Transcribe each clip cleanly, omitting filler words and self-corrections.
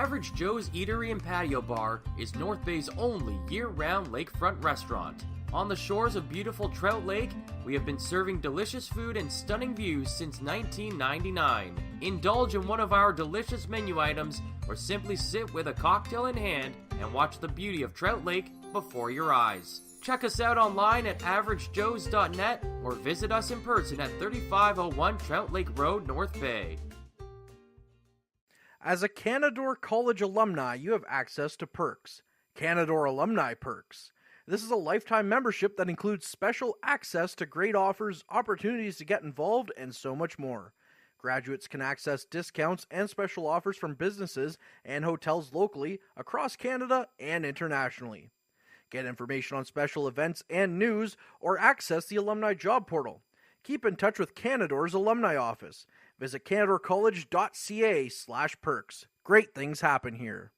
Average Joe's Eatery and Patio Bar is North Bay's only year-round lakefront restaurant. On the shores of beautiful Trout Lake, we have been serving delicious food and stunning views since 1999. Indulge in one of our delicious menu items or simply sit with a cocktail in hand and watch the beauty of Trout Lake before your eyes. Check us out online at averagejoes.net or visit us in person at 3501 Trout Lake Road, North Bay. As a Canadore College alumni, you have access to perks. Canadore Alumni Perks. This is a lifetime membership that includes special access to great offers, opportunities to get involved, and so much more. Graduates can access discounts and special offers from businesses and hotels locally, across Canada, and internationally. Get information on special events and news, or access the alumni job portal. Keep in touch with Canadore's alumni office. Visit canadorecollege.ca/perks. Great things happen here.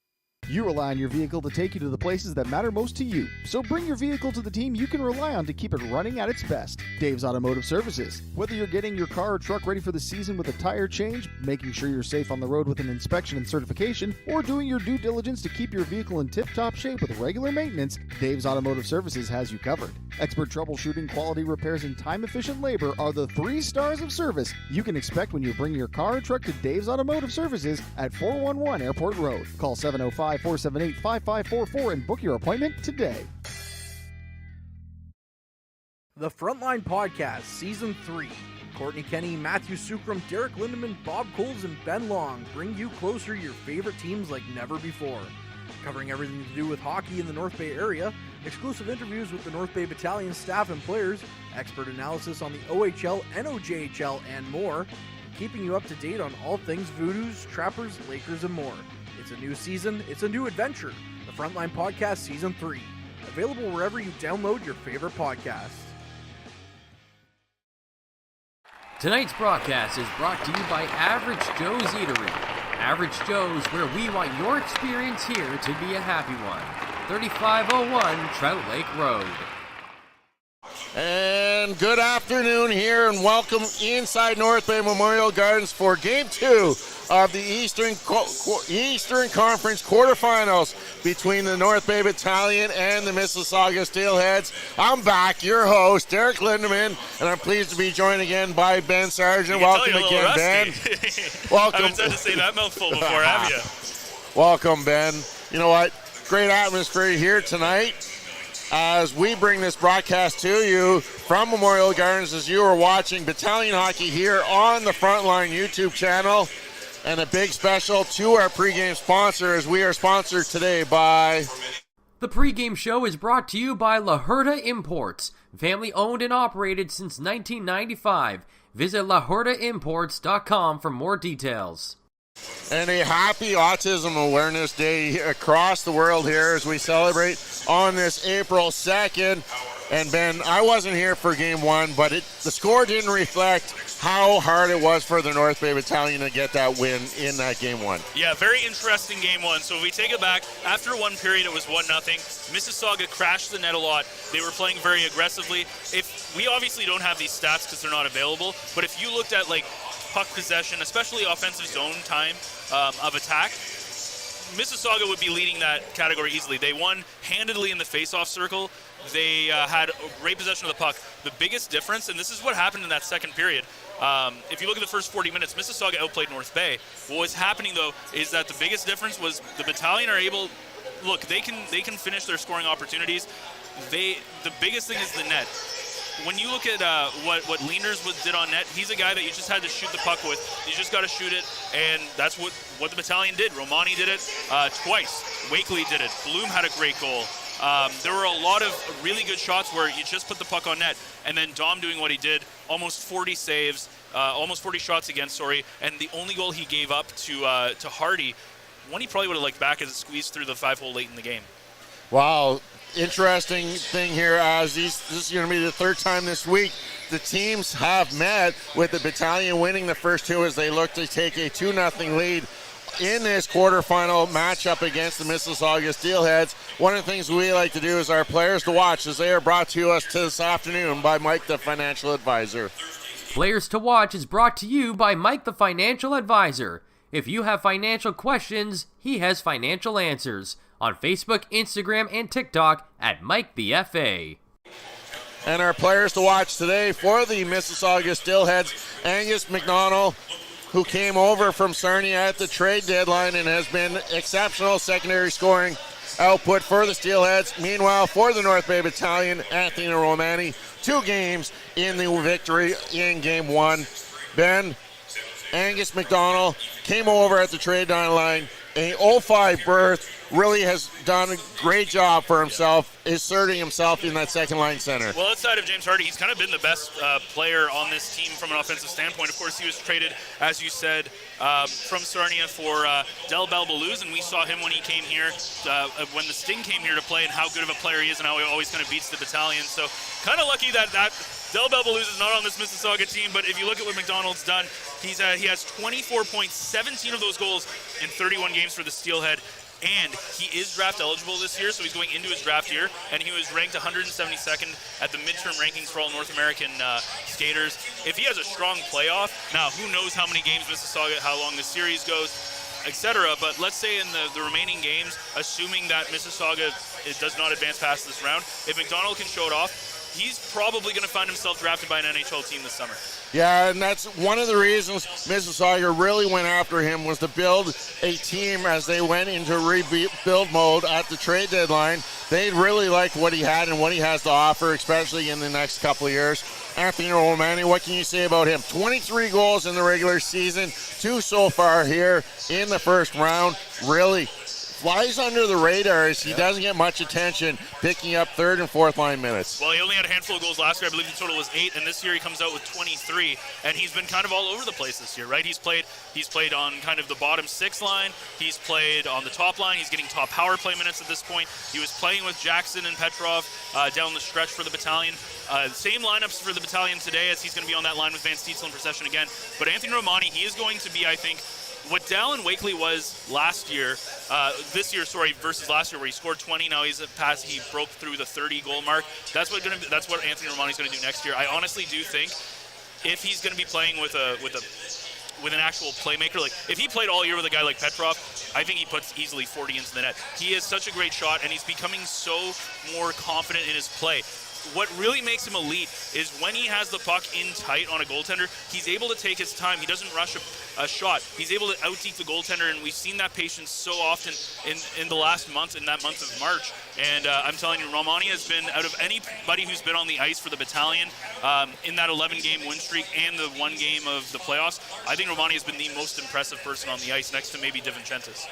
You rely on your vehicle to take you to the places that matter most to you. So bring your vehicle to the team you can rely on to keep it running at its best. Dave's Automotive Services. Whether you're getting your car or truck ready for the season with a tire change, making sure you're safe on the road with an inspection and certification, or doing your due diligence to keep your vehicle in tip-top shape with regular maintenance, Dave's Automotive Services has you covered. Expert troubleshooting, quality repairs, and time-efficient labor are the 3 stars of service you can expect when you bring your car or truck to Dave's Automotive Services at 411 Airport Road. Call 705-478-5544 and book your appointment today. The Frontline Podcast, Season 3. Courtney Kenny, Matthew Sukram, Derek Lindemann, Bob Coles, and Ben Long bring you closer to your favorite teams like never before. Covering everything to do with hockey in the North Bay area, exclusive interviews with the North Bay Battalion staff and players, expert analysis on the OHL, NOJHL, and more, keeping you up to date on all things Voodoos, Trappers, Lakers, and more. It's a new season, it's a new adventure. The Frontline Podcast Season 3. Available wherever you download your favorite podcasts. Tonight's broadcast is brought to you by Average Joe's Eatery. Average Joe's, where we want your experience here to be a happy one. 3501 Trout Lake Road. And good afternoon here, and welcome inside North Bay Memorial Gardens for Game 2 of the Eastern Conference quarterfinals between the North Bay Battalion and the Mississauga Steelheads. I'm back, your host, Derek Lindemann, and I'm pleased to be joined again by Ben Sargent. Welcome again, Ben. Welcome. I haven't had to say that mouthful before, have you? Welcome, Ben. You know what? Great atmosphere here tonight as we bring this broadcast to you from Memorial Gardens as you are watching Battalion Hockey here on the Frontline YouTube channel. And a big special to our pregame sponsor, as we are sponsored today by... The pregame show is brought to you by La Herda Imports, family owned and operated since 1995. Visit laherdaimports.com for more details. And a happy Autism Awareness Day across the world here as we celebrate on this April 2nd. And Ben, I wasn't here for Game 1, but the score didn't reflect how hard it was for the North Bay Battalion to get that win in that Game 1. Yeah, very interesting Game 1. So if we take it back, after one period it was 1-0. Mississauga crashed the net a lot. They were playing very aggressively. If we obviously don't have these stats because they're not available, but if you looked at like puck possession, especially offensive zone time of attack, Mississauga would be leading that category easily. They won handedly in the face-off circle. They had great possession of the puck. The biggest difference, and this is what happened in that second period, if you look at the first 40 minutes, Mississauga outplayed North Bay. What was happening, though, is that the biggest difference was the Battalion are able, look, they can finish their scoring opportunities. The biggest thing is the net. When you look at what Leaners did on net, he's a guy that you just had to shoot the puck with. You just got to shoot it, and that's what the Battalion did. Romani did it twice. Wakely did it. Bloom had a great goal. There were a lot of really good shots where you just put the puck on net, and then Dom doing what he did, almost 40 saves, almost 40 shots against, and the only goal he gave up to Hardy, one he probably would have liked back as it squeezed through the 5-hole late in the game. Wow. Interesting thing here, as this is going to be the third time this week the teams have met, with the Battalion winning the first two as they look to take a 2-0 lead in this quarterfinal matchup against the Mississauga Steelheads. One of the things we like to do is our players to watch, as they are brought to us this afternoon by Mike, the financial advisor. Players to Watch is brought to you by Mike, the financial advisor. If you have financial questions, he has financial answers. On Facebook, Instagram, and TikTok at Mike the FA. And our players to watch today for the Mississauga Steelheads, Angus McDonald, who came over from Sarnia at the trade deadline and has been exceptional secondary scoring output for the Steelheads. Meanwhile, for the North Bay Battalion, Anthony Romani, 2 games in the victory in Game 1. Ben, Angus McDonald came over at the trade deadline, a 05 berth, really has done a great job for himself, asserting himself in that second line center. Well, outside of James Hardy, he's kind of been the best player on this team from an offensive standpoint. Of course, he was traded, as you said, from Sarnia for Del Belbaluz, and we saw him when he came here, when the Sting came here to play, and how good of a player he is and how he always kind of beats the Battalion. So kind of lucky that Del Belbaluz is not on this Mississauga team, but if you look at what McDonald's done, he has 24 points, 17 of those goals in 31 games for the Steelhead. And he is draft eligible this year, so he's going into his draft year, and he was ranked 172nd at the midterm rankings for all North American skaters. If he has a strong playoff, now who knows how many games Mississauga, how long the series goes, etc. But let's say in the remaining games, assuming that Mississauga does not advance past this round, if McDonald can show it off, he's probably going to find himself drafted by an NHL team this summer. Yeah, and that's one of the reasons Mississauga really went after him, was to build a team as they went into rebuild mode at the trade deadline. They really like what he had and what he has to offer, especially in the next couple of years. Anthony Romani, what can you say about him? 23 goals in the regular season, 2 so far here in the first round. Really flies under the radar as he doesn't get much attention, picking up third and fourth line minutes. Well, he only had a handful of goals last year. I believe the total was 8, and this year he comes out with 23, and he's been kind of all over the place this year, right? He's played on kind of the bottom 6 line. He's played on the top line. He's getting top power play minutes at this point. He was playing with Jackson and Petrov down the stretch for the Battalion. Same lineups for the Battalion today, as he's going to be on that line with Van Stietsel in possession again. But Anthony Romani, he is going to be, I think, what Dallin Wakely was last year, versus last year, where he scored 20. Now he broke through the 30-goal mark. That's what Anthony Romani's going to do next year. I honestly do think if he's going to be playing with an actual playmaker, like if he played all year with a guy like Petrov, I think he puts easily 40 into the net. He has such a great shot, and he's becoming so more confident in his play. What really makes him elite is when he has the puck in tight on a goaltender, he's able to take his time. He doesn't rush a shot. He's able to outdeke the goaltender, and we've seen that patience so often in the last month, in that month of March. And I'm telling you, Romani has been, out of anybody who's been on the ice for the Battalion in that 11-game win streak and the 1 game of the playoffs, I think Romani has been the most impressive person on the ice, next to maybe DiVincentis.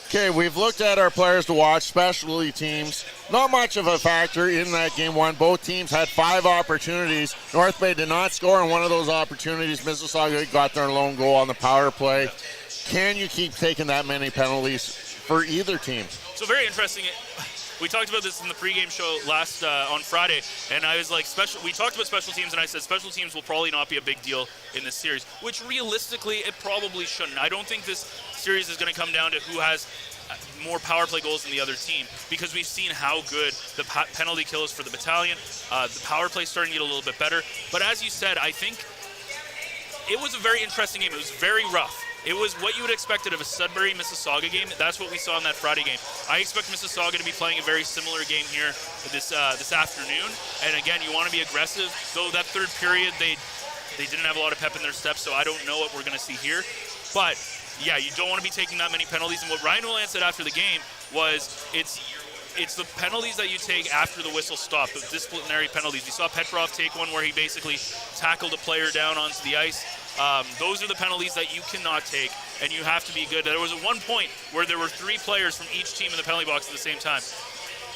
Okay, we've looked at our players to watch, specialty teams. Not much of a factor in that Game 1. Both teams had 5 opportunities. North Bay did not score on one of those opportunities. Mississauga got their lone goal on the power play. Can you keep taking that many penalties for either team? So very interesting. We talked about this in the pregame show last on Friday, and I was like, we talked about special teams, and I said special teams will probably not be a big deal in this series, which realistically it probably shouldn't. I don't think this series is going to come down to who has more power play goals than the other team, because we've seen how good the penalty kill is for the Battalion. The power play is starting to get a little bit better, but as you said, I think it was a very interesting game. It was very rough. It was what you would expect out of a Sudbury-Mississauga game. That's what we saw in that Friday game. I expect Mississauga to be playing a very similar game here this afternoon. And again, you want to be aggressive. Though that third period, they didn't have a lot of pep in their steps, so I don't know what we're going to see here. But yeah, you don't want to be taking that many penalties. And what Ryan Willan said after the game was it's the penalties that you take after the whistle stop, the disciplinary penalties. You saw Petrov take one where he basically tackled a player down onto the ice. Those are the penalties that you cannot take, and you have to be good. There was at one point where there were 3 players from each team in the penalty box at the same time.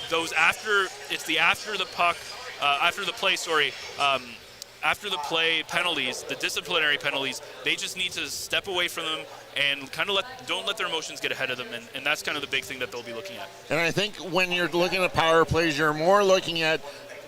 Those after the play penalties, the disciplinary penalties, they just need to step away from them and kind of don't let their emotions get ahead of them, and that's kind of the big thing that they'll be looking at. And I think when you're looking at power plays, you're more looking at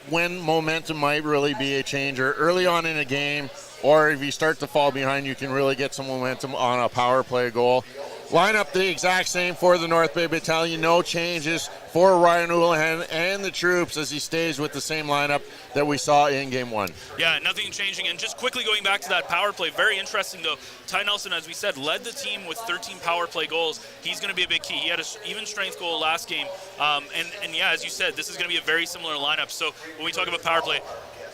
when momentum might really be a changer early on in a game, or if you start to fall behind, you can really get some momentum on a power play goal. Lineup the exact same for the North Bay Battalion. No changes for Ryan Houlihan and the troops as he stays with the same lineup that we saw in Game 1. Yeah, nothing changing. And just quickly going back to that power play, very interesting though. Ty Nelson, as we said, led the team with 13 power play goals. He's going to be a big key. He had an even strength goal last game. And yeah, as you said, this is going to be a very similar lineup. So when we talk about power play,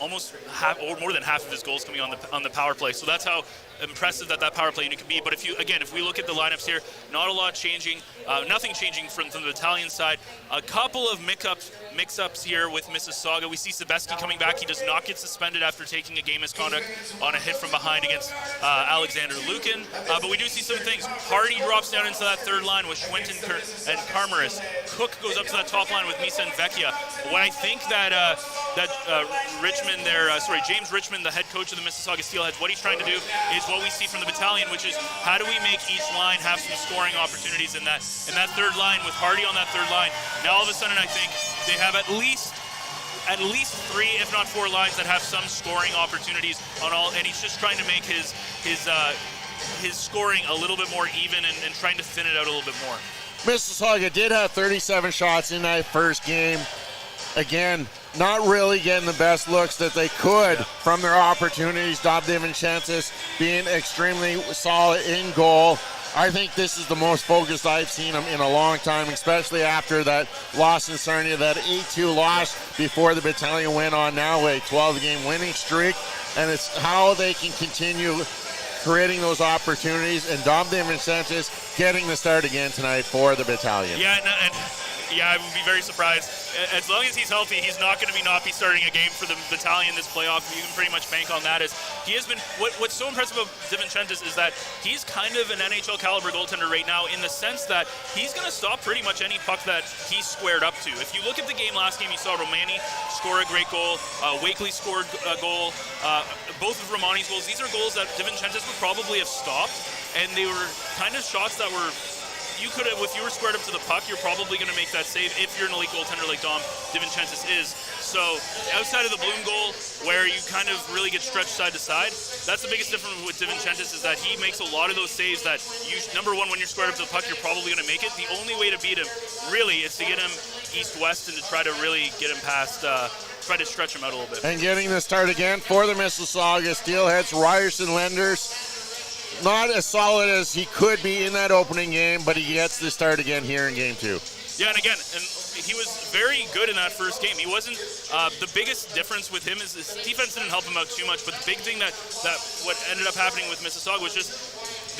almost half or more than half of his goals coming on the power play. So that's how impressive that power play unit can be. But if we look at the lineups here, not a lot changing, nothing changing from the battalion side. A couple of mix-ups here with Mississauga. We see Sebeski coming back. He does not get suspended after taking a game misconduct on a hit from behind against Alexander Lukin. But we do see some things. Hardy drops down into that third line with Schwinton and Carmeris. Cook goes up to that top line with Misa and Vecchia. What I think that James Richmond, the head coach of the Mississauga Steelheads, what he's trying to do is what we see from the battalion, which is how do we make each line have some scoring opportunities in that third line with Hardy on that third line. Now all of a sudden I think they have at least 3, if not 4 lines that have some scoring opportunities on all, and he's just trying to make his scoring a little bit more even and trying to thin it out a little bit more. Mississauga did have 37 shots in that first game. Again, not really getting the best looks that they could from their opportunities. Dom DiVincentis being extremely solid in goal. I think this is the most focused I've seen him in a long time, especially after that loss in Sarnia, that 8-2 loss before the battalion went on now a 12-game winning streak. And it's how they can continue creating those opportunities, and Dom DiVincentis getting the start again tonight for the battalion. Yeah, I would be very surprised. As long as he's healthy, he's not going to not be starting a game for the battalion this playoff. You can pretty much bank on that. As he has been, what's so impressive about DiVincentis is that he's kind of an NHL caliber goaltender right now, in the sense that he's going to stop pretty much any puck that he's squared up to. If you look at the game last game, you saw Romani score a great goal. Wakely scored a goal. Both of Romani's goals, these are goals that DiVincentis would probably have stopped, and they were kind of shots that were, you could have, if you were squared up to the puck, you're probably going to make that save if you're an elite goaltender like Dom DiVincentis is. So outside of the Bloom goal, where you kind of really get stretched side to side, that's the biggest difference with DiVincentis, is that he makes a lot of those saves that number one, when you're squared up to the puck, you're probably going to make it. The only way to beat him, really, is to get him east-west and to try to really get him past, try to stretch him out a little bit. And getting the start again for the Mississauga Steelheads, Ryerson Lenders. Not as solid as he could be in that opening game, but he gets the start again here in Game 2. Yeah, and he was very good in that first game. He wasn't, the biggest difference with him is his defense didn't help him out too much, but the big thing that what ended up happening with Mississauga was just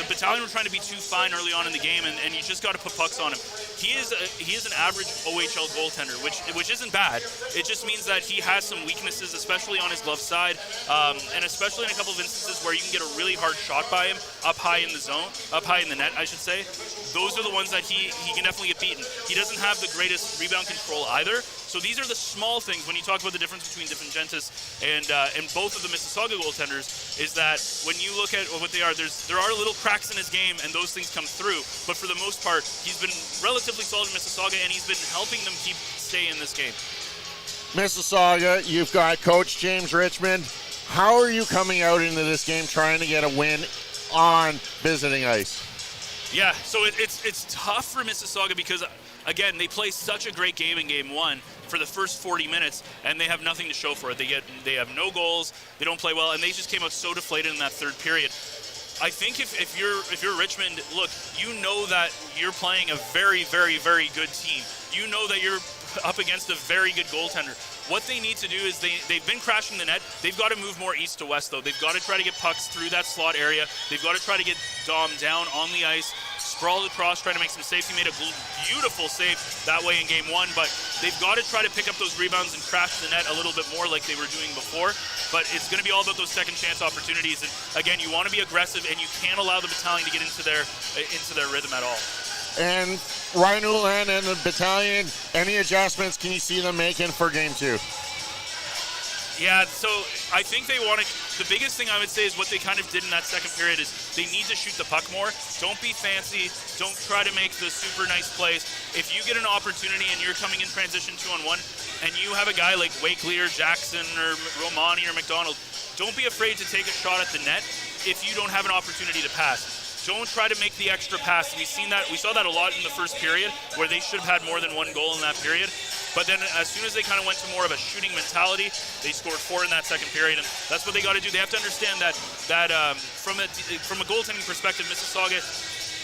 the battalion were trying to be too fine early on in the game, and you just got to put pucks on him. He is an average OHL goaltender, which isn't bad. It just means that he has some weaknesses, especially on his glove side, and especially in a couple of instances where you can get a really hard shot by him up high in the net, I should say. Those are the ones that he can definitely get beaten. He doesn't have the greatest rebound control either. So these are the small things when you talk about the difference between DiVincentis and both of the Mississauga goaltenders, is that when you look at what they are, there are little cracks in his game, and those things come through. But for the most part, he's been relatively solid in Mississauga, and he's been helping them stay in this game. Mississauga, you've got Coach James Richmond. How are you coming out into this game trying to get a win on visiting ice? Yeah, so it's tough for Mississauga because, again, they play such a great game in Game 1 for the first 40 minutes, and they have nothing to show for it. They have no goals, they don't play well, and they just came out so deflated in that third period. I think if you're Richmond, look, you know that you're playing a very, very, very good team. You know that you're up against a very good goaltender. What they need to do is they've been crashing the net. They've got to move more east to west, though. They've got to try to get pucks through that slot area. They've got to try to get Dom down on the ice, sprawled across, trying to make some saves. He made a beautiful save that way in Game 1, but they've got to try to pick up those rebounds and crash the net a little bit more like they were doing before. But it's going to be all about those second chance opportunities. And again, you want to be aggressive, and you can't allow the battalion to get into their rhythm at all. And Ryan Houlihan and the battalion, any adjustments can you see them making for Game 2? Yeah, so I think they want to, the biggest thing I would say is what they kind of did in that second period is they need to shoot the puck more. Don't be fancy. Don't try to make the super nice plays. If you get an opportunity and you're coming in transition 2-on-1 and you have a guy like Wakely or Jackson or Romani or McDonald, don't be afraid to take a shot at the net if you don't have an opportunity to pass. don't try to make the extra pass. We saw that a lot in the first period, where they should have had more than one goal in that period. But then as soon as they kind of went to more of a shooting mentality, they scored 4 in that second period, and that's what they got to do. They have to understand that from a goaltending perspective, Mississauga,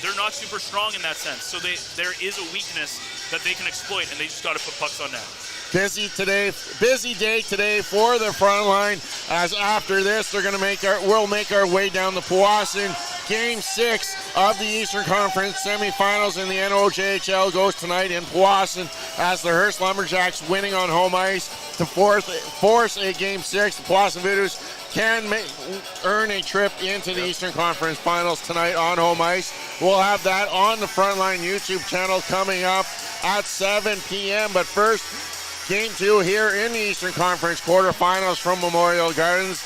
they're not super strong in that sense. So there is a weakness that they can exploit, and they just got to put pucks on net. Busy day today for the front line, as after this we'll make our way down to Powassan. Game 6 of the Eastern Conference semifinals in the NOJHL goes tonight in Powassan, as the Hearst Lumberjacks winning on home ice to force a Game 6. The Powassan Voodoo's can earn a trip into the Eastern Conference Finals tonight on home ice. We'll have that on the Frontline YouTube channel coming up at 7 p.m. But first, Game 2 here in the Eastern Conference quarterfinals from Memorial Gardens.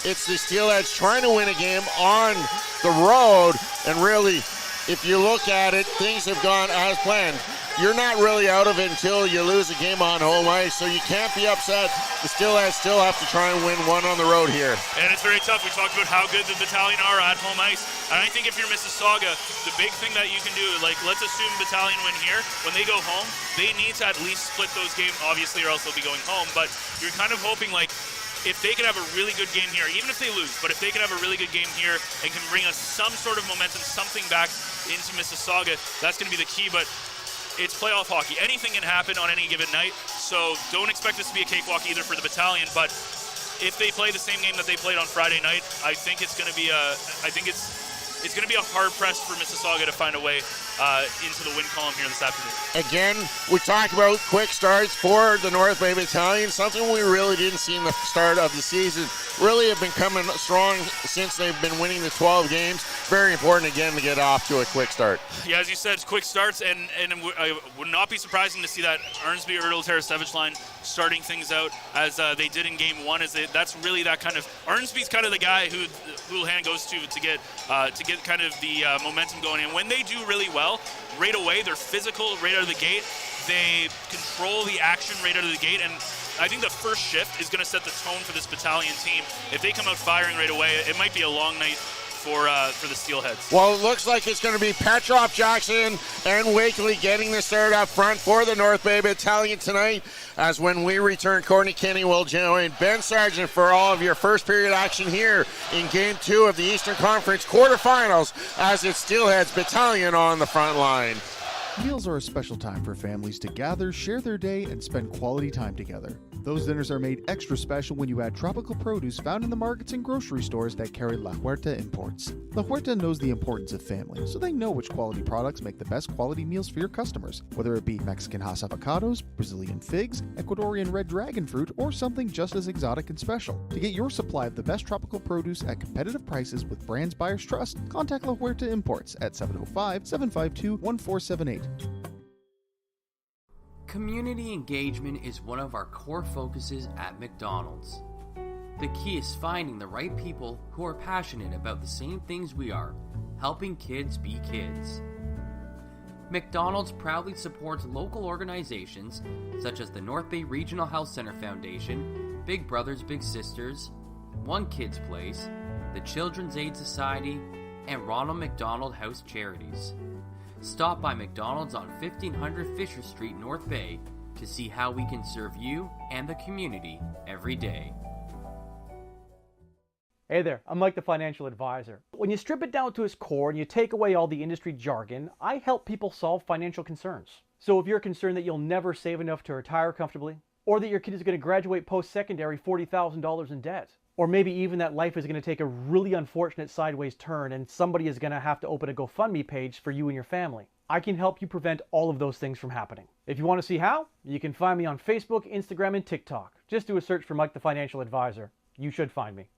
It's the Steelheads trying to win a game on the road, and really, if you look at it, things have gone as planned. You're not really out of it until you lose a game on home ice, so you can't be upset. The Steelheads still have to try and win one on the road here. And it's very tough. We talked about how good the Battalion are at home ice, and I think if you're Mississauga, the big thing that you can do, like, let's assume Battalion win here. When they go home, they need to at least split those games, obviously, or else they'll be going home. But you're kind of hoping, like, if they can have a really good game here, even if they lose, but if they can have a really good game here and can bring us some sort of momentum, something back into Mississauga, that's going to be the key. But it's playoff hockey. Anything can happen on any given night, so don't expect this to be a cakewalk either for the Battalion. But if they play the same game that they played on Friday night, I think it's going to be it's going to be a hard press for Mississauga to find a way into the win column here this afternoon. Again, we talked about quick starts for the North Bay Battalion, something we really didn't see in the start of the season. Really have been coming strong since they've been winning the 12 games. Very important again to get off to a quick start. Yeah, as you said, quick starts, and I would not be surprising to see that Ernsby Erdl Tarasevich line starting things out as they did in Game 1. That's really that kind of Ernsby's kind of the guy who Houlihan goes to get kind of the momentum going. And when they do really well, right away they're physical right out of the gate. They control the action right out of the gate, and I think the first shift is going to set the tone for this Battalion team. If they come out firing right away, it might be a long night for the Steelheads. Well, it looks like it's going to be Petrov, Jackson, and Wakely getting the start up front for the North Bay Battalion tonight. As when we return, Courtney Kinney will join Ben Sargent for all of your first period action here in Game 2 of the Eastern Conference quarterfinals, as it's Steelheads Battalion on the front line. Meals are a special time for families to gather, share their day, and spend quality time together. Those dinners are made extra special when you add tropical produce found in the markets and grocery stores that carry La Huerta imports. La Huerta knows the importance of family, so they know which quality products make the best quality meals for your customers, whether it be Mexican Hass avocados, Brazilian figs, Ecuadorian red dragon fruit, or something just as exotic and special. To get your supply of the best tropical produce at competitive prices with brands buyers trust, contact La Huerta Imports at 705-752-1478. Community engagement is one of our core focuses at McDonald's. The key is finding the right people who are passionate about the same things we are, helping kids be kids. McDonald's proudly supports local organizations such as the North Bay Regional Health Center Foundation, Big Brothers Big Sisters, One Kids Place, the Children's Aid Society, and Ronald McDonald House Charities. Stop by McDonald's on 1500 Fisher Street, North Bay, to see how we can serve you and the community every day. Hey there, I'm Mike the Financial Advisor. When you strip it down to its core and you take away all the industry jargon, I help people solve financial concerns. So if you're concerned that you'll never save enough to retire comfortably, or that your kid is going to graduate post-secondary $40,000 in debt, or maybe even that life is going to take a really unfortunate sideways turn and somebody is going to have to open a GoFundMe page for you and your family, I can help you prevent all of those things from happening. If you want to see how, you can find me on Facebook, Instagram, and TikTok. Just do a search for Mike the Financial Advisor. You should find me.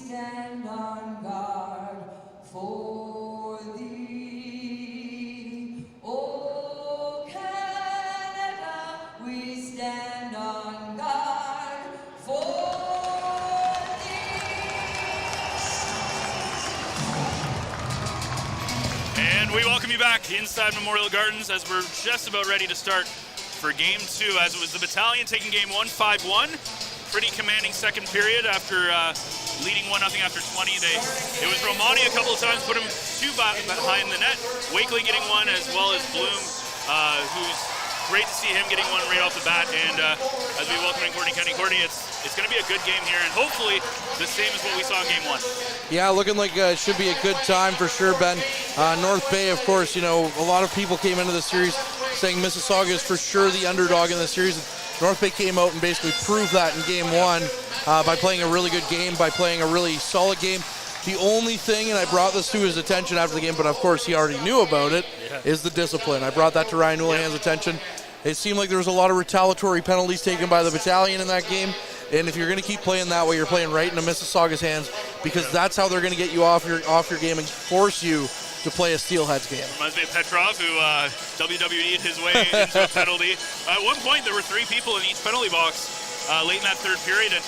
stand on guard for thee. Oh, Canada, we stand on guard for And we welcome you back inside Memorial Gardens as we're just about ready to start for Game 2, as it was the Battalion taking Game 1 5-1. Pretty commanding second period after leading 1-0 after 20. It was Romani a couple of times, put him 2 behind the net. Wakely getting one, as well as Bloom, who's great to see him getting one right off the bat. And as we welcome in Courtney Kenny, Courtney, it's going to be a good game here, and hopefully the same as what we saw in Game 1. Yeah, looking like it should be a good time for sure, Ben. North Bay, of course, you know, a lot of people came into the series saying Mississauga is for sure the underdog in the series. North Bay came out and basically proved that in Game 1 by playing a really good game, by playing a really solid game. The only thing, and I brought this to his attention after the game, but of course he already knew about it, is the discipline. I brought that to Ryan Houlihan's attention. It seemed like there was a lot of retaliatory penalties taken by the Battalion in that game. And if you're going to keep playing that way, you're playing right into Mississauga's hands, because that's how they're going to get you off your game and force you to play a Steelheads game. Reminds me of Petrov, who WWE'd his way into a penalty. At one point, there were 3 people in each penalty box late in that third period. And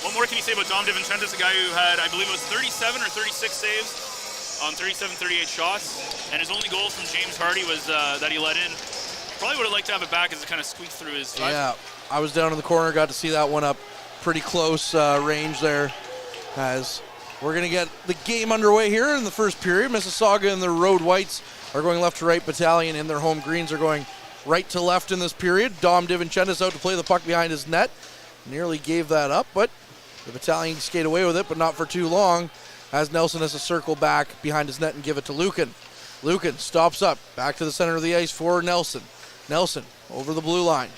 what more can you say about Dom DiVincentis, a guy who had, I believe it was 37 or 36 saves on 37, 38 shots. And his only goal from James Hardy was that he let in. Probably would have liked to have it back as it kind of squeaked through his 5. Yeah, I was down in the corner, got to see that one up pretty close range there, as we're going to get the game underway here in the first period. Mississauga and their road whites are going left to right. Battalion in their home greens are going right to left in this period. Dom DiVincentis out to play the puck behind his net. Nearly gave that up, but the Battalion skate away with it, but not for too long, as Nelson has to circle back behind his net and give it to Lucan. Lucan stops up, back to the center of the ice for Nelson. Nelson over the blue line,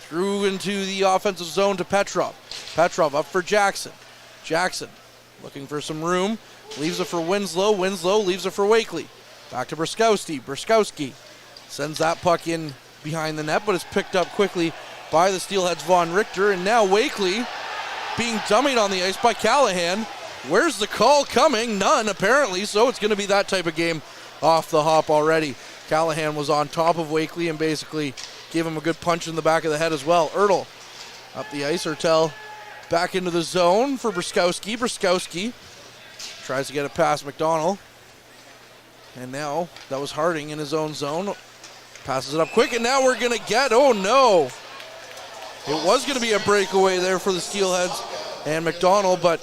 through into the offensive zone to Petrov. Petrov up for Jackson. Jackson looking for some room, leaves it for Winslow. Winslow leaves it for Wakely. Back to Brskowski. Brskowski sends that puck in behind the net, but it's picked up quickly by the Steelheads' Von Richter. And now Wakely being dummied on the ice by Callahan. Where's the call coming? None, apparently, so it's going to be that type of game off the hop already. Callahan was on top of Wakely and basically gave him a good punch in the back of the head as well. Ertl up the ice. Ertel back into the zone for Brskowski. Brskowski tries to get it past McDonald. And now that was Harding in his own zone. Passes it up quick, and now we're going to get, oh no. It was going to be a breakaway there for the Steelheads and McDonald, but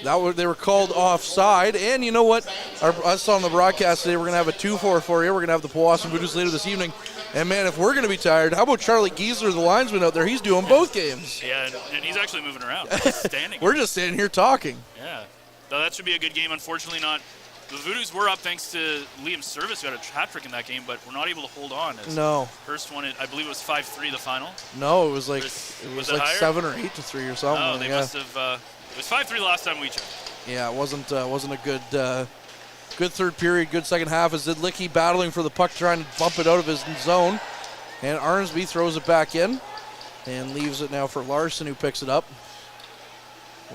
they were called offside. And you know what? Us on the broadcast today, we're going to have a 2-4 for you. We're going to have the Powassan Voodoo's later this evening. And man, if we're going to be tired, how about Charlie Giesler, the linesman out there? He's doing both games. Yeah, and he's actually moving around. He's standing. We're just standing here talking. Yeah. No, that should be a good game. Unfortunately not. The Voodoos were up thanks to Liam Service, who had a hat trick in that game, but we're not able to hold on. No. First one, I believe it was 5-3 the final. No, it was like was like higher? 7 or 8-3 or something. Oh, they must have. It was 5-3 the last time we checked. Yeah, it wasn't a good third period, good second half. As Zidlicki battling for the puck, trying to bump it out of his zone, and Arnsby throws it back in and leaves it now for Larson, who picks it up.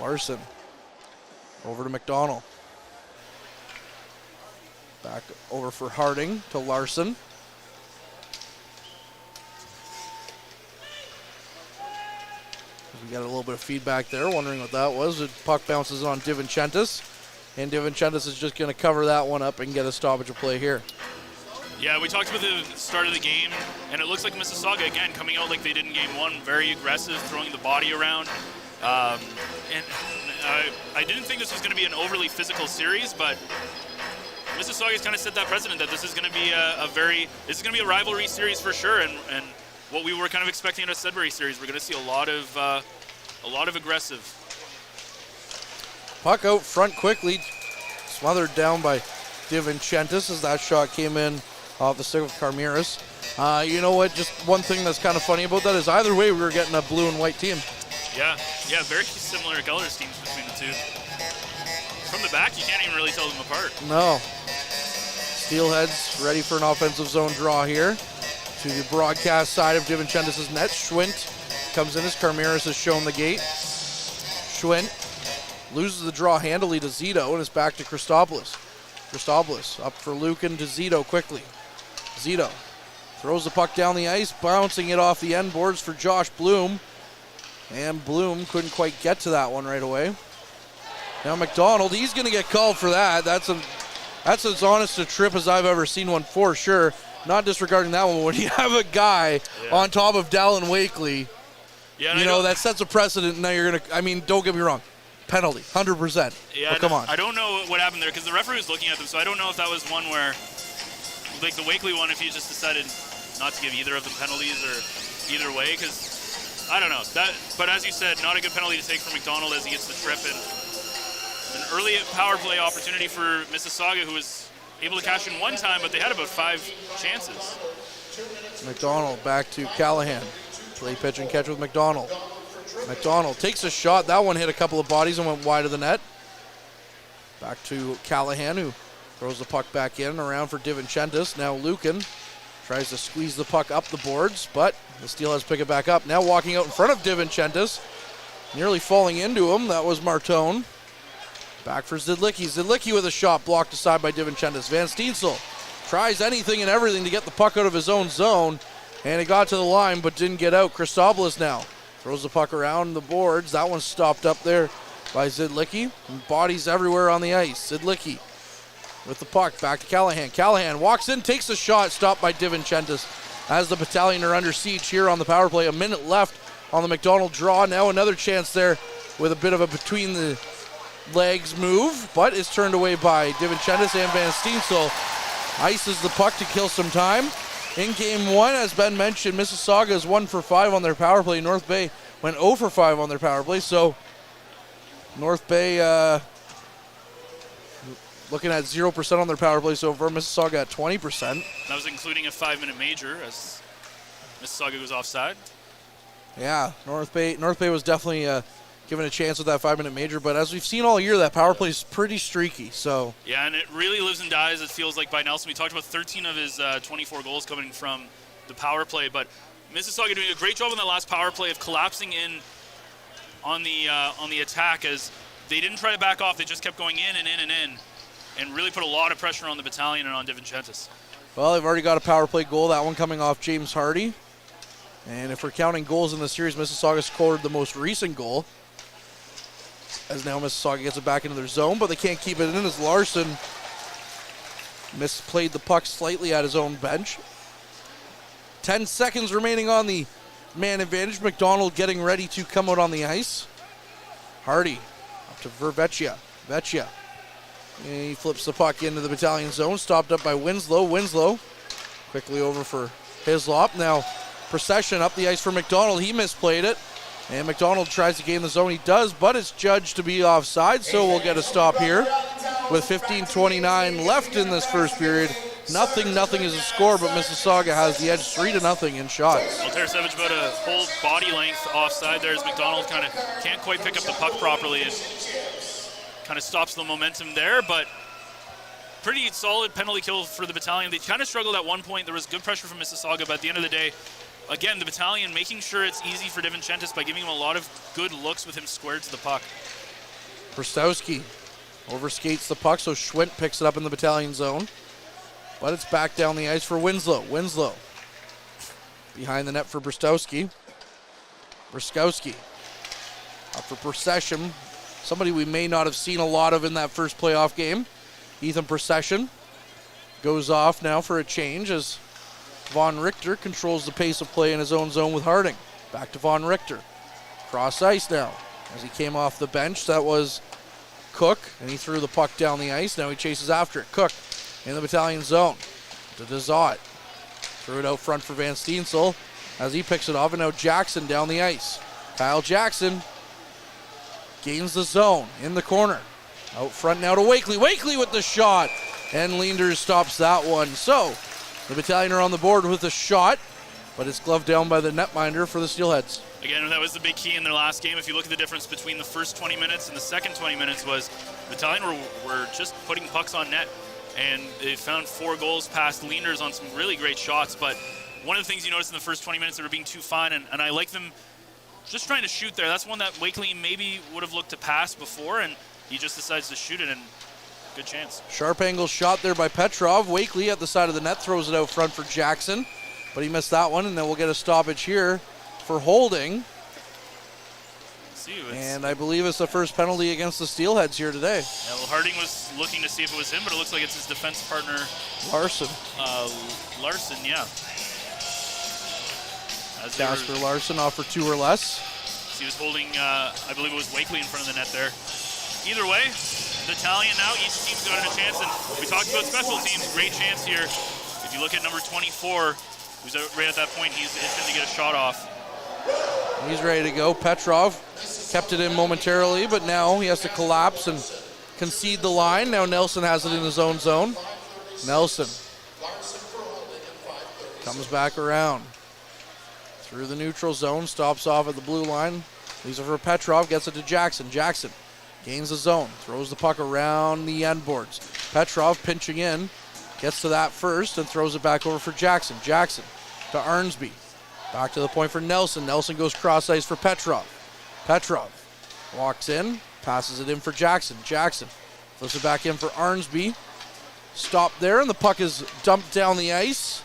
Larson over to McDonald. Back over for Harding to Larson. We got a little bit of feedback there, wondering what that was. The puck bounces on DiVincentis, and DiVincentis is just going to cover that one up and get a stoppage of play here. Yeah, we talked about the start of the game, and it looks like Mississauga, again, coming out like they did in Game 1, very aggressive, throwing the body around. And I didn't think this was going to be an overly physical series, but Mississauga's kind of set that precedent that this is going to be a rivalry series for sure, and what we were kind of expecting in a Sudbury series, we're going to see a lot of aggressive. Puck out front quickly, smothered down by DiVincentis as that shot came in off the stick of Carmiras. You know what? Just one thing that's kind of funny about that is either way we were getting a blue and white team. Yeah, very similar color schemes between the two. From the back, you can't even really tell them apart. No. Steelheads ready for an offensive zone draw here. To the broadcast side of DiVincentis' net. Schwint comes in as Carmiras has shown the gate. Schwint loses the draw handily to Zito, and it's back to Christopoulos. Christopoulos up for Lucan to Zito quickly. Zito throws the puck down the ice, bouncing it off the end boards for Josh Bloom. And Bloom couldn't quite get to that one right away. Now McDonald, he's going to get called for that. That's as honest a trip as I've ever seen one for sure. Not disregarding that one, when you have a guy on top of Dallin Wakely, that sets a precedent. Now you're going to, don't get me wrong, penalty, 100%. Yeah, come on. I don't know what happened there because the referee was looking at them, so I don't know if that was one where, like the Wakely one, if he just decided not to give either of them penalties or either way, because I don't know. But as you said, not a good penalty to take for McDonald as he gets the trip, and an early power play opportunity for Mississauga, who was able to cash in one time, but they had about 5 chances. McDonald back to Callahan. Play pitch and catch with McDonald. McDonald takes a shot. That one hit a couple of bodies and went wide of the net. Back to Callahan, who throws the puck back in, around for DiVincentis. Now Lucan tries to squeeze the puck up the boards, but the Steelheads pick it back up. Now walking out in front of DiVincentis, nearly falling into him. That was Martone. Back for Zidlicki. Zidlicki with a shot blocked aside by DiVincentis. Van Steensel tries anything and everything to get the puck out of his own zone, and it got to the line but didn't get out. Christopoulos now throws the puck around the boards. That one's stopped up there by Zidlicki. And bodies everywhere on the ice. Zidlicki with the puck back to Callahan. Callahan walks in, takes a shot, stopped by DiVincentis as the Battalion are under siege here on the power play. A minute left on the McDonald draw. Now another chance there with a bit of a between the legs move, but is turned away by DiVincentis, and Van Steensel ices the puck to kill some time. In game 1, as Ben mentioned, Mississauga is 1 for 5 on their power play. North Bay went 0 for 5 on their power play, so North Bay looking at 0% on their power play so far. Mississauga at 20%. That was including a 5-minute major as Mississauga goes offside. Yeah, North Bay was definitely given a chance with that 5-minute major, but as we've seen all year, that power play is pretty streaky. So yeah, and it really lives and dies, it feels like, by Nelson. We talked about 13 of his 24 goals coming from the power play, but Mississauga doing a great job on that last power play of collapsing in on the attack, as they didn't try to back off. They just kept going in and in and in, and really put a lot of pressure on the Battalion and on DiVincentis. Well, they've already got a power play goal, that one coming off James Hardy. And if we're counting goals in the series, Mississauga scored the most recent goal, as now Mississauga gets it back into their zone, but they can't keep it in as Larson misplayed the puck slightly at his own bench. 10 seconds remaining on the man advantage. McDonald getting ready to come out on the ice. Hardy up to Vervecchia. Vecchia. He flips the puck into the Battalion zone, stopped up by Winslow. Winslow quickly over for Hislop. Now Procession up the ice for McDonald. He misplayed it, and McDonald tries to gain the zone. He does, but it's judged to be offside, so we'll get a stop here with 15:29 left in this first period. Nothing is a score, but Mississauga has the edge 3-0 in shots. Well, Tarasevic about a whole body length offside there as McDonald kind of can't quite pick up the puck properly and kind of stops the momentum there, but pretty solid penalty kill for the Battalion. They kind of struggled at one point. There was good pressure from Mississauga, but at the end of the day, again, the Battalion making sure it's easy for DiVincentis by giving him a lot of good looks with him squared to the puck. Brustowski overskates the puck, so Schwint picks it up in the Battalion zone. But it's back down the ice for Winslow. Winslow behind the net for Brustowski. Brskowski up for Procession. Somebody we may not have seen a lot of in that first playoff game. Ethan Procession goes off now for a change as Von Richter controls the pace of play in his own zone with Harding. Back to Von Richter. Cross ice now as he came off the bench. That was Cook, and he threw the puck down the ice. Now he chases after it. Cook in the Battalion zone to Dezot. Threw it out front for Van Steensel as he picks it off, and now Jackson down the ice. Kyle Jackson gains the zone in the corner. Out front now to Wakely. Wakely with the shot, and Leanders stops that one. So the Battalion are on the board with a shot, but it's gloved down by the netminder for the Steelheads. Again, that was the big key in their last game. If you look at the difference between the first 20 minutes and the second 20 minutes, was the Battalion were just putting pucks on net, and they found 4 goals past Leanders on some really great shots. But one of the things you noticed in the first 20 minutes, they were being too fine, and I like them just trying to shoot there. That's one that Wakely maybe would have looked to pass before, and he just decides to shoot it, and good chance. Sharp angle shot there by Petrov. Wakely at the side of the net throws it out front for Jackson, but he missed that one, and then we'll get a stoppage here for holding. And I believe it's the first penalty against the Steelheads here today. Yeah, well, Harding was looking to see if it was him, but it looks like it's his defense partner. Larson. Larson, yeah. Casper Larson off for 2 or less. He was holding, I believe it was Wakely in front of the net there. Either way, Battalion now, each team's got a chance, and we talked about special teams, great chance here. If you look at number 24, who's right at that point, he's itching to get a shot off. He's ready to go. Petrov kept it in momentarily, but now he has to collapse and concede the line. Now Nelson has it in his own zone. Nelson comes back around through the neutral zone, stops off at the blue line. Leaves it for Petrov, gets it to Jackson. Jackson gains the zone, throws the puck around the end boards. Petrov pinching in, gets to that first and throws it back over for Jackson. Jackson to Arnsby. Back to the point for Nelson. Nelson goes cross ice for Petrov. Petrov walks in, passes it in for Jackson. Jackson throws it back in for Arnsby. Stopped there, and the puck is dumped down the ice.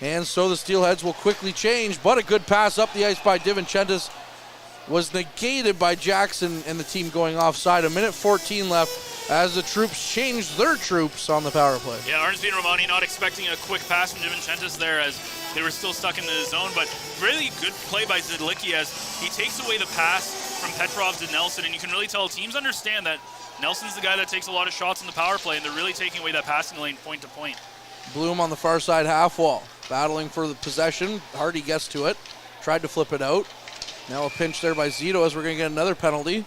And so the Steelheads will quickly change, but a good pass up the ice by DiVincentis was negated by Jackson and the team going offside. 1:14 left as the troops changed their troops on the power play. Yeah, Arnsby and Romani not expecting a quick pass from DiVincentis there as they were still stuck in the zone, but really good play by Zidlicki as he takes away the pass from Petrov to Nelson, and you can really tell teams understand that Nelson's the guy that takes a lot of shots in the power play, and they're really taking away that passing lane point to point. Bloom on the far side half wall, battling for the possession. Hardy gets to it, tried to flip it out. Now a pinch there by Zito as we're going to get another penalty.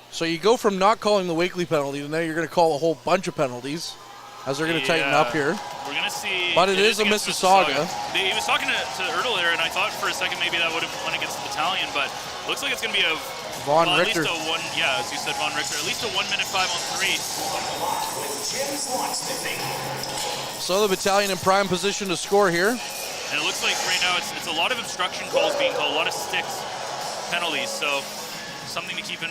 So you go from not calling the Wakely penalty to now you're going to call a whole bunch of penalties as they're going to tighten up here. We're going to see. But it is a Mississauga. He was talking to Ertl there, and I thought for a second maybe that would have went against the Battalion, but looks like it's going to be a Von Richter. At least a one, yeah, as you said, Von Richter. At least a 1-minute 5-on-3. So the Battalion in prime position to score here. And it looks like right now it's a lot of obstruction calls being called, a lot of sticks penalties. So something to keep an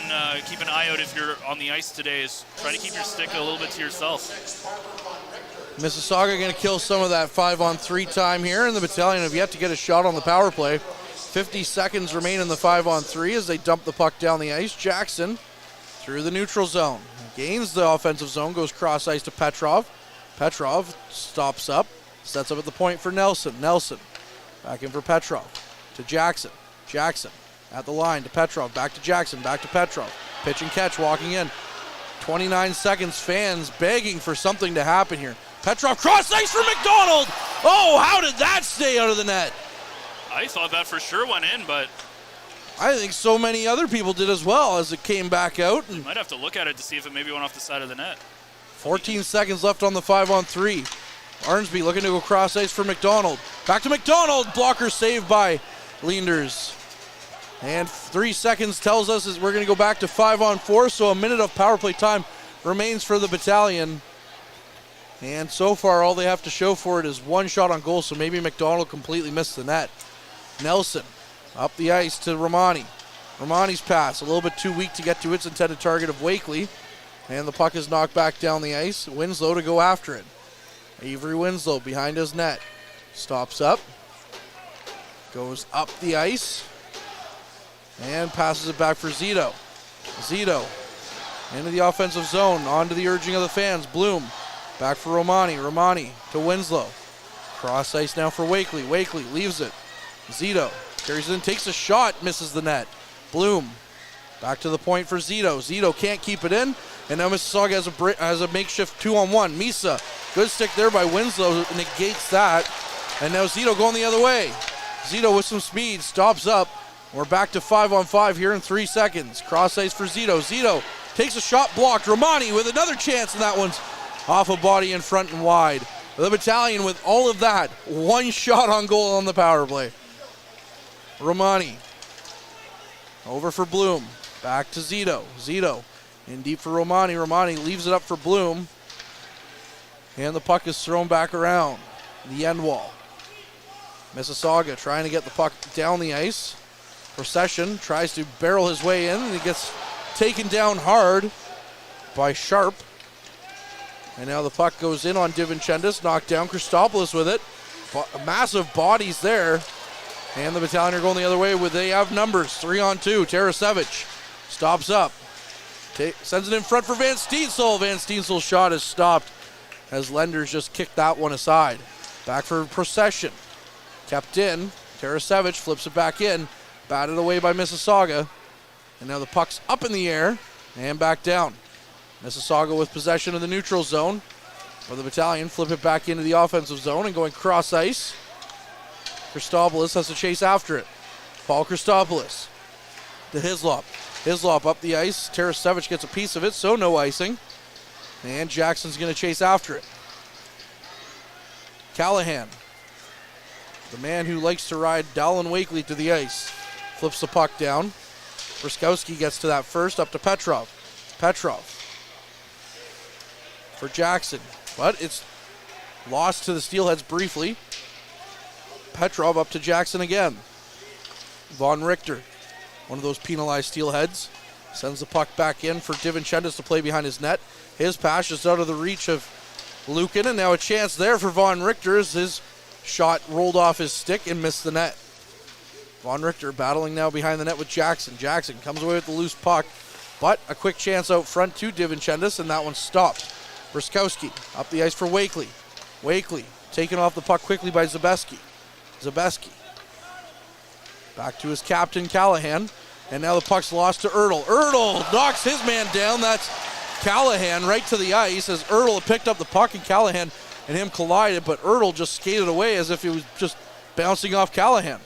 eye out if you're on the ice today is try to keep your stick a little bit to yourself. Mississauga going to kill some of that 5-on-3 time here, and the Battalion have yet to get a shot on the power play. 50 seconds remain in the 5-on-3 as they dump the puck down the ice. Jackson through the neutral zone. Gains the offensive zone, goes cross ice to Petrov. Petrov stops up, sets up at the point for Nelson. Nelson back in for Petrov to Jackson. Jackson at the line to Petrov, back to Jackson, back to Petrov. Pitch and catch, walking in. 29 seconds, fans begging for something to happen here. Petrov cross ice for McDonald. Oh, how did that stay out of the net? I thought that for sure went in, but I think so many other people did as well as it came back out. You might have to look at it to see if it maybe went off the side of the net. 14 seconds left on the 5-on-3. Arnsby looking to go cross ice for McDonald. Back to McDonald. Blocker saved by Leanders. And 3 seconds tells us we're going to go back to 5-on-4, so a minute of power play time remains for the Battalion. And so far, all they have to show for it is one shot on goal, so maybe McDonald completely missed the net. Nelson up the ice to Romani. Romani's pass, a little bit too weak to get to its intended target of Wakely. And the puck is knocked back down the ice. Winslow to go after it. Avery Winslow behind his net. Stops up. Goes up the ice. And passes it back for Zito. Zito into the offensive zone. On to the urging of the fans. Bloom back for Romani. Romani to Winslow. Cross ice now for Wakely. Wakely leaves it. Zito carries it in, takes a shot, misses the net. Bloom back to the point for Zito. Zito can't keep it in. And now Mississauga has a makeshift 2-on-1. Misa, good stick there by Winslow, negates that. And now Zito going the other way. Zito with some speed, stops up. We're back to 5-on-5 here in 3 seconds. Cross ice for Zito. Zito takes a shot blocked. Romani with another chance, and that one's off a body in front and wide. The Battalion with all of that, one shot on goal on the power play. Romani over for Bloom. Back to Zito. Zito in deep for Romani. Romani leaves it up for Bloom. And the puck is thrown back around the end wall. Mississauga trying to get the puck down the ice. Procession tries to barrel his way in, and he gets taken down hard by Sharp. And now the puck goes in on DiVincentis, knocked down. Christopoulos with it. Massive bodies there. And the Battalion are going the other way. They have numbers, 3-on-2. Tarasevic stops up. Sends it in front for Van Steensel. Van Steensel's shot is stopped as Lenders just kicked that one aside. Back for Procession. Kept in. Tarasevic flips it back in. Batted away by Mississauga. And now the puck's up in the air and back down. Mississauga with possession of the neutral zone. For the Battalion, flip it back into the offensive zone and going cross ice. Christopoulos has to chase after it. Paul Christopoulos to Hislop. Hislop up the ice. Tarasevic gets a piece of it, so no icing. And Jackson's going to chase after it. Callahan, the man who likes to ride Dallin Wakely to the ice, flips the puck down. Bruskowski gets to that first, up to Petrov. Petrov for Jackson, but it's lost to the Steelheads briefly. Petrov up to Jackson again. Von Richter, one of those penalized Steelheads, sends the puck back in for DiVincentis to play behind his net. His pass is out of the reach of Lukin, and now a chance there for Von Richter as his shot rolled off his stick and missed the net. Von Richter battling now behind the net with Jackson. Jackson comes away with the loose puck, but a quick chance out front to DiVincentis, and that one's stopped. Bruskowski up the ice for Wakely. Wakely taken off the puck quickly by Zabeski. Zabeski back to his captain, Callahan, and now the puck's lost to Ertl. Ertl knocks his man down. That's Callahan right to the ice as Ertl had picked up the puck and Callahan and him collided, but Ertl just skated away as if he was just bouncing off Callahan.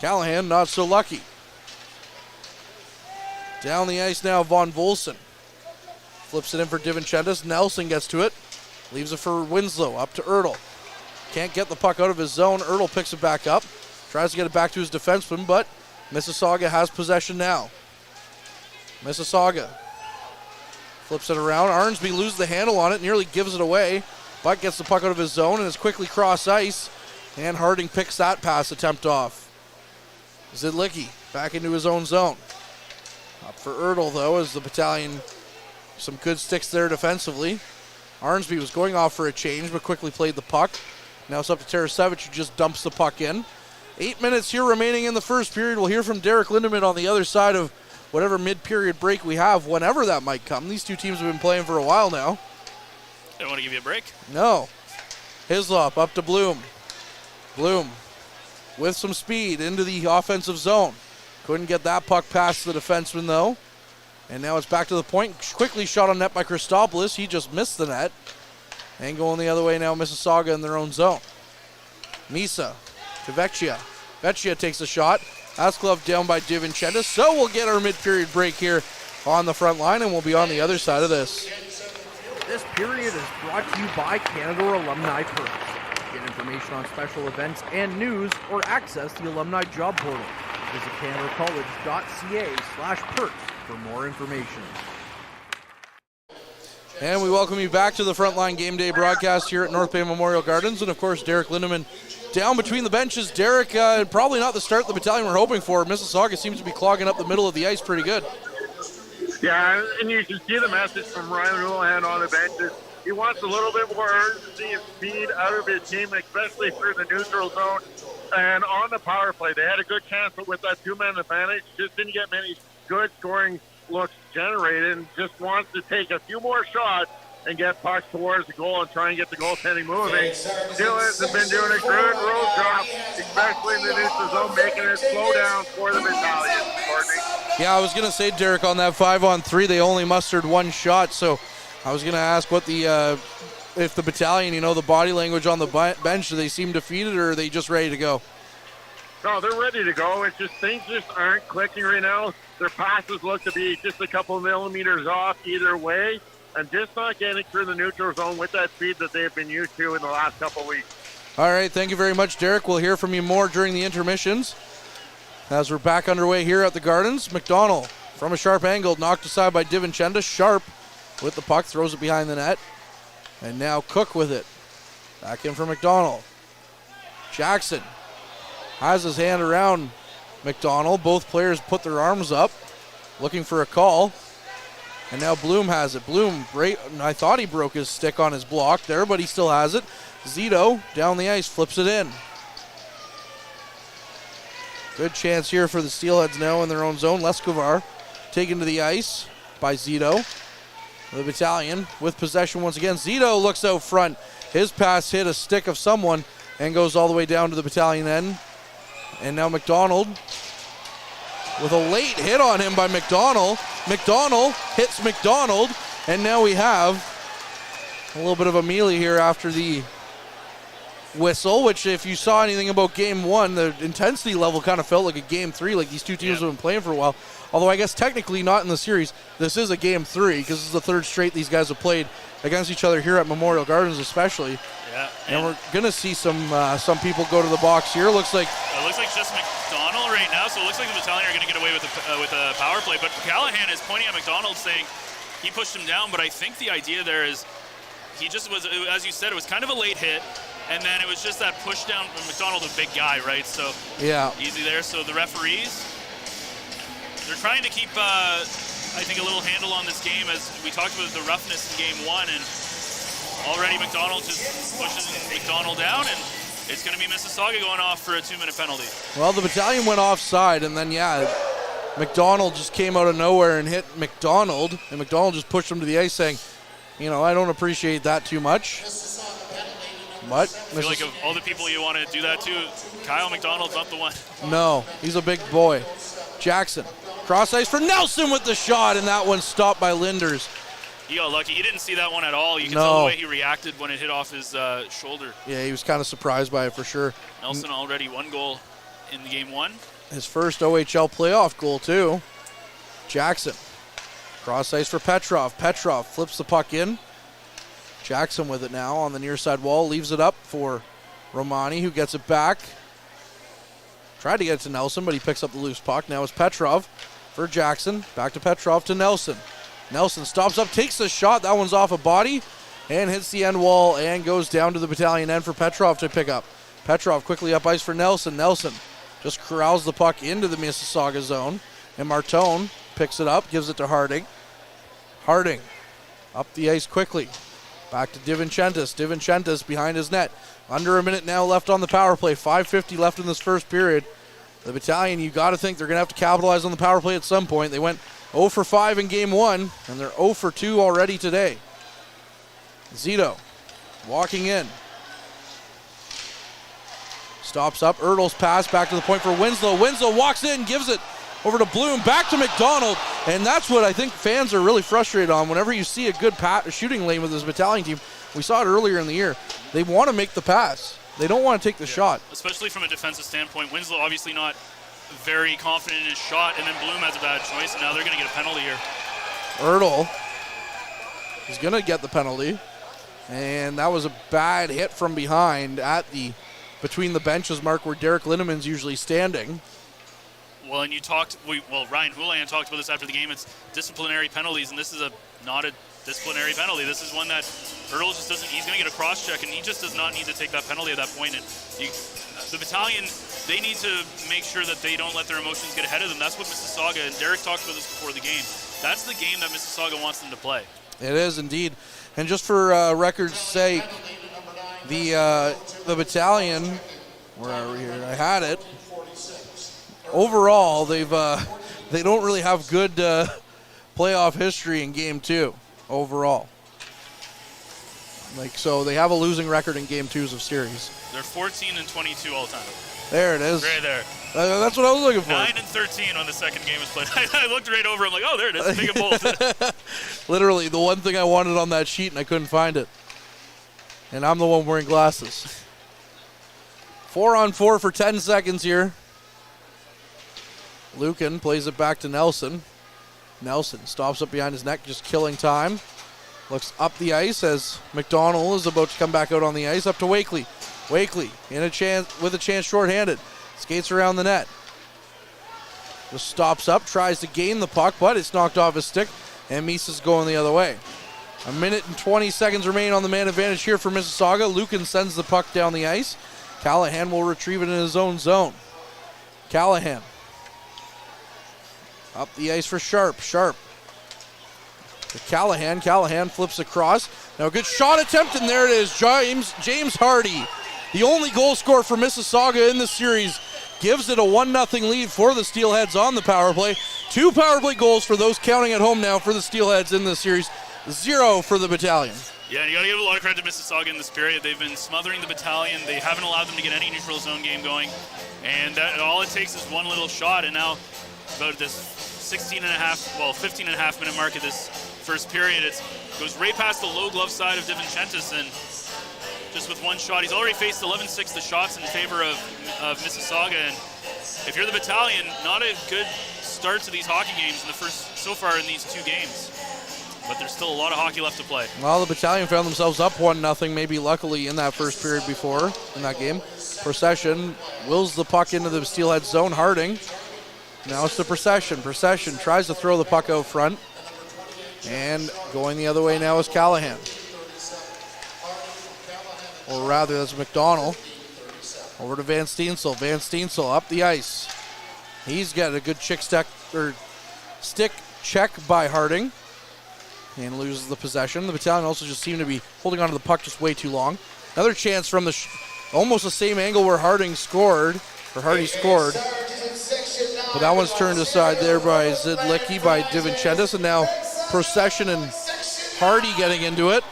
Callahan not so lucky. Down the ice now, Von Volson. Flips it in for DiVincentis. Nelson gets to it. Leaves it for Winslow. Up to Ertl. Can't get the puck out of his zone. Ertl picks it back up. Tries to get it back to his defenseman, but Mississauga has possession now. Mississauga flips it around. Arnsby loses the handle on it, nearly gives it away, but gets the puck out of his zone and is quickly cross ice. And Harding picks that pass attempt off. Zidlicki back into his own zone. Up for Ertl, though, as the Battalion, some good sticks there defensively. Arnsby was going off for a change, but quickly played the puck. Now it's up to Tarasevic, who just dumps the puck in. 8 minutes here remaining in the first period. We'll hear from Derek Lindemann on the other side of whatever mid-period break we have, whenever that might come. These two teams have been playing for a while now. They don't want to give you a break? No. Hislop up to Bloom. Bloom with some speed into the offensive zone. Couldn't get that puck past the defenseman, though. And now it's back to the point. Quickly shot on net by Christopoulos. He just missed the net. And going the other way now, Mississauga in their own zone. Misa to Vecchia. Vecchia takes a shot. That's gloved down by DiVincentis. So we'll get our mid-period break here on the front line, and we'll be on the other side of this. This period is brought to you by Canada Alumni Perks. Get information on special events and news, or access the alumni job portal. Visit canadacollege.ca/perks for more information. And we welcome you back to the Frontline Game Day broadcast here at North Bay Memorial Gardens. And, of course, Derek Lindemann down between the benches. Derek, probably not the start the Battalion we're hoping for. Mississauga seems to be clogging up the middle of the ice pretty good. Yeah, and you can see the message from Ryan Houlihan on the benches. He wants a little bit more urgency and speed out of his team, especially through the neutral zone. And on the power play, they had a good chance, but with that two-man advantage, just didn't get many good scoring looks generated, and just wants to take a few more shots and get pucks towards the goal and try and get the goaltending moving. Steelheads have been doing a good road job, especially in the neutral zone, making it slow down for the Battalion. Courtney. Yeah, I was going to say, Derek, on that 5-on-3, they only mustered one shot, so I was going to ask what the if the Battalion, the body language on the bench, do they seem defeated, or are they just ready to go? No, they're ready to go. It's just things just aren't clicking right now. Their passes look to be just a couple millimeters off either way, and just not getting through the neutral zone with that speed that they've been used to in the last couple of weeks. All right, thank you very much, Derek. We'll hear from you more during the intermissions. As we're back underway here at the Gardens, McDonald from a sharp angle, knocked aside by DiVincentis. Sharp with the puck, throws it behind the net. And now Cook with it. Back in for McDonald. Jackson has his hand around McDonald. Both players put their arms up, looking for a call. And now Bloom has it. Bloom, I thought he broke his stick on his block there, but he still has it. Zito down the ice, flips it in. Good chance here for the Steelheads now in their own zone. Leskovar taken to the ice by Zito. The Battalion with possession once again. Zito looks out front. His pass hit a stick of someone and goes all the way down to the Battalion end. And now McDonald with a late hit on him by McDonald. McDonald hits McDonald, and now we have a little bit of a melee here after the whistle, which if you saw anything about game one, the intensity level kind of felt like a game three, like these two teams have been playing for a while. Although I guess technically not in the series. This is a game three because this is the third straight these guys have played against each other here at Memorial Gardens especially. Yeah. And we're going to see some people go to the box here. Looks like just McDonald right now, so it looks like the Battalion are going to get away with a power play. But Callahan is pointing at McDonald saying he pushed him down, but I think the idea there is he just was, as you said, it was kind of a late hit, and then it was just that push down from McDonald, a big guy, right? So yeah, easy there. So the referees, they're trying to keep, I think, a little handle on this game, as we talked about the roughness in game one, and already McDonald just pushes McDonald down, and it's going to be Mississauga going off for a 2-minute penalty. Well, the Battalion went offside, and then, McDonald just came out of nowhere and hit McDonald, and McDonald just pushed him to the ice saying, I don't appreciate that too much. But I feel like of all the people you want to do that to, Kyle McDonald's not the one. No, he's a big boy. Jackson, cross ice for Nelson with the shot, and that one's stopped by Linders. He got lucky. He didn't see that one at all. You can tell the way he reacted when it hit off his shoulder. Yeah, he was kind of surprised by it for sure. Nelson already one goal in the game one. His first OHL playoff goal too. Jackson, cross ice for Petrov. Petrov flips the puck in. Jackson with it now on the near side wall. Leaves it up for Romani, who gets it back. Tried to get it to Nelson, but he picks up the loose puck. Now it's Petrov for Jackson. Back to Petrov to Nelson. Nelson stops up, takes the shot. That one's off a body and hits the end wall and goes down to the Battalion end for Petrov to pick up. Petrov quickly up ice for Nelson. Nelson just corrals the puck into the Mississauga zone. And Martone picks it up, gives it to Harding. Harding up the ice quickly. Back to DiVincentis. DiVincentis behind his net. Under a minute now left on the power play. 5:50 left in this first period. The Battalion, you got to think they're going to have to capitalize on the power play at some point. They went 0 for 5 in game one, and they're 0 for 2 already today. Zito walking in. Stops up. Ertl's pass back to the point for Winslow. Winslow walks in, gives it over to Bloom, back to McDonald, and that's what I think fans are really frustrated on. Whenever you see a good shooting lane with this Battalion team, we saw it earlier in the year, they want to make the pass. They don't want to take the shot. Especially from a defensive standpoint. Winslow obviously not very confident in his shot, and then Bloom has a bad choice, and now they're going to get a penalty here. Ertl is going to get the penalty, and that was a bad hit from behind at the between the benches mark where Derek Lindeman's usually standing. Well, and Ryan Houlihan talked about this after the game. It's disciplinary penalties, and this is not a disciplinary penalty. This is one that Ertl just doesn't. He's going to get a cross check, and he just does not need to take that penalty at that point. And the Battalion, they need to make sure that they don't let their emotions get ahead of them. That's what Mississauga, and Derek talked about this before the game. That's the game that Mississauga wants them to play. It is indeed. And just for record's sake, the Battalion, where are we here? I had it. Overall, they don't really have good playoff history in game two. Overall, so they have a losing record in game twos of series. They're 14-22 all time. There it is. Right there. That's what I was looking for. 9-13 when the second game was played. I looked right over. I'm like, oh, there it is. Big and bold. Literally, the one thing I wanted on that sheet, and I couldn't find it. And I'm the one wearing glasses. 4-on-4 for 10 seconds here. Lucan plays it back to Nelson. Nelson stops up behind his neck, just killing time. Looks up the ice as McDonald is about to come back out on the ice. Up to Wakely. Wakely with a chance shorthanded. Skates around the net. Just stops up, tries to gain the puck, but it's knocked off his stick, and Misa's going the other way. 1 minute and 20 seconds remain on the man advantage here for Mississauga. Lucan sends the puck down the ice. Callahan will retrieve it in his own zone. Callahan Up the ice for Sharp. Sharp to Callahan. Callahan flips across. Now a good shot attempt, and there it is. James Hardy, the only goal scorer for Mississauga in the series, gives it a 1-0 lead for the Steelheads on the power play. 2 power play goals for those counting at home now for the Steelheads in this series. 0 for the Battalion. Yeah, and you got to give a lot of credit to Mississauga in this period. They've been smothering the Battalion. They haven't allowed them to get any neutral zone game going. And all it takes is one little shot, and now about this 15 and a half minute mark of this first period, it goes right past the low glove side of DiVincentis, and just with one shot, he's already faced 11-6 the shots in favor of Mississauga. And if you're the Battalion, not a good start to these hockey games so far in these 2 games. But there's still a lot of hockey left to play. Well, the Battalion found themselves up 1-0, maybe luckily in that first period before in that game. Procession wills the puck into the Steelhead zone. Harding. Now it's the Procession. Procession tries to throw the puck out front. And going the other way now is Callahan. Or rather, that's McDonald. Over to Van Steensel. Van Steensel up the ice. He's got a good stick check by Harding. And loses the possession. The Battalion also just seemed to be holding onto the puck just way too long. Another chance from almost the same angle where Hardy scored. But that one's turned aside there by Zidlicki by DiVincentis. And now Procession and Hardy getting into it.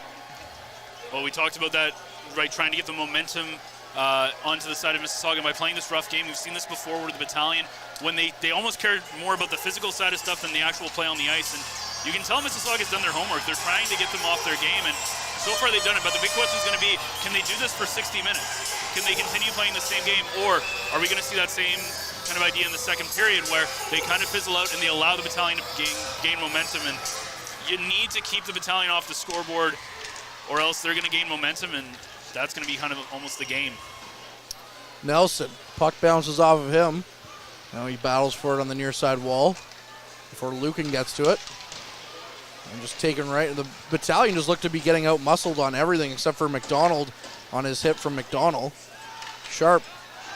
Well, we talked about that, right, trying to get the momentum onto the side of Mississauga by playing this rough game. We've seen this before with the Battalion when they almost cared more about the physical side of stuff than the actual play on the ice. And you can tell Mississauga's done their homework. They're trying to get them off their game, and so far they've done it. But the big question is going to be, can they do this for 60 minutes? Can they continue playing the same game, or are we going to see that same kind of idea in the second period where they kind of fizzle out and they allow the Battalion to gain momentum? And you need to keep the Battalion off the scoreboard, or else they're going to gain momentum, and that's going to be kind of almost the game. Nelson, puck bounces off of him. Now he battles for it on the near side wall before Lucan gets to it. And just taken right. The Battalion just looked to be getting out muscled on everything except for McDonald on his hit from McDonald. Sharp,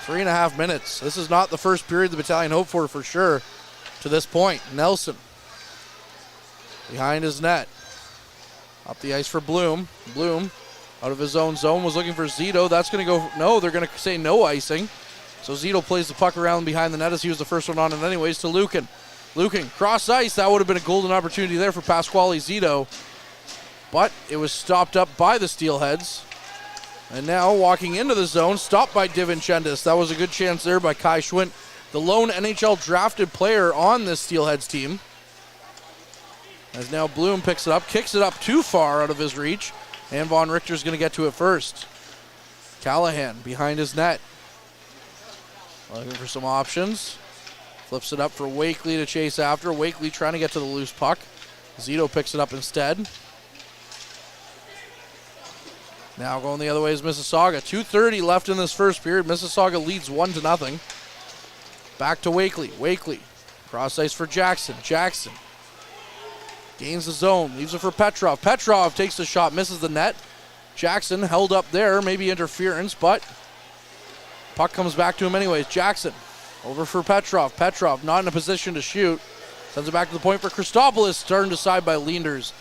3.5 minutes. This is not the first period the Battalion hoped for sure to this point. Nelson behind his net. Up the ice for Bloom. Bloom out of his own zone was looking for Zito. That's going to go, no, they're going to say no icing. So Zito plays the puck around behind the net as he was the first one on it anyways to Lucan. Lucan, cross ice. That would have been a golden opportunity there for Pasquale Zito. But it was stopped up by the Steelheads. And now walking into the zone, stopped by DiVincentis. That was a good chance there by Kai Schwint, the lone NHL drafted player on this Steelheads team. As now Bloom picks it up, kicks it up too far out of his reach. And Von Richter's going to get to it first. Callahan behind his net. Looking for some options. Flips it up for Wakely to chase after. Wakely trying to get to the loose puck. Zito picks it up instead. Now going the other way is Mississauga. 2:30 left in this first period. Mississauga leads 1-0. Back to Wakely. Wakely. Cross ice for Jackson. Jackson gains the zone. Leaves it for Petrov. Petrov takes the shot. Misses the net. Jackson held up there. Maybe interference, but puck comes back to him anyways. Jackson. Over for Petrov. Petrov not in a position to shoot. Sends it back to the point for Christopoulos. Turned aside by Leenders.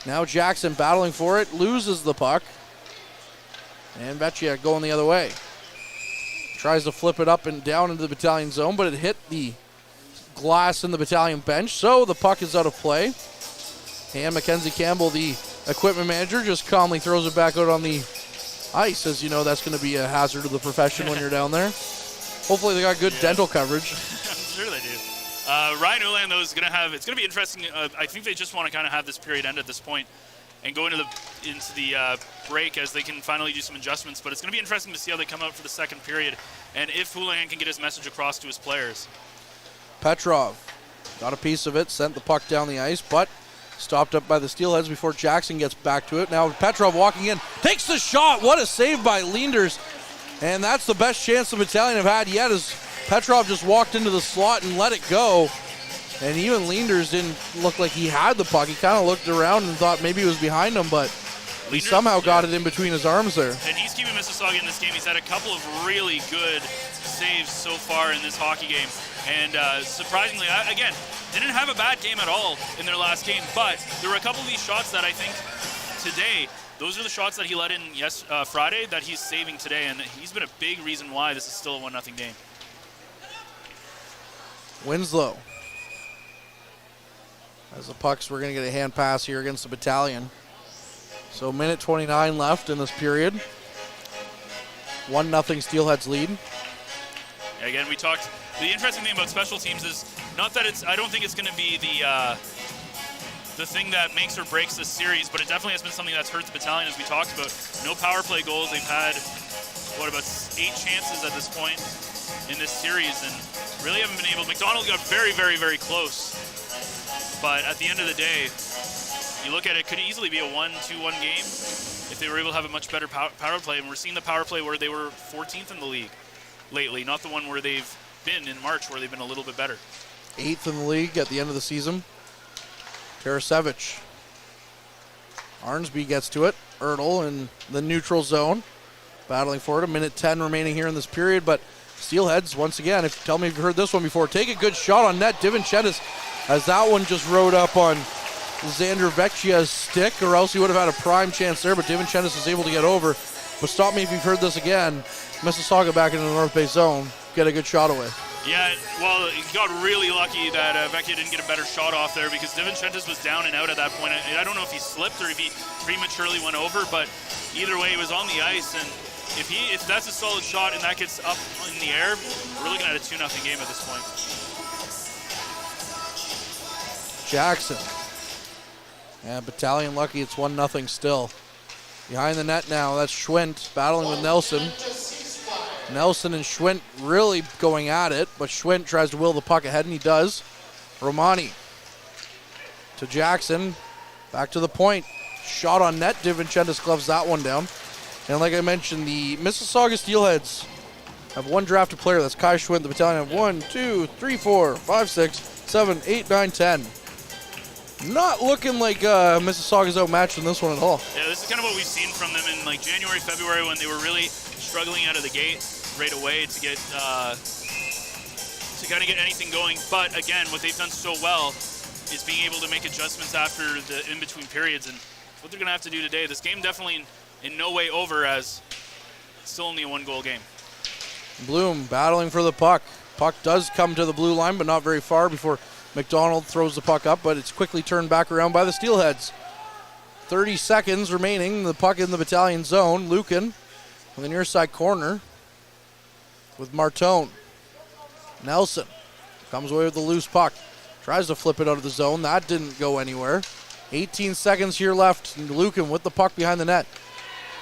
Now Jackson battling for it. Loses the puck. And Vecchia going the other way. Tries to flip it up and down into the Battalion zone, but it hit the glass in the Battalion bench. So the puck is out of play. And Mackenzie Campbell, the equipment manager, just calmly throws it back out on the ice. As you know, that's going to be a hazard to the profession when you're down there. Hopefully they got good dental coverage. I'm sure they do. Ryan Ulan, though, is going to have, it's going to be interesting. I think they just want to kind of have this period end at this point and go into the break as they can finally do some adjustments. But it's going to be interesting to see how they come out for the second period and if Houlihan can get his message across to his players. Petrov got a piece of it, sent the puck down the ice, but stopped up by the Steelheads before Jackson gets back to it. Now Petrov walking in, takes the shot. What a save by Leenders. And that's the best chance the Battalion have had yet, as Petrov just walked into the slot and let it go. And even Leenders didn't look like he had the puck. He kind of looked around and thought maybe it was behind him, but he somehow got it in between his arms there. And he's keeping Mississauga in this game. He's had a couple of really good saves so far in this hockey game. And surprisingly, again, didn't have a bad game at all in their last game, but there were a couple of these shots that I think today, those are the shots that he let in Friday that he's saving today, and he's been a big reason why this is still a 1-0 game. Winslow. As the pucks, we're going to get a hand pass here against the Battalion. So minute 29 left in this period. 1-0 Steelheads lead. Again, we talked, the interesting thing about special teams is not that I don't think it's going to be the thing that makes or breaks this series, but it definitely has been something that's hurt the Battalion, as we talked about. No power play goals. They've had, about 8 chances at this point in this series, and really haven't been able. McDonald got very, very, very close, but at the end of the day, you look at it, could easily be a 1-2-1 game if they were able to have a much better power play, and we're seeing the power play where they were 14th in the league lately, not the one where they've been in March, where they've been a little bit better. 8th in the league at the end of the season. Tarasevich. Arnsby gets to it. Ertl in the neutral zone, battling for it. 1:10 remaining here in this period, but Steelheads, once again, tell me if you've heard this one before, take a good shot on net. DiVincentis, as that one just rode up on Xander Vecchia's stick, or else he would have had a prime chance there, but DiVincentis was able to get over. But stop me if you've heard this again. Mississauga back into the North Bay zone. Get a good shot away. Yeah, well, he got really lucky that Vecchia didn't get a better shot off there, because DiVincentis was down and out at that point. I don't know if he slipped or if he prematurely went over, but either way, he was on the ice, and if that's a solid shot and that gets up in the air, we're looking at a 2-0 game at this point. Jackson. Yeah, Battalion lucky it's 1-0 still. Behind the net now, that's Schwint battling with Nelson. Nelson and Schwint really going at it, but Schwint tries to will the puck ahead, and he does. Romani to Jackson. Back to the point. Shot on net. DiVincentis gloves that one down. And like I mentioned, the Mississauga Steelheads have one drafted player. That's Kai Schwint. The Battalion have 1, 2, 3, 4, 5, 6, 7, 8, 9, 10. Not looking like Mississauga's outmatched in this one at all. Yeah, this is kind of what we've seen from them in like January, February, when they were really struggling out of the gate right away to get to kind of get anything going. But again, what they've done so well is being able to make adjustments after the in-between periods, and what they're going to have to do today. This game definitely in no way over, as it's still only a 1-goal game. Bloom battling for the puck. Puck does come to the blue line, but not very far before McDonald throws the puck up, but it's quickly turned back around by the Steelheads. 30 seconds remaining. The puck in the Battalion zone. Lucan on the near side corner with Martone. Nelson comes away with the loose puck. Tries to flip it out of the zone. That didn't go anywhere. 18 seconds here left. Lucan with the puck behind the net.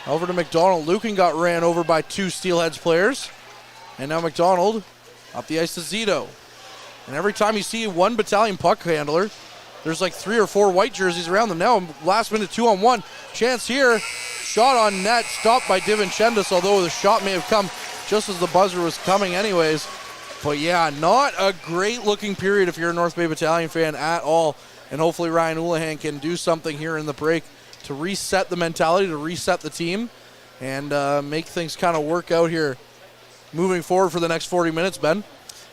Over to McDonald. Lucan got ran over by 2 Steelheads players. And now McDonald up the ice to Zito. And every time you see one Battalion puck handler, there's like 3 or 4 white jerseys around them. Now, last minute 2-on-1. Chance here. Shot on net. Stopped by DiVincentis, although the shot may have come just as the buzzer was coming anyways. But yeah, not a great looking period if you're a North Bay Battalion fan at all. And hopefully Ryan Houlihan can do something here in the break to reset the mentality, to reset the team, and make things kind of work out here moving forward for the next 40 minutes, Ben.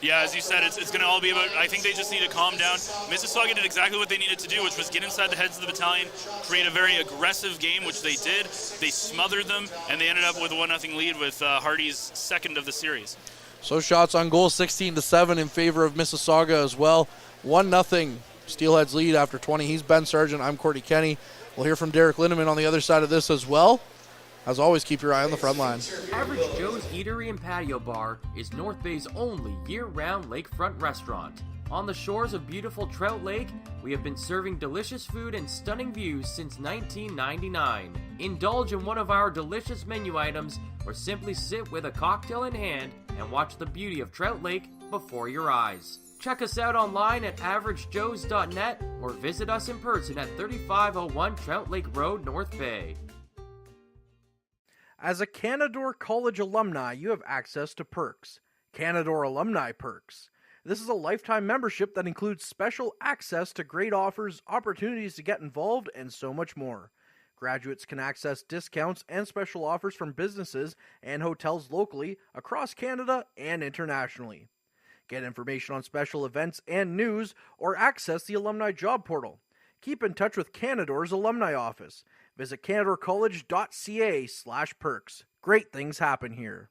Yeah, as you said, it's going to all be about, I think they just need to calm down. Mississauga did exactly what they needed to do, which was get inside the heads of the Battalion, create a very aggressive game, which they did. They smothered them, and they ended up with a 1-0 lead with Hardy's second of the series. So shots on goal, 16-7 in favor of Mississauga as well. 1-0 Steelheads lead after 20. He's Ben Sargent. I'm Courtney Kenny. We'll hear from Derek Lindemann on the other side of this as well. As always, keep your eye on the front line. Average Joe's Eatery and Patio Bar is North Bay's only year-round lakefront restaurant. On the shores of beautiful Trout Lake, we have been serving delicious food and stunning views since 1999. Indulge in one of our delicious menu items, or simply sit with a cocktail in hand and watch the beauty of Trout Lake before your eyes. Check us out online at averagejoes.net or visit us in person at 3501 Trout Lake Road, North Bay. As a Canadore College alumni, you have access to perks. Canadore Alumni Perks. This is a lifetime membership that includes special access to great offers, opportunities to get involved, and so much more. Graduates can access discounts and special offers from businesses and hotels locally, across Canada, and internationally. Get information on special events and news, or access the Alumni Job Portal. Keep in touch with Canador's Alumni Office. Visit canadorcollege.ca/perks. Great things happen here.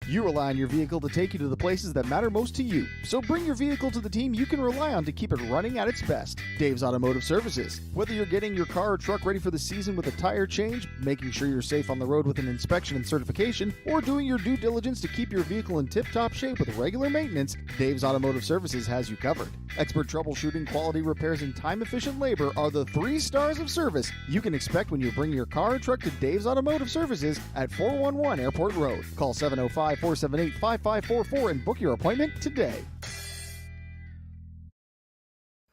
You rely on your vehicle to take you to the places that matter most to you. So bring your vehicle to the team you can rely on to keep it running at its best. Dave's Automotive Services. Whether you're getting your car or truck ready for the season with a tire change, making sure you're safe on the road with an inspection and certification, or doing your due diligence to keep your vehicle in tip-top shape with regular maintenance, Dave's Automotive Services has you covered. Expert troubleshooting, quality repairs, and time-efficient labor are the 3 stars of service you can expect when you bring your car or truck to Dave's Automotive Services at 411 Airport Road. Call 705-478-5544 and book your appointment today.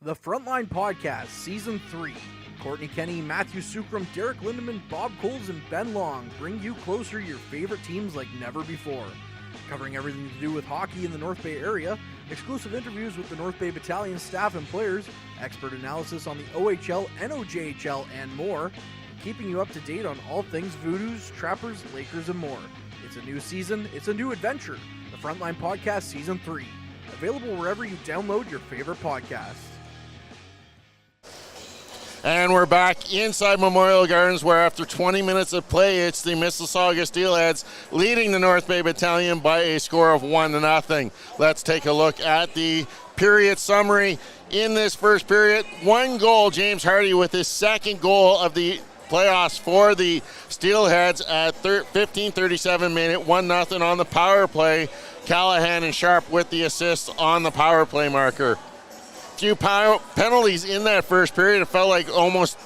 The Frontline Podcast, Season 3. Courtney Kenny, Matthew Sucrum, Derek Lindemann, Bob Coles, and Ben Long bring you closer to your favorite teams like never before. Covering everything to do with hockey in the North Bay area, exclusive interviews with the North Bay Battalion staff and players, expert analysis on the OHL, NOJHL, and more, keeping you up to date on all things Voodoos, Trappers, Lakers, and more. It's a new season, it's a new adventure. The Frontline Podcast Season 3. Available wherever you download your favorite podcasts. And we're back inside Memorial Gardens, where after 20 minutes of play, it's the Mississauga Steelheads leading the North Bay Battalion by a score of 1-0. Let's take a look at the period summary. In this first period, 1 goal, James Hardy with his second goal of the playoffs for the Steelheads at 15:37 minute, 1-0 on the power play. Callahan and Sharp with the assists on the power play marker. Few penalties in that first period. It felt like almost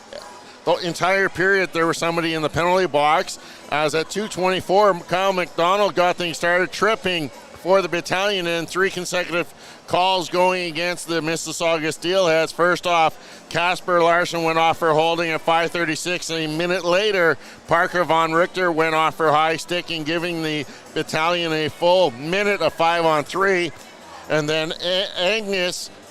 the entire period there was somebody in the penalty box, as at 2:24 Kyle McDonald got things started, tripping for the Battalion, and 3 consecutive calls going against the Mississauga Steelheads. First off, Casper Larson went off for holding at 5:36, and a minute later Parker Von Richter went off for high sticking, giving the Battalion a full minute of 5-on-3. And then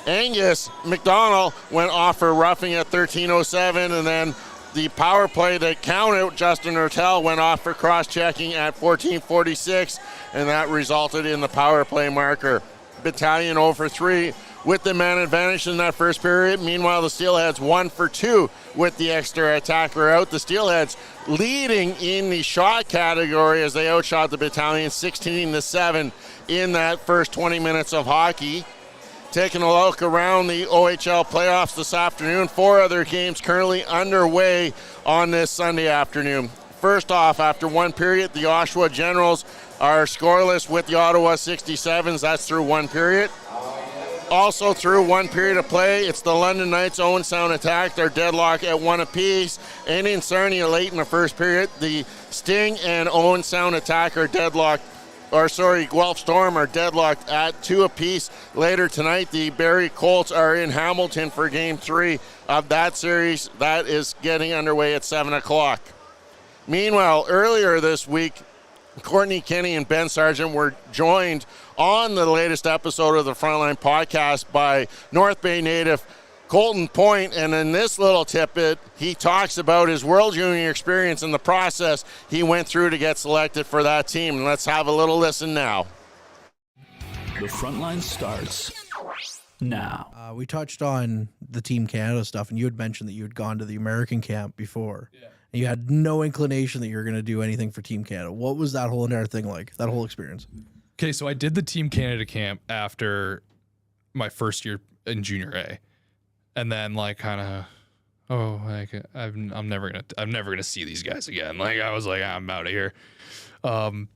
Angus McDonald went off for roughing at 13:07, and then the power play that counted, Justin Ertel went off for cross-checking at 14:46, and that resulted in the power play marker. Battalion 0 for 3 with the man advantage in that first period. Meanwhile, the Steelheads 1 for 2 with the extra attacker out. The Steelheads leading in the shot category as they outshot the Battalion 16-7 in that first 20 minutes of hockey. Taking a look around the OHL playoffs this afternoon, 4 other games currently underway on this Sunday afternoon. First off, after 1 period, the Oshawa Generals are scoreless with the Ottawa 67s. That's through 1 period. Also through 1 period of play, it's the London Knights Owen Sound Attack. They're deadlocked at 1 apiece. And in Sarnia late in the first period, the Sting and Owen Sound Attack are deadlocked. Guelph Storm are deadlocked at 2 apiece. Later tonight, the Barrie Colts are in Hamilton for Game 3 of that series. That is getting underway at 7 o'clock. Meanwhile, earlier this week, Courtney Kenny and Ben Sargent were joined on the latest episode of the Frontline Podcast by North Bay native Colton Point, and in this little tidbit, he talks about his World Junior experience and the process he went through to get selected for that team. And let's have a little listen now. The Frontline starts now. We touched on the Team Canada stuff, and you had mentioned that you had gone to the American camp before. Yeah. And you had no inclination that you were going to do anything for Team Canada. What was that whole entire thing like, that whole experience? Okay, so I did the Team Canada camp after my first year in Junior A. And then I'm never gonna see these guys again. Like, I was like, I'm out of here. And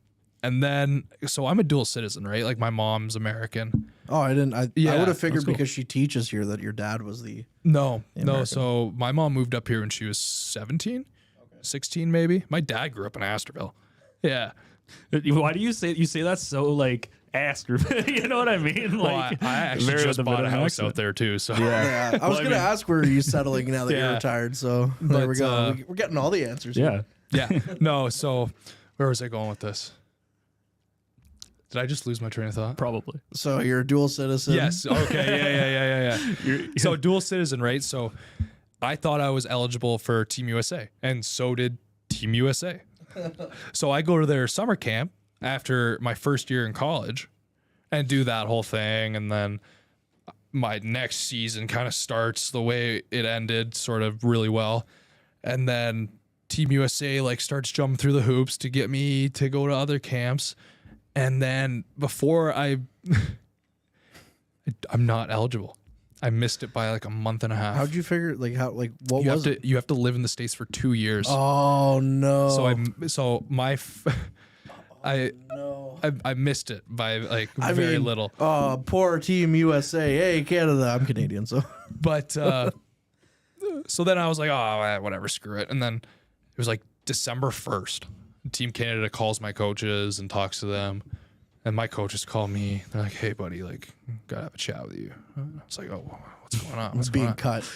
then, so I'm a dual citizen, right? Like, my mom's American. Oh, I didn't. I would have figured because she teaches here that your dad was the No. So my mom moved up here when she was 17, 16 maybe. My dad grew up in Astorville. Yeah. Why do you say that so like? Astor, you know what I mean? Like, well, I actually just bought a house out there too. So yeah. I was going to ask where are you settling now that you're retired. So there we go. We're getting all the answers. Yeah, No, so where was I going with this? Did I just lose my train of thought? Probably. So you're a dual citizen. Yes. Okay. Yeah. So dual citizen, right? So I thought I was eligible for Team USA, and so did Team USA. So I go to their summer camp after my first year in college and do that whole thing. And then my next season kind of starts the way it ended, sort of really well. And then Team USA like starts jumping through the hoops to get me to go to other camps. And then before I'm not eligible. I missed it by like a month and a half. How'd you figure? Like how? Like what you was have it? to, you have to live in the States for 2 years. Oh no! I missed it by like very little. Oh, poor Team USA. Hey, Canada. I'm Canadian, so. But so then I was like, oh, whatever, screw it. And then it was like December 1st. Team Canada calls my coaches and talks to them. And my coaches call me. They're like, hey, buddy, like, gotta have a chat with you. It's like, oh, what's going on? What's being cut?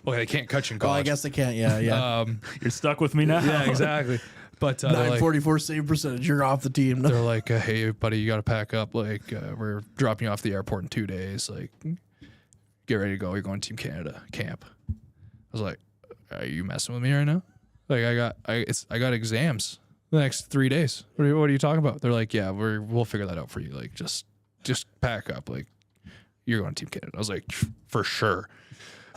Well, they can't cut you in Oh, college. I guess they can't. Yeah. You're stuck with me now. Yeah, exactly. But they're like, 944 save percentage. You're off the team. they're like, hey, buddy, you got to pack up. Like, we're dropping you off the airport in 2 days. Like, get ready to go. You're going to Team Canada camp. I was like, are you messing with me right now? Like, I got exams the next 3 days. What are you talking about? They're like, yeah, we'll figure that out for you. Like, just pack up. Like, you're going to Team Canada. I was like, for sure.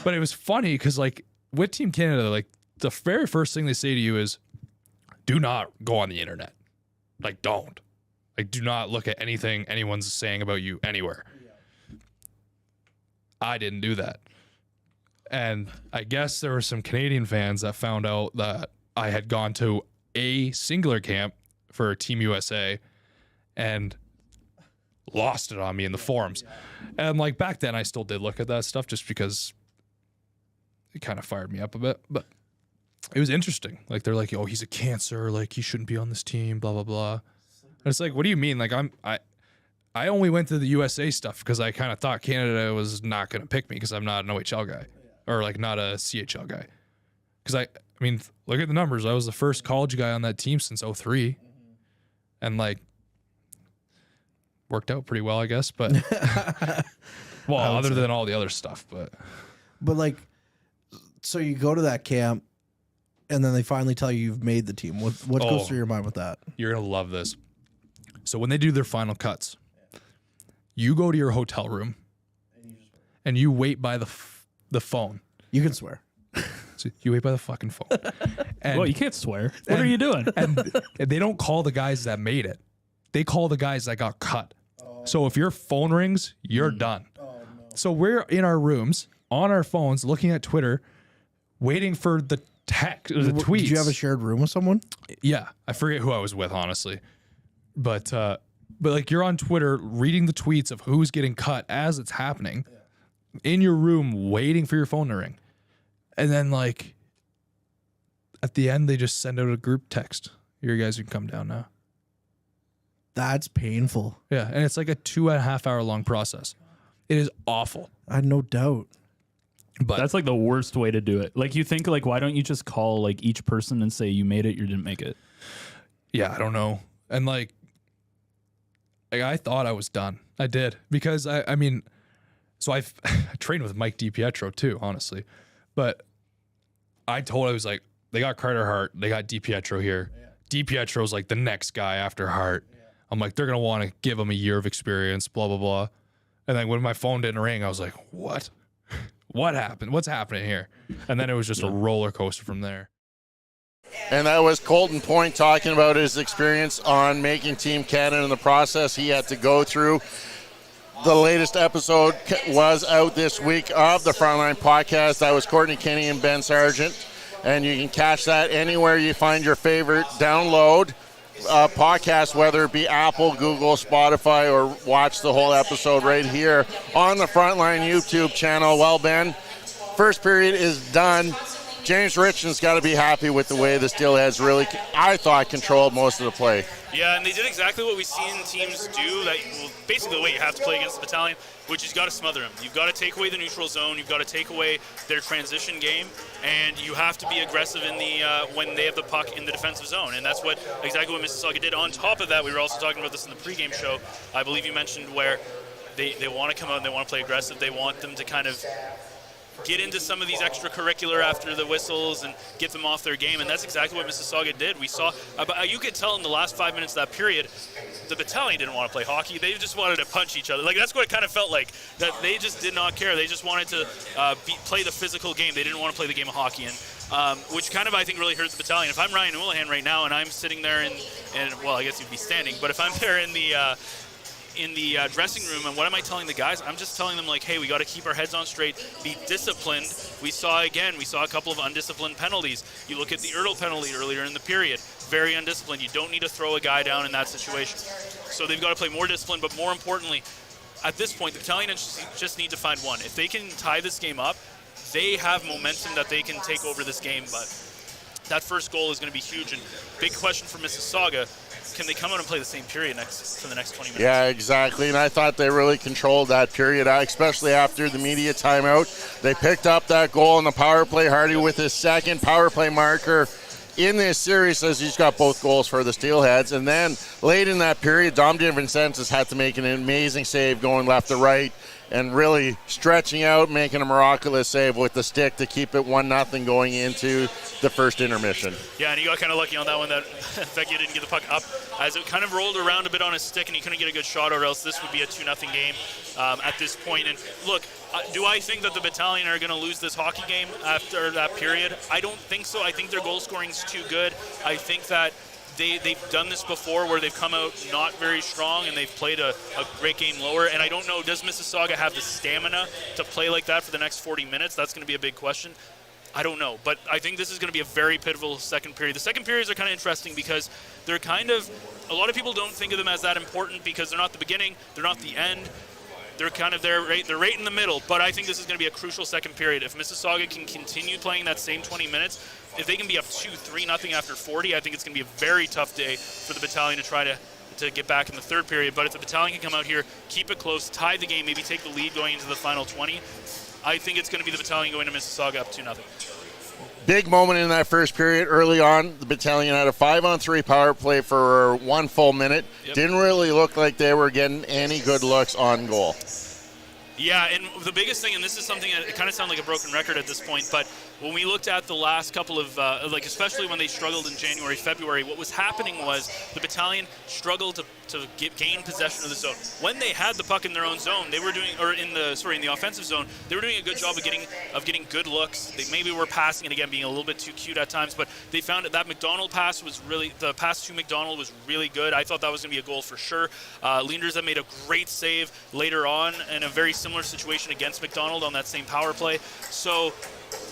But it was funny because, like, with Team Canada, like, the very first thing they say to you is, do not go on the internet. Like, don't. Like, do not look at anything anyone's saying about you anywhere. Yeah. I didn't do that. And I guess there were some Canadian fans that found out that I had gone to a singular camp for Team USA and lost it on me in the forums. And, like, back then I still did look at that stuff just because it kind of fired me up a bit. But it was interesting. Like, they're like, oh, he's a cancer. Like, he shouldn't be on this team, blah, blah, blah. And it's like, what do you mean? Like, I only went to the USA stuff because I kind of thought Canada was not going to pick me because I'm not an OHL guy or, like, not a CHL guy. Because, I mean, look at the numbers. I was the first college guy on that team since 03. And, like, worked out pretty well, I guess. But, well, other than all the other stuff. But like, so you go to that camp, and then they finally tell you you've made the team. What goes through your mind with that? You're going to love this. So when they do their final cuts, you go to your hotel room and you wait by the phone. You can swear. So you wait by the fucking phone. And, Well, you can't swear. What are you doing? And they don't call the guys that made it. They call the guys that got cut. So if your phone rings, you're done. So we're in our rooms, on our phones, looking at Twitter, waiting for the text, the tweets. Did you have a shared room with someone? Yeah, I forget who I was with, honestly, but like, you're on Twitter reading the tweets of who's getting cut as it's happening, in your room waiting for your phone to ring, and then, like, at the end they just send out a group text. You guys can come down now. That's painful. Yeah, and it's like a 2.5 hour long process. It is awful. I had no doubt. But that's like the worst way to do it. Like, you think, like, why don't you just call, like, each person and say you made it, you didn't make it? Yeah, I don't know. And, like I thought I was done. I did. Because, I mean, so I trained with Mike DiPietro too, honestly. But I was like, they got Carter Hart, they got DiPietro here. Yeah. DiPietro's like the next guy after Hart. Yeah. I'm like, they're going to want to give him a year of experience, blah, blah, blah. And then when my phone didn't ring, I was like, what? What happened? What's happening here? And then it was just a roller coaster from there. And that was Colton Point talking about his experience on making Team Canada and the process he had to go through. The latest episode was out this week of the Frontline Podcast. That was Courtney Kenny and Ben Sargent. And you can catch that anywhere you find your favorite download podcast, whether it be Apple, Google, Spotify, or watch the whole episode right here on the Frontline YouTube channel. Well, Ben, first period is done. James Richard's got to be happy with the way the Steelheads really, I thought, controlled most of the play. Yeah, and they did exactly what we've seen teams do, basically the way you have to play against the Battalion, which is got to smother them. You've got to take away the neutral zone, you've got to take away their transition game, and you have to be aggressive in the when they have the puck in the defensive zone, and that's exactly what Mississauga did. On top of that, we were also talking about this in the pregame show, I believe you mentioned, where they want to come out and they want to play aggressive. They want them to kind of get into some of these extracurricular after the whistles and get them off their game, and that's exactly what Mississauga did. We saw, you could tell in the last 5 minutes of that period, the Battalion didn't want to play hockey. They just wanted to punch each other. Like, that's what it kind of felt like, that they just did not care. They just wanted to play the physical game. They didn't want to play the game of hockey, and which kind of, I think, really hurts the Battalion. If I'm Ryan Houlihan right now and I'm sitting there and well, I guess you'd be standing, but if I'm there in the dressing room, and what am I telling the guys? I'm just telling them, like, hey, we got to keep our heads on straight, be disciplined. We saw a couple of undisciplined penalties. You look at the Ertl penalty earlier in the period, very undisciplined. You don't need to throw a guy down in that situation. So they've got to play more disciplined, but more importantly, at this point, the Battalion just need to find one. If they can tie this game up, they have momentum that they can take over this game, but that first goal is going to be huge. And big question for Mississauga, can they come out and play the same period for the next 20 minutes? Yeah, exactly. And I thought they really controlled that period, especially after the media timeout. They picked up that goal in the power play. Hardy with his second power play marker in this series, as he's got both goals for the Steelheads. And then late in that period, Dom DiVincentis had to make an amazing save going left to right and really stretching out, making a miraculous save with the stick to keep it 1-0 going into the first intermission. Yeah, and he got kind of lucky on that one that Vecchia didn't get the puck up as it kind of rolled around a bit on his stick and he couldn't get a good shot, or else this would be a 2-0 game at this point. And look, do I think that the Battalion are going to lose this hockey game after that period? I don't think so. I think their goal scoring is too good. I think that they've done this before where they've come out not very strong and they've played a great game lower. And I don't know, does Mississauga have the stamina to play like that for the next 40 minutes? That's going to be a big question. I don't know, but I think this is going to be a very pivotal second period. The second periods are kind of interesting because they're a lot of people don't think of them as that important because they're not the beginning, they're not the end. They're kind of they're right in the middle, but I think this is going to be a crucial second period. If Mississauga can continue playing that same 20 minutes, if they can be up 2-3-0 after 40, I think it's going to be a very tough day for the Battalion to try to get back in the third period. But if the Battalion can come out here, keep it close, tie the game, maybe take the lead going into the final 20, I think it's going to be the Battalion going to Mississauga up 2-0. Big moment in that first period. Early on, the Battalion had a 5-on-3 power play for 1 full minute. Yep. Didn't really look like they were getting any good looks on goal. Yeah, and the biggest thing, and this is something that it kind of sounds like a broken record at this point, but when we looked at the last couple of, especially when they struggled in January, February, what was happening was the Battalion struggled to gain possession of the zone. When they had the puck in their own zone, they were doing, or in the offensive zone, they were doing a good job of getting good looks. They maybe were passing it again, being a little bit too cute at times, but they found that McDonald pass was really, the pass to McDonald was really good. I thought that was going to be a goal for sure. Leanders had made a great save later on in a very similar situation against McDonald on that same power play. So,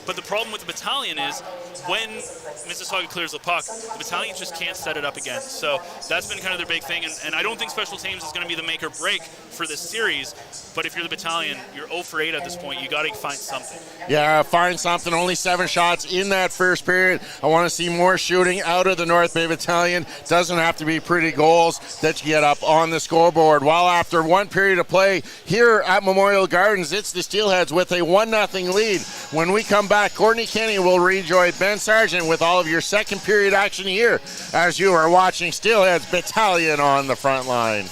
but the problem with the Battalion is when Mississauga clears the puck, the Battalion just can't set it up again. So that's been kind of their big thing. And I don't think special teams is going to be the make or break for this series. But if you're the Battalion, you're 0 for 8 at this point. You got to find something. Yeah, find something. Only 7 shots in that first period. I want to see more shooting out of the North Bay Battalion. Doesn't have to be pretty goals that you get up on the scoreboard. While after 1 period of play here at Memorial Gardens, it's the Steelheads with a 1-0 lead. When we come back, Courtney Kenny will rejoin Ben Sargent with all of your second period action here as you are watching Steelheads Battalion on the front line.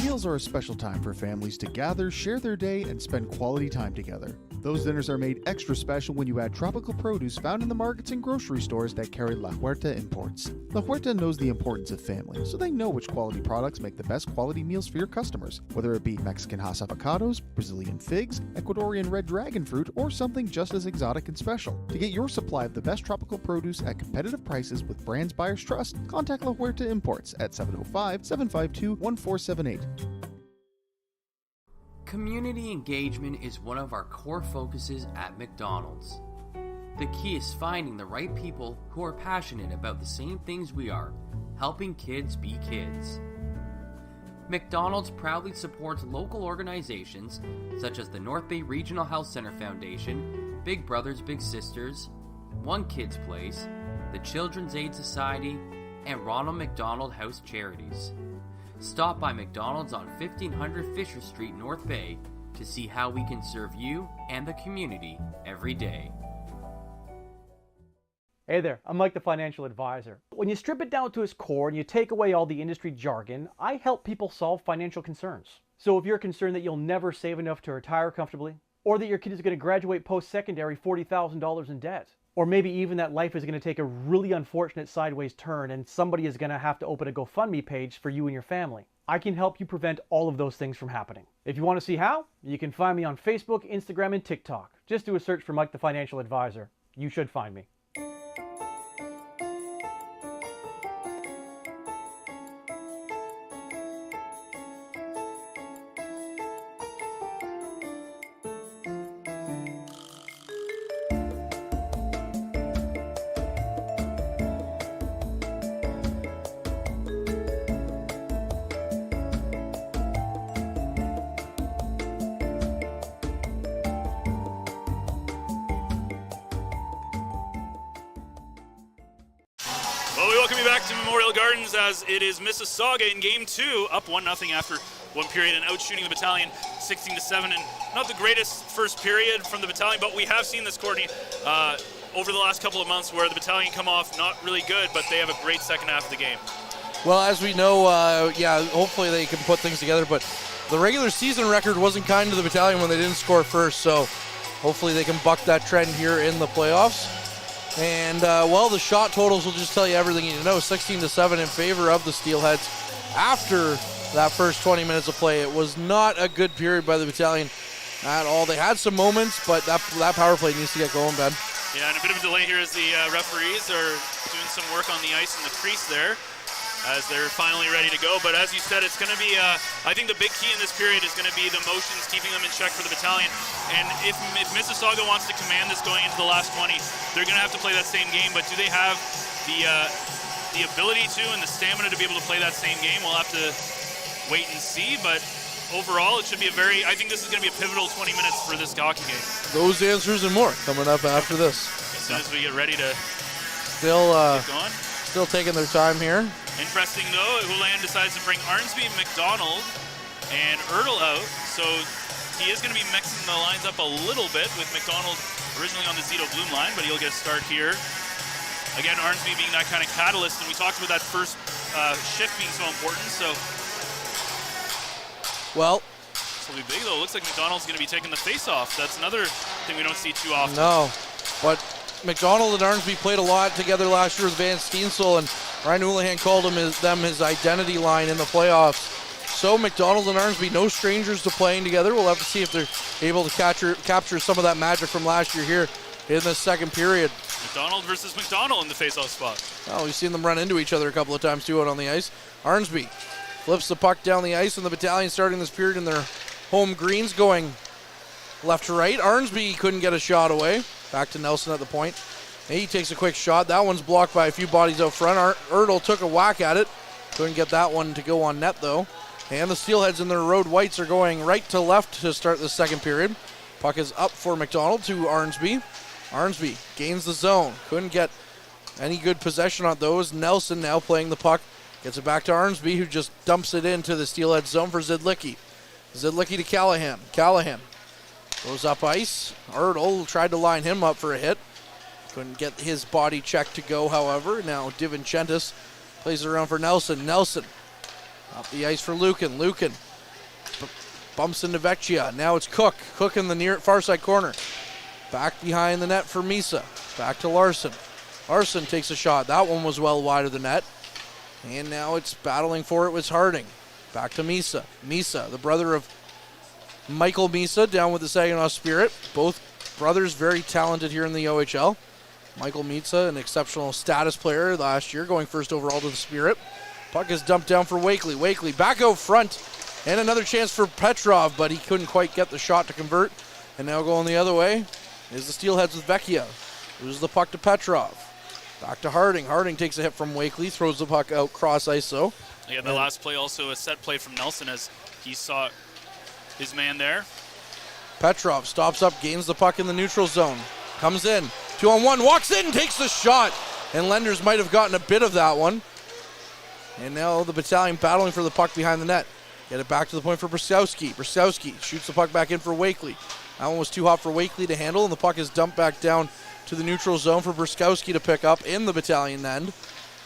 Meals are a special time for families to gather, share their day, and spend quality time together. Those dinners are made extra special when you add tropical produce found in the markets and grocery stores that carry La Huerta imports. La Huerta knows the importance of family, so they know which quality products make the best quality meals for your customers, whether it be Mexican Hass avocados, Brazilian figs, Ecuadorian red dragon fruit, or something just as exotic and special. To get your supply of the best tropical produce at competitive prices with brands buyers trust, contact La Huerta Imports at 705-752-1478. Community engagement is one of our core focuses at McDonald's. The key is finding the right people who are passionate about the same things we are, helping kids be kids. McDonald's proudly supports local organizations such as the North Bay Regional Health Center Foundation, Big Brothers Big Sisters, One Kids Place, the Children's Aid Society, and Ronald McDonald House Charities. Stop by McDonald's on 1500 Fisher Street, North Bay, to see how we can serve you and the community every day. Hey there, I'm Mike the Financial Advisor. When you strip it down to its core and you take away all the industry jargon, I help people solve financial concerns. So if you're concerned that you'll never save enough to retire comfortably, Or that your kid is going to graduate post-secondary $40,000 in debt. Or maybe even that life is going to take a really unfortunate sideways turn and somebody is going to have to open a GoFundMe page for you and your family. I can help you prevent all of those things from happening. If you want to see how, you can find me on Facebook, Instagram, and TikTok. Just do a search for Mike the Financial Advisor. You should find me. Well, we welcome you back to Memorial Gardens as it is Mississauga in Game 2, up 1-0 after one period and outshooting the Battalion 16-7. And not the greatest first period from the Battalion, but we have seen this, Courtney, over the last couple of months where the Battalion come off not really good, but they have a great second half of the game. Well, as we know, hopefully they can put things together, but the regular season record wasn't kind to the Battalion when they didn't score first, so hopefully they can buck that trend here in the playoffs. And, the shot totals will just tell you everything you need to know. 16-7 in favor of the Steelheads. After that first 20 minutes of play, it was not a good period by the Battalion at all. They had some moments, but that power play needs to get going, Ben. Yeah, and a bit of a delay here as the referees are doing some work on the ice in the crease there as they're finally ready to go. But as you said, it's going to be, I think the big key in this period is going to be the motions, keeping them in check for the Battalion. And if Mississauga wants to command this going into the last 20, they're going to have to play that same game. But do they have the ability to and the stamina to be able to play that same game? We'll have to wait and see. But overall, it should be I think this is going to be a pivotal 20 minutes for this hockey game. Those answers and more coming up after this. As soon as we get ready to Still taking their time here. Interesting though, Houlihan decides to bring Arnsby, McDonald, and Ertl out. So he is going to be mixing the lines up a little bit with McDonald originally on the Zito Bloom line, but he'll get a start here. Again, Arnsby being that kind of catalyst, and we talked about that first shift being so important. So this will be big though. It looks like McDonald's going to be taking the face-off. That's another thing we don't see too often. No, but McDonald and Arnsby played a lot together last year with Van Steensel, and Ryan Houlihan called them his identity line in the playoffs. So McDonald and Arnsby, no strangers to playing together. We'll have to see if they're able to capture some of that magic from last year here in the second period. McDonald versus McDonald in the face-off spot. Well, we've seen them run into each other a couple of times too out on the ice. Arnsby flips the puck down the ice, and the Battalion starting this period in their home greens going left to right. Arnsby couldn't get a shot away. Back to Nelson at the point. He takes a quick shot. That one's blocked by a few bodies out front. Ertl took a whack at it. Couldn't get that one to go on net, though. And the Steelheads in their road whites are going right to left to start the second period. Puck is up for McDonald to Arnsby. Arnsby gains the zone. Couldn't get any good possession on those. Nelson now playing the puck. Gets it back to Arnsby, who just dumps it into the Steelhead zone for Zidlicki. Zidlicki to Callahan. Callahan goes up ice. Ertl tried to line him up for a hit. Couldn't get his body check to go, however. Now DiVincentis plays it around for Nelson. Nelson up the ice for Lucan. Lucan bumps into Vecchia. Now it's Cook. Cook in the far side corner. Back behind the net for Misa. Back to Larson. Larson takes a shot. That one was well wide of the net. And now it's battling for it with Harding. Back to Misa. Misa, the brother of Michael Misa, down with the Saginaw Spirit. Both brothers very talented here in the OHL. Michael Misa, an exceptional status player last year, going first overall to the Spirit. Puck is dumped down for Wakely. Wakely back out front. And another chance for Petrov, but he couldn't quite get the shot to convert. And now going the other way is the Steelheads with Vecchia. Loses the puck to Petrov. Back to Harding. Harding takes a hit from Wakely, throws the puck out cross ice. Yeah, the last play also a set play from Nelson as he saw his man there. Petrov stops up, gains the puck in the neutral zone. Comes in, 2-on-1, walks in, takes the shot. And Lenders might have gotten a bit of that one. And now the Battalion battling for the puck behind the net. Get it back to the point for Brskowski. Brskowski shoots the puck back in for Wakely. That one was too hot for Wakely to handle, and the puck is dumped back down to the neutral zone for Brskowski to pick up in the Battalion end.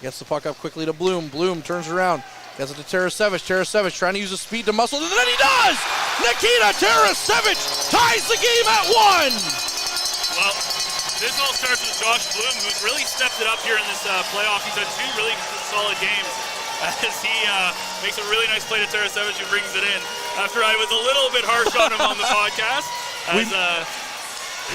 Gets the puck up quickly to Bloom. Bloom turns around. Gets it to Tarasevic. Tarasevic trying to use his speed to muscle, and then he does! Nikita Tarasevic ties the game at 1. Well, this all starts with Josh Bloom, who's really stepped it up here in this playoff. He's had 2 really solid games as he makes a really nice play to Tarasevic, who brings it in. After I was a little bit harsh on him on the podcast, as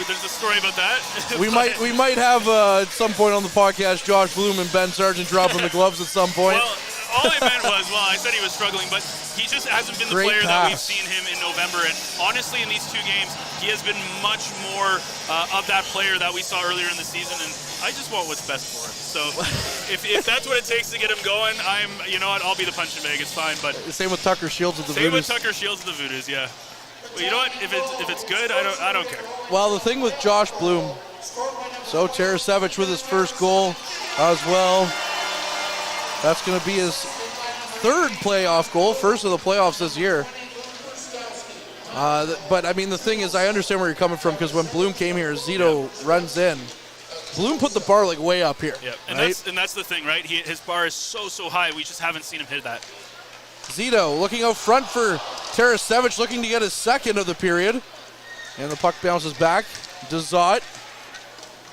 there's a story about that. We might have at some point on the podcast Josh Bloom and Ben Sargent dropping the gloves at some point. Well, all I meant was, I said he was struggling, but he just hasn't been the Great player that we've pass. seen him in November. And honestly, in these 2 games, he has been much more of that player that we saw earlier in the season. And I just want what's best for him. So if that's what it takes to get him going, I'll be the punching bag. It's fine. But same with Tucker Shields with the Same Voodoos. with Tucker Shields with the Voodoos, yeah. But you know what? If it's good, I don't care. Well, the thing with Josh Bloom, so Tarasevic with his first goal as well. That's going to be his 3rd playoff goal, first of the playoffs this year. But I mean, the thing is, I understand where you're coming from, because when Bloom came here, Zito runs in. Bloom put the bar like way up here. Yeah, and right? that's the thing, right? His bar is so high. We just haven't seen him hit that. Zito looking out front for Tarasevic, looking to get his 2nd of the period. And the puck bounces back. Dezot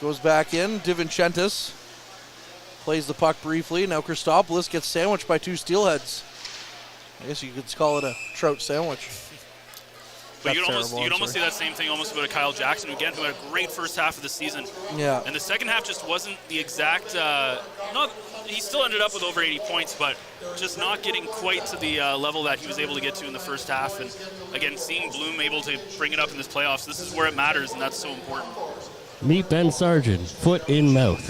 goes back in. DiVincentis plays the puck briefly. Now Christopoulos gets sandwiched by 2 Steelheads. I guess you could call it a trout sandwich. But That's you'd almost say that same thing almost about a Kyle Jackson, again, who had a great first half of the season. Yeah. And the second half just wasn't the exact, he still ended up with over 80 points, but just not getting quite to the level that he was able to get to in the first half. And again, seeing Bloom able to bring it up in this playoffs, this is where it matters, and that's so important. Meet Ben Sargent, foot in mouth.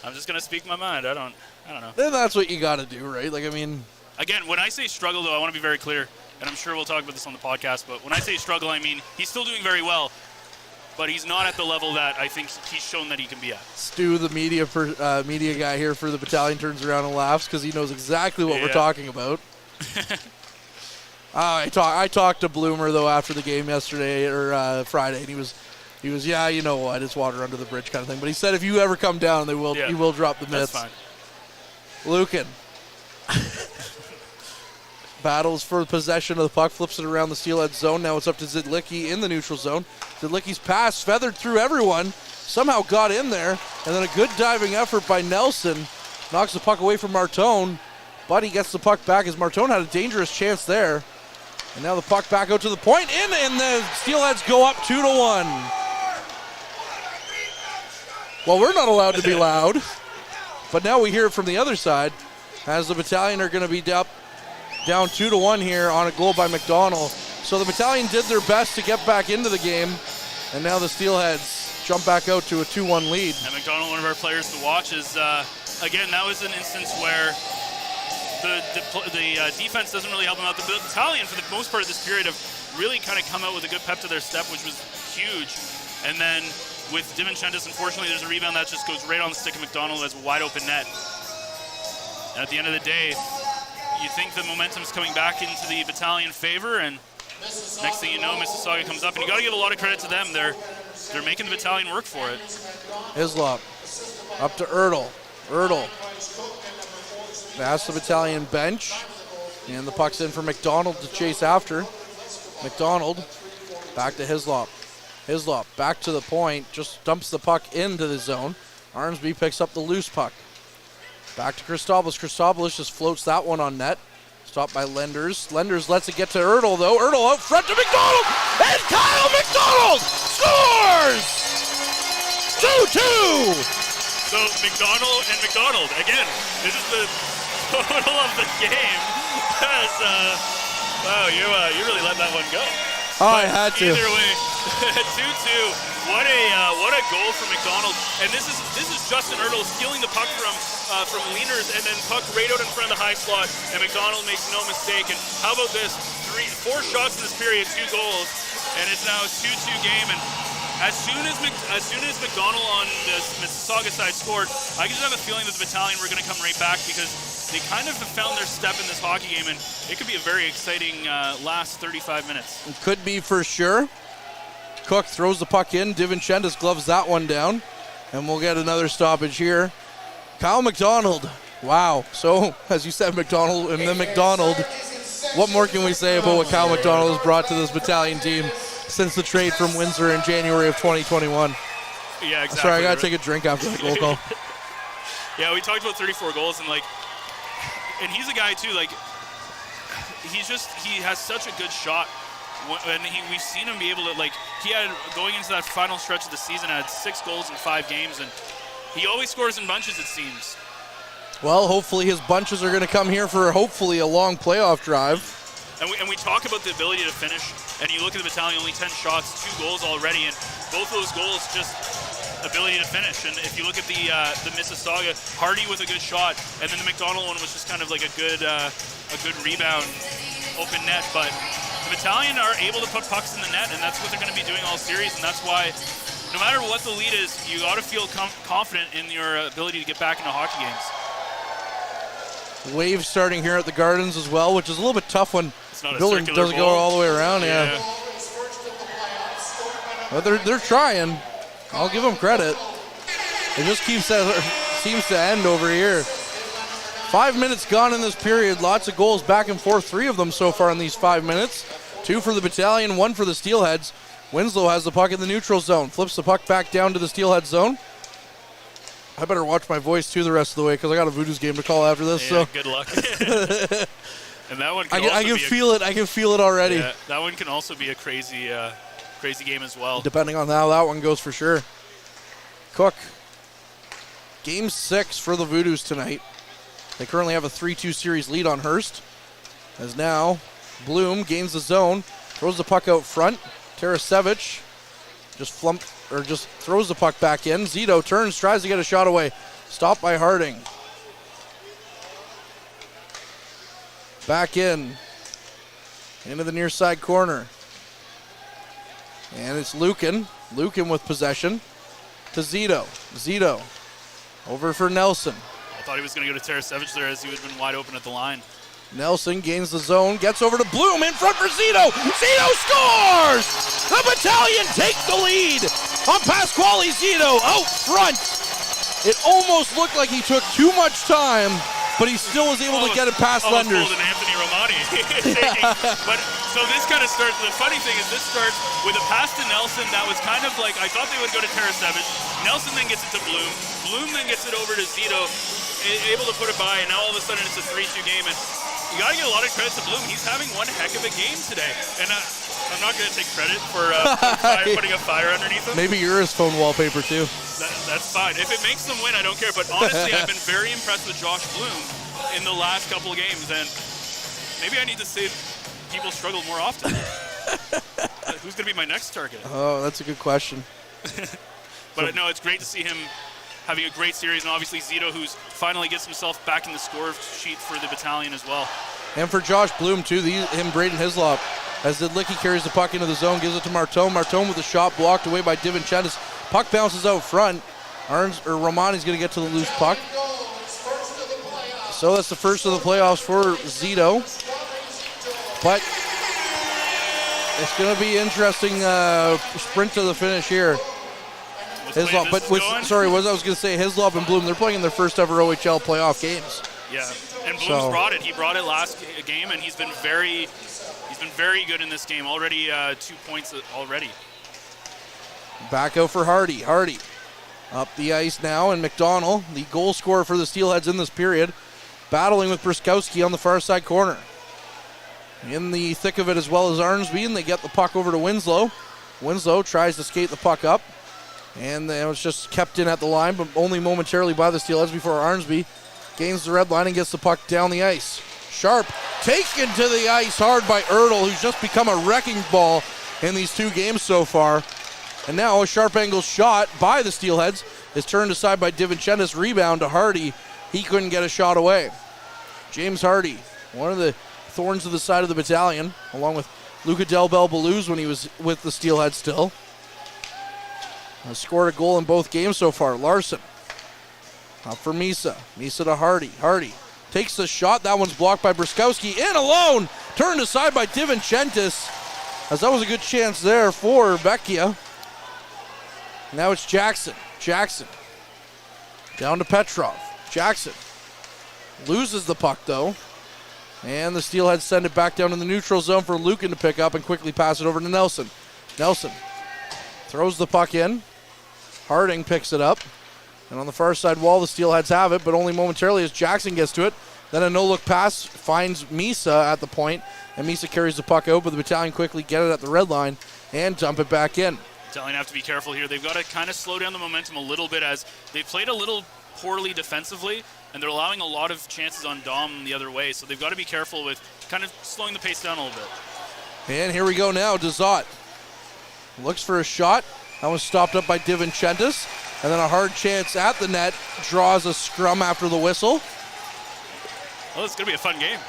I'm just going to speak my mind. I don't know. Then that's what you got to do, right? Like, I mean. Again, when I say struggle, though, I want to be very clear. And I'm sure we'll talk about this on the podcast, but when I say struggle, I mean he's still doing very well, but he's not at the level that I think he's shown that he can be at. Stu, the media guy here for the Battalion, turns around and laughs because he knows exactly what we're talking about. I talked to Bloomer, though, after the game yesterday or Friday, and he was, yeah, you know what, it's water under the bridge kind of thing. But he said if you ever come down, he will drop the mitts. That's fine. Lucan. Battles for possession of the puck, flips it around the Steelhead zone. Now it's up to Zidlicki in the neutral zone. Zidlicki's pass feathered through everyone, somehow got in there, and then a good diving effort by Nelson. Knocks the puck away from Martone, but he gets the puck back as Martone had a dangerous chance there. And now the puck back out to the point, and the Steelheads go up 2-1. Well, we're not allowed to be loud, but now we hear it from the other side as the Battalion are going to be up down 2-1 here on a goal by McDonald. So the Battalion did their best to get back into the game, and now the Steelheads jump back out to a 2-1 lead. And McDonald, one of our players to watch, is, again, that was an instance where the defense doesn't really help him out. The Battalion, for the most part of this period, have really kind of come out with a good pep to their step, which was huge. And then with DiVincentis, unfortunately, there's a rebound that just goes right on the stick of McDonald as a wide open net. And at the end of the day, you think the momentum's coming back into the Battalion favor, and next thing you know, Mississauga comes up, and you got to give a lot of credit to them. They're making the Battalion work for it. Hislop up to Ertl. Ertl pass the Battalion bench, and the puck's in for McDonald to chase after. McDonald back to Hislop. Hislop back to the point, just dumps the puck into the zone. Armsby picks up the loose puck. Back to Christopoulos. Christopoulos just floats that one on net. Stopped by Lenders. Lenders lets it get to Ertl, though. Ertl out front to McDonald! And Kyle McDonald scores! 2-2! So McDonald and McDonald, again, this is the total of the game. Wow, you really let that one go. I had to. Either way, 2-2. What a goal from McDonald. And this is Justin Ertl stealing the puck from Leaners and then puck right out in front of the high slot. And McDonald makes no mistake. And how about this? 4 shots in this period, 2 goals, and it's now a 2-2 game. And as soon as McDonald on the Mississauga side scored, I just have a feeling that the Battalion were going to come right back because they kind of have found their step in this hockey game, and it could be a very exciting last 35 minutes. It could be for sure. Cook throws the puck in. DiVincentis gloves that one down, and we'll get another stoppage here. Kyle McDonald. Wow. So, as you said, McDonald and then McDonald. What more can we say about what Kyle McDonald has brought to this Battalion team? since the trade from Windsor in January of 2021. Yeah, exactly. Sorry, I got to take a drink after that goal call. Yeah, we talked about 34 goals, and he's a guy too, he has such a good shot. And we've seen him be able to, he had, going into that final stretch of the season, had 6 goals in 5 games, and he always scores in bunches, it seems. Well, hopefully his bunches are going to come here for hopefully a long playoff drive. And we talk about the ability to finish, and you look at the Battalion, only 10 shots, 2 goals already, and both those goals just ability to finish. And if you look at the Mississauga, Hardy with a good shot, and then the McDonald one was just kind of like a good rebound, open net. But the Battalion are able to put pucks in the net, and that's what they're going to be doing all series, and that's why no matter what the lead is, you got to feel confident in your ability to get back into hockey games. Wave starting here at the Gardens as well, which is a little bit tough when the building doesn't go all the way around. Yeah. But they're trying. I'll give them credit. It just seems to end over here. 5 minutes gone in this period. Lots of goals back and forth. 3 of them so far in these 5 minutes. 2 for the Battalion, 1 for the Steelheads. Winslow has the puck in the neutral zone. Flips the puck back down to the Steelhead zone. I better watch my voice too the rest of the way because I got a Voodoo's game to call after this. Yeah, so good luck. And that one can I can feel it. I can feel it already. Yeah, that one can also be a crazy game as well. Depending on how that one goes for sure. Cook. Game 6 for the Voodoos tonight. They currently have a 3-2 series lead on Hearst. As now Bloom gains the zone, throws the puck out front. Tarasevic just throws the puck back in. Zito turns, tries to get a shot away. Stopped by Harding. Back into the near side corner. And it's Lucan. Lucan with possession to Zito. Zito over for Nelson. I thought he was going to go to Tarasevic there as he would have been wide open at the line. Nelson gains the zone, gets over to Bloom in front for Zito. Zito scores! The Battalion take the lead on Pasquale Zito out front. It almost looked like he took too much time, but he still was able to get it past Lenders. Almost pulled an Anthony Romani. But so this kind of starts, the funny thing is this starts with a pass to Nelson that was kind of like, I thought they would go to Tarasevic. Nelson then gets it to Bloom. Bloom then gets it over to Zito, able to put it by, and now all of a sudden it's a 3-2 game. And you got to give a lot of credit to Bloom. He's having one heck of a game today. And I'm not going to take credit for putting a fire underneath him. Maybe you're his phone wallpaper too. That's fine. If it makes them win, I don't care. But honestly, I've been very impressed with Josh Bloom in the last couple of games. And maybe I need to say people struggle more often. Who's going to be my next target? Oh, that's a good question. But no, it's great to see him having a great series, and obviously Zito, who's finally gets himself back in the score sheet for the Battalion as well. And for Josh Bloom, too, Braden Hislop, as Lidlicki carries the puck into the zone, gives it to Martone. Martone with a shot blocked away by DiVincentis. Puck bounces out front. Romani's going to get to the loose puck. So that's the first of the playoffs for Zito. But it's going to be interesting sprint to the finish here. Hislop, but I was going to say Hislop and Bloom, they're playing in their first ever OHL playoff games. Yeah, and Bloom's brought it. He brought it last game, and he's been very good in this game. Already 2 points already. Back out for Hardy. Hardy up the ice now, and McDonald, the goal scorer for the Steelheads in this period, battling with Bruskowski on the far side corner. In the thick of it as well as Arnsby, and they get the puck over to Winslow. Winslow tries to skate the puck up. And it was just kept in at the line, but only momentarily by the Steelheads before Arnsby gains the red line and gets the puck down the ice. Sharp taken to the ice hard by Ertl, who's just become a wrecking ball in these 2 games so far. And now a sharp angle shot by the Steelheads is turned aside by DiVincentis. Rebound to Hardy. He couldn't get a shot away. James Hardy, one of the thorns of the side of the Battalion, along with Luca Del Bel Belouz when he was with the Steelheads still. Has scored a goal in both games so far. Larson up for Misa. Misa to Hardy. Hardy takes the shot. That one's blocked by Bruskowski. In alone. Turned aside by DiVincentis. As that was a good chance there for Vecchia. Now it's Jackson. Jackson down to Petrov. Jackson loses the puck though. And the Steelheads send it back down in the neutral zone for Lucan to pick up and quickly pass it over to Nelson. Nelson throws the puck in. Harding picks it up. And on the far side wall, the Steelheads have it, but only momentarily as Jackson gets to it. Then a no-look pass finds Misa at the point, and Misa carries the puck out, but the Battalion quickly get it at the red line and dump it back in. Battalion have to be careful here. They've got to kind of slow down the momentum a little bit as they've played a little poorly defensively, and they're allowing a lot of chances on Dom the other way, so they've got to be careful with kind of slowing the pace down a little bit. And here we go now. Dezot looks for a shot. That was stopped up by DiVincentis. And then a hard chance at the net. Draws a scrum after the whistle. Well, it's going to be a fun game.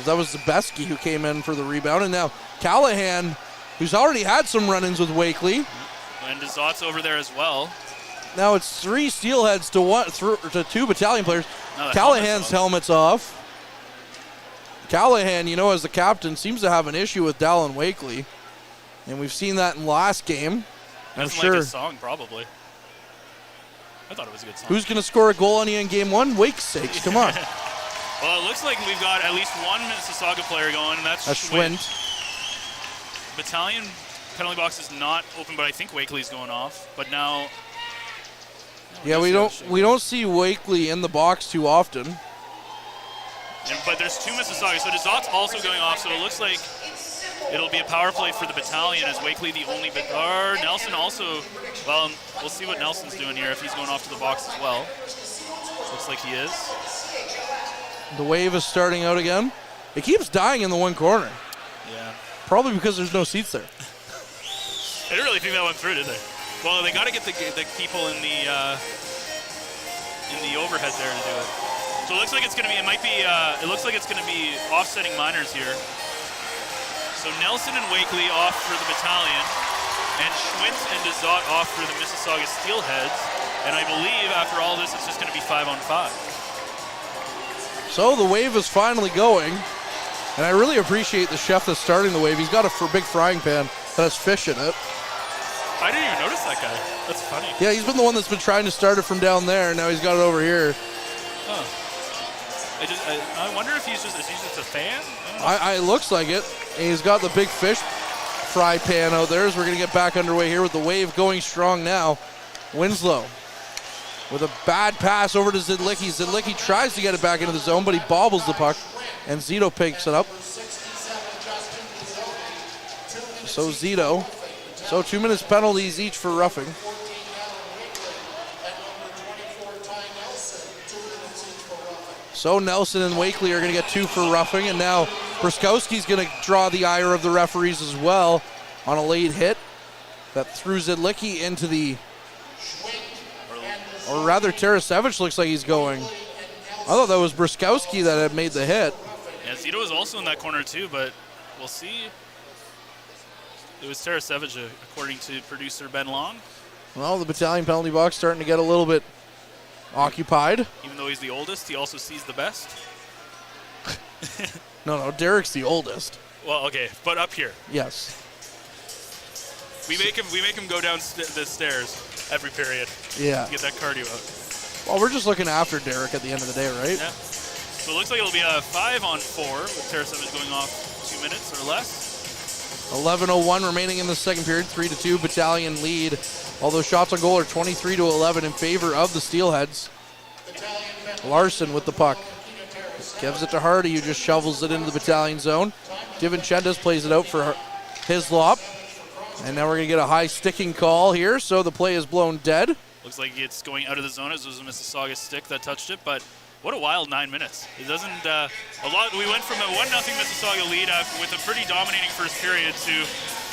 That was Zabeski who came in for the rebound. And now Callahan, who's already had some run-ins with Wakely. And Dezot's over there as well. Now it's 3 Steelheads to 2 Battalion players. No, Callahan's helmet's off. Callahan, as the captain, seems to have an issue with Dallin Wakely. And we've seen that in the last game. I'm Doesn't sure. like his song, probably. I thought it was a good song. Who's going to score a goal on you in game 1? Wake's sakes, come on. Well, it looks like we've got at least one Mississauga player going, and that's Schwind. Battalion penalty box is not open, but I think Wakely's going off. But now, Yeah, we don't see Wakely in the box too often. but there's 2 Mississauga, so Dezot's also going off. So it looks like it'll be a power play for the Battalion as Wakely the only or Nelson also. Well, we'll see what Nelson's doing here if he's going off to the box as well. Looks like he is. The wave is starting out again. It keeps dying in the one corner. Yeah. Probably because there's no seats there. They didn't really think that one through, did they? Well, they got to get the people in the overhead there to do it. So it looks like it's going to be. It might be. It looks like it's going to be offsetting minors here. So Nelson and Wakely off for the Battalion, and Schwint and Dezot off for the Mississauga Steelheads. And I believe after all this, it's just going to be 5-on-5. So the wave is finally going, and I really appreciate the chef that's starting the wave. He's got a big frying pan that has fish in it. I didn't even notice that guy. That's funny. Yeah, he's been the one that's been trying to start it from down there, and now he's got it over here. Huh. I wonder if is he just a fan? It looks like it. And he's got the big fish fry pan out there as we're going to get back underway here with the wave going strong now. Winslow with a bad pass over to Zidlicki. Zidlicki tries to get it back into the zone, but he bobbles the puck, and Zito picks it up. So Zito. So 2 minutes penalties each for roughing. So Nelson and Wakely are going to get 2 for roughing, and now Bruskowski's going to draw the ire of the referees as well on a late hit that threw Zidlicki into the, or rather Tarasevich looks like he's going. I thought that was Bruskowski that had made the hit. Yeah, Zito was also in that corner too, but we'll see. It was Tarasevich, according to producer Ben Long. Well, the Battalion penalty box starting to get a little bit occupied. Even though he's the oldest, he also sees the best. No, Derek's the oldest. Well, okay, but up here. Yes. We make him go down the stairs every period. Yeah. To get that cardio out. Well, we're just looking after Derek at the end of the day, right? Yeah. So it looks like it'll be a 5-on-4 with Tarasevich going off 2 minutes or less. 11:01 remaining in the second period. 3-2 Battalion lead. Although shots on goal are 23-11 in favor of the Steelheads. Larson with the puck. Gives it to Hardy, who just shovels it into the Battalion zone. DiVincentis plays it out for Hislop. And now we're going to get a high sticking call here, so the play is blown dead. Looks like it's going out of the zone as it was a Mississauga stick that touched it, but what a wild 9 minutes. It doesn't, we went from a 1-0 Mississauga lead with a pretty dominating first period to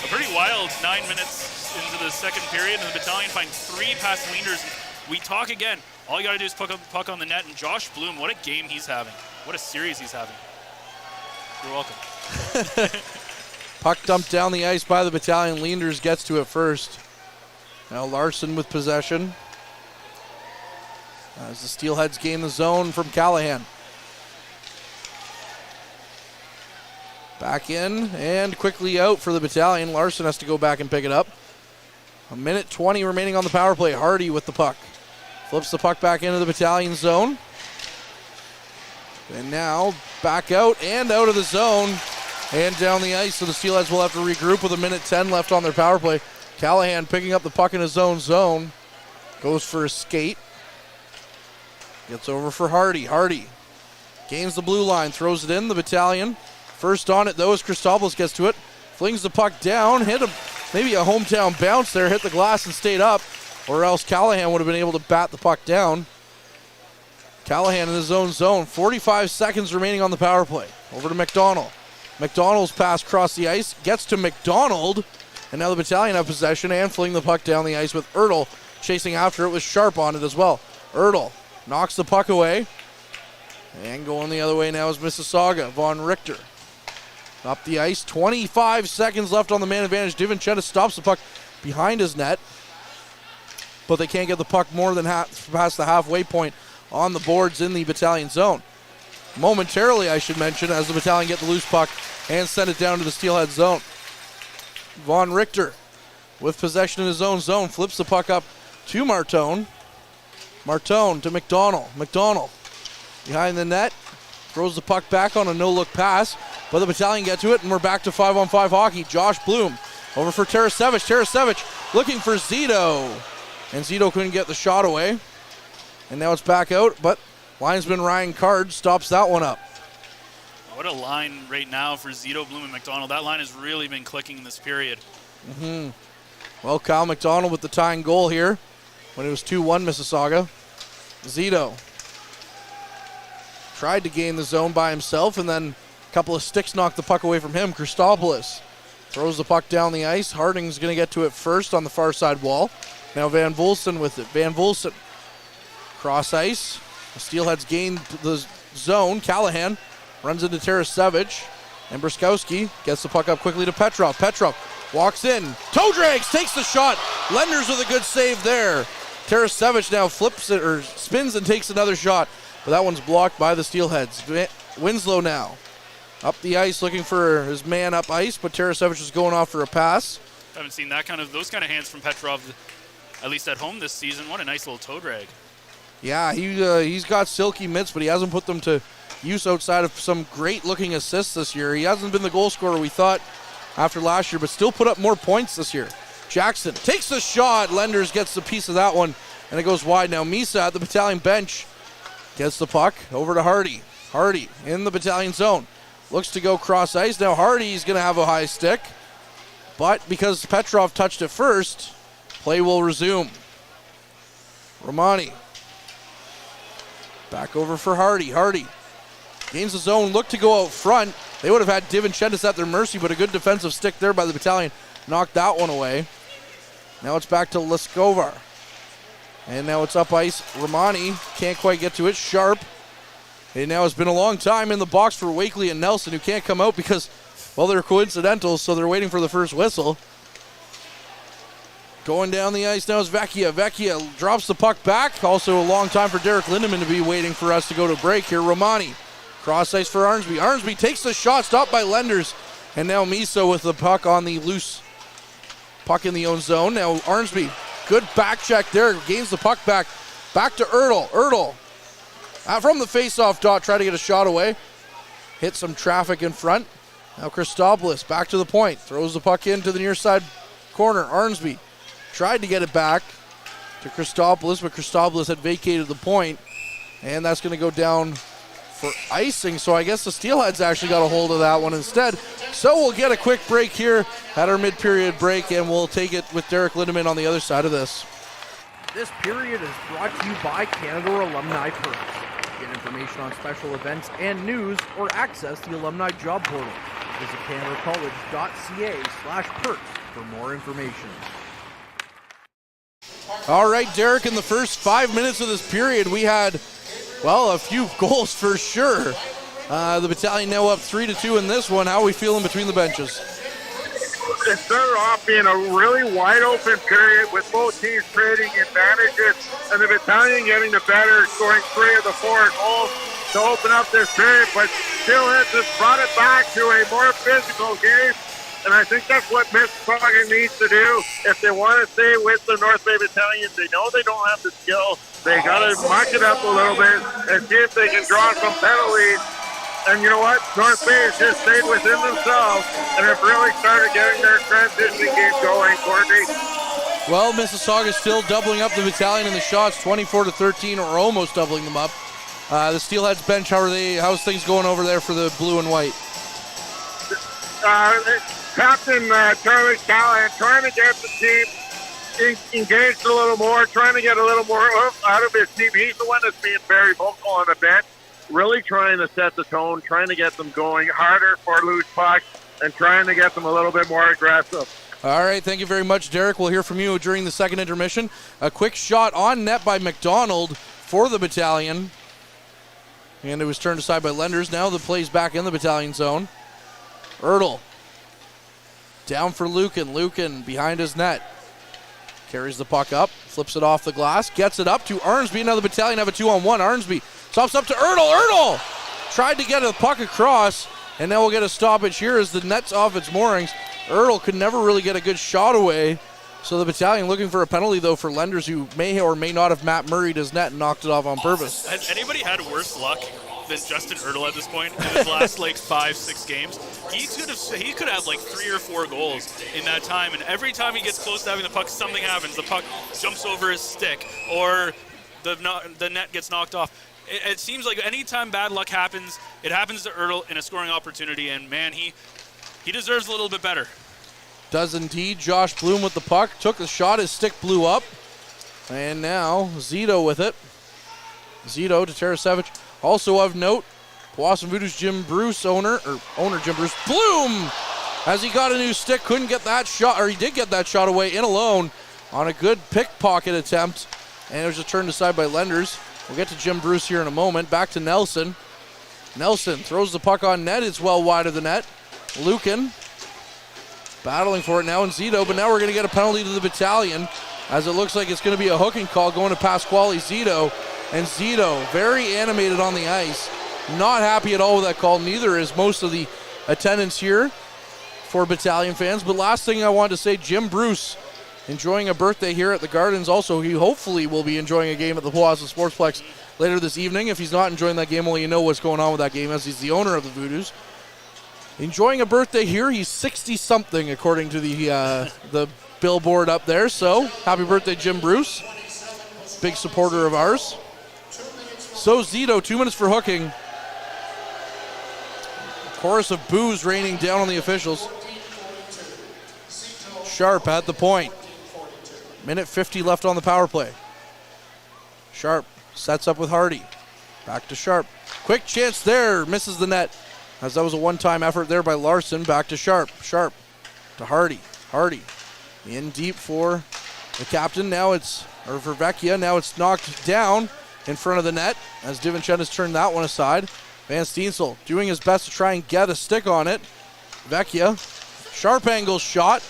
a pretty wild 9 minutes into the second period, and the Battalion find 3 past leaders. We talk again. All you got to do is put the puck on the net, and Josh Bloom, what a game he's having. What a series he's having. You're welcome. Puck dumped down the ice by the Battalion. Leanders gets to it first. Now Larson with possession. As the Steelheads gain the zone from Callahan. Back in and quickly out for the Battalion. Larson has to go back and pick it up. 1:20 remaining on the power play. Hardy with the puck. Flips the puck back into the Battalion zone. And now back out and out of the zone. and down the ice, so the Steelheads will have to regroup with 1:10 left on their power play. Callahan picking up the puck in his own zone. Goes for a skate. Gets over for Hardy. Hardy gains the blue line, throws it in. The Battalion first on it, though, as Christopoulos gets to it. Flings the puck down, hit maybe a hometown bounce there, hit the glass and stayed up, or else Callahan would have been able to bat the puck down. Callahan in his own zone. 45 seconds remaining on the power play. Over to McDonald. McDonald's pass across the ice, gets to McDonald, and now the Battalion have possession and fling the puck down the ice with Ertl chasing after it with Sharp on it as well. Ertl knocks the puck away, and going the other way now is Mississauga. Von Richter up the ice. 25 seconds left on the man advantage. DiVincenzo stops the puck behind his net, but they can't get the puck more than past the halfway point on the boards in the Battalion zone. Momentarily, I should mention, as the Battalion get the loose puck and send it down to the Steelhead zone. Von Richter with possession in his own zone, flips the puck up to Martone. Martone to McDonald. McDonald behind the net, throws the puck back on a no-look pass, but the Battalion get to it, and we're back to 5-on-5 hockey. Josh Bloom over for Tarasevic. Tarasevic looking for Zito, and Zito couldn't get the shot away. And now it's back out, but linesman Ryan Card stops that one up. What a line right now for Zito, Bloom, and McDonald. That line has really been clicking in this period. Well, Kyle McDonald with the tying goal here when it was 2-1 Mississauga. Zito tried to gain the zone by himself, and then a couple of sticks knocked the puck away from him. Christopoulos throws the puck down the ice. Harding's going to get to it first on the far side wall. Now Van Volson with it. Van Volson cross ice. The Steelheads gain the zone. Callahan runs into Tarasevic, and Bruskowski gets the puck up quickly to Petrov. Petrov walks in, toe drags, takes the shot. Lenders with a good save there. Tarasevic now flips it, or spins and takes another shot, but that one's blocked by the Steelheads. Winslow now up the ice looking for his man up ice, but Tarasevic is going off for a pass. Haven't seen those kind of hands from Petrov, at least at home this season. What a nice little toe drag. Yeah, he's got silky mitts, but he hasn't put them to use outside of some great-looking assists this year. He hasn't been the goal scorer we thought after last year, but still put up more points this year. Jackson takes the shot. Lenders gets the piece of that one, and it goes wide. Now Misa at the Battalion bench gets the puck over to Hardy. Hardy in the Battalion zone. Looks to go cross ice. Now Hardy's going to have a high stick, but because Petrov touched it first, play will resume. Romani back over for Hardy. Hardy gains the zone, look to go out front. They would have had DiVincenzo at their mercy, but a good defensive stick there by the Battalion knocked that one away. Now it's back to Leskovar. And now it's up ice. Romani can't quite get to it. Sharp. And now it's been a long time in the box for Wakely and Nelson, who can't come out because, well, they're coincidental, so they're waiting for the first whistle. Going down the ice now is Vecchia. Vecchia drops the puck back. Also a long time for Derek Lindemann to be waiting for us to go to break here. Romani, cross ice for Arnsby. Arnsby takes the shot, stopped by Lenders. And now Miso with the puck on the loose puck in the own zone. Now Arnsby, good back check there, gains the puck back. Back to Ertl. Ertl from the face-off dot, try to get a shot away. Hit some traffic in front. Now Christopoulos back to the point. Throws the puck into the near side corner. Arnsby tried to get it back to Christopoulos, but Christopoulos had vacated the point, and that's going to go down for icing. So I guess the Steelheads actually got a hold of that one instead. So we'll get a quick break here at our mid-period break, and we'll take it with Derek Lindemann on the other side of this. This period is brought to you by Canada Alumni Perks. Get information on special events and news, or access the Alumni Job Portal. Visit canadacollege.ca/perks for more information. All right, Derek, in the first 5 minutes of this period, we had, well, a few goals for sure. The Battalion now up 3-2 in this one. How are we feeling between the benches? It started off being a really wide open period with both teams trading advantages, and the Battalion getting the better, scoring 3 of the 4 goals to open up this period. But Steelheads has brought it back to a more physical game, and I think that's what Mississauga needs to do if they want to stay with the North Bay Battalion. They know they don't have the skill. They got to muck it up a little bit and see if they can draw some penalties And you know what? North Bay has just stayed within themselves and have really started getting their transition game going, Courtney. Well, Mississauga still doubling up the Battalion in the shots, 24-13, or almost doubling them up. The Steelheads bench, how's things going over there for the blue and white? Captain Charlie Callahan trying to get the team engaged a little more, trying to get a little more out of his team. He's the one that's being very vocal on the bench, really trying to set the tone, trying to get them going harder for loose pucks, and trying to get them a little bit more aggressive. All right, thank you very much, Derek. We'll hear from you during the second intermission. A quick shot on net by McDonald for the Battalion. And it was turned aside by Lenders. Now the play's back in the Battalion zone. Ertl. Down for Lucan. Lucan behind his net. Carries the puck up. Flips it off the glass. Gets it up to Arnsby. Now the Battalion have a 2-on-1. Arnsby stops up to Ertl. Ertl tried to get a puck across. And now we'll get a stoppage here as the net's off its moorings. Ertl could never really get a good shot away. So the Battalion looking for a penalty, though, for Lenders, who may or may not have Matt Murray'd his net and knocked it off on purpose. Has anybody had worse luck than Justin Ertl at this point in his last 5-6 games? He could have 3 or 4 goals in that time, and every time he gets close to having the puck, something happens. The puck jumps over his stick, or the net gets knocked off. It seems like anytime bad luck happens, it happens to Ertl in a scoring opportunity, and man, he deserves a little bit better. Does indeed. Josh Bloom with the puck. Took the shot. His stick blew up. And now Zito with it. Zito to Tarasevic. Also of note, Powassan Voodoo's Jim Bruce owner Jim Bruce. Bloom! As he got a new stick, couldn't get that shot, or he did get that shot away in alone on a good pickpocket attempt. And it was just turned aside by Lenders. We'll get to Jim Bruce here in a moment. Back to Nelson. Nelson throws the puck on net. It's well wide of the net. Lucan battling for it now in Zito, but now we're going to get a penalty to the Battalion as it looks like it's going to be a hooking call going to Pasquale Zito. And Zito, very animated on the ice, not happy at all with that call. Neither is most of the attendance here for Battalion fans. But last thing I wanted to say, Jim Bruce enjoying a birthday here at the Gardens. Also, he hopefully will be enjoying a game at the Powassan Sportsplex later this evening. If he's not enjoying that game, well, you know what's going on with that game as he's the owner of the Voodoos. Enjoying a birthday here. He's 60-something according to the billboard up there. So, happy birthday, Jim Bruce. Big supporter of ours. So, Zito, 2 minutes for hooking. Chorus of boos raining down on the officials. Sharp at the point. Minute 50 left on the power play. Sharp sets up with Hardy. Back to Sharp. Quick chance there. Misses the net. As that was a one-time effort there by Larson. Back to Sharp. Sharp to Hardy. Hardy in deep for the captain. Now it's, or for Vecchia. Now it's knocked down in front of the net as Divincentis turned that one aside. Van Steensel doing his best to try and get a stick on it. Vecchia. Sharp angle shot.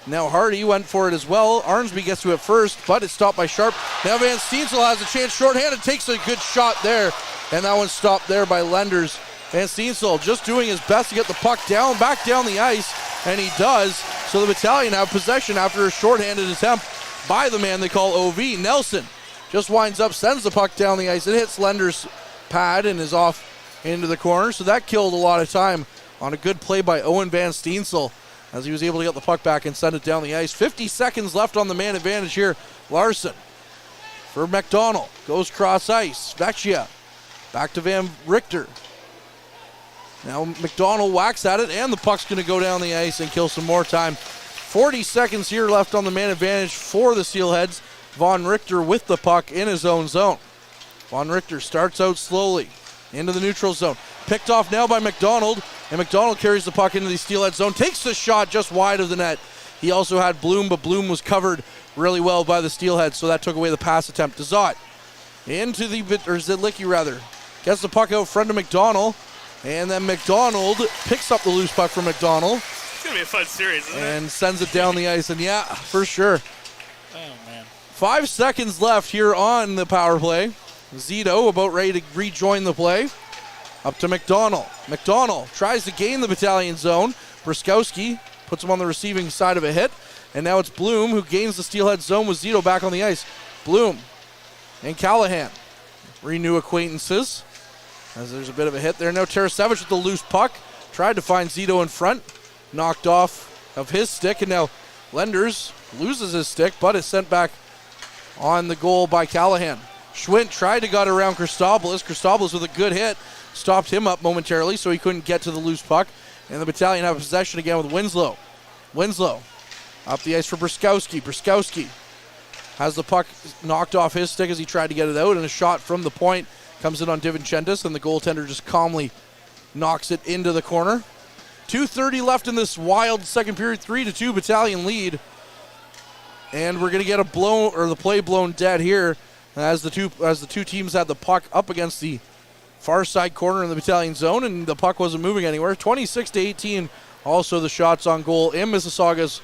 Now Hardy went for it as well. Arnsby gets to it first, but it's stopped by Sharp. Now Van Steensel has a chance shorthanded, takes a good shot there, and that one's stopped there by Lenders. Van Steensel just doing his best to get the puck back down the ice, and he does. So the Battalion have possession after a shorthanded attempt by the man they call OV. Nelson just winds up, sends the puck down the ice. It hits Lenders' pad and is off into the corner. So that killed a lot of time on a good play by Owen Van Steensel as he was able to get the puck back and send it down the ice. 50 seconds left on the man advantage here. Larson for McDonald. Goes cross ice. Vecchia back to Van Richter. Now McDonald whacks at it, and the puck's going to go down the ice and kill some more time. 40 seconds here left on the man advantage for the Steelheads. Von Richter with the puck in his own zone. Von Richter starts out slowly into the neutral zone. Picked off now by McDonald, and McDonald carries the puck into the Steelhead zone. Takes the shot just wide of the net. He also had Bloom, but Bloom was covered really well by the Steelheads, so that took away the pass attempt. Dezot into the, or Zidlicki rather, gets the puck out front to McDonald. And then McDonald picks up the loose puck from McDonald. It's going to be a fun series, isn't it? And sends it down the ice. And yeah, for sure. Oh, man. 5 seconds left here on the power play. Zito about ready to rejoin the play. Up to McDonald. McDonald tries to gain the Battalion zone. Bruskowski puts him on the receiving side of a hit. And now it's Bloom who gains the Steelhead zone with Zito back on the ice. Bloom and Callahan renew acquaintances as there's a bit of a hit there. Now Tarasevic with the loose puck. Tried to find Zito in front. Knocked off of his stick, and now Lenders loses his stick, but it's sent back on the goal by Callahan. Schwint tried to gut around Christopoulos. Christopoulos with a good hit. Stopped him up momentarily, so he couldn't get to the loose puck. And the Battalion have possession again with Winslow. Winslow up the ice for Bruskowski. Bruskowski has the puck knocked off his stick as he tried to get it out, and a shot from the point comes in on DiVincentis, and the goaltender just calmly knocks it into the corner. 2:30 left in this wild second period, 3-2 Battalion lead. And we're going to get the play blown dead here as the two teams had the puck up against the far side corner in the Battalion zone, and the puck wasn't moving anywhere. 26-18, also the shots on goal in Mississauga's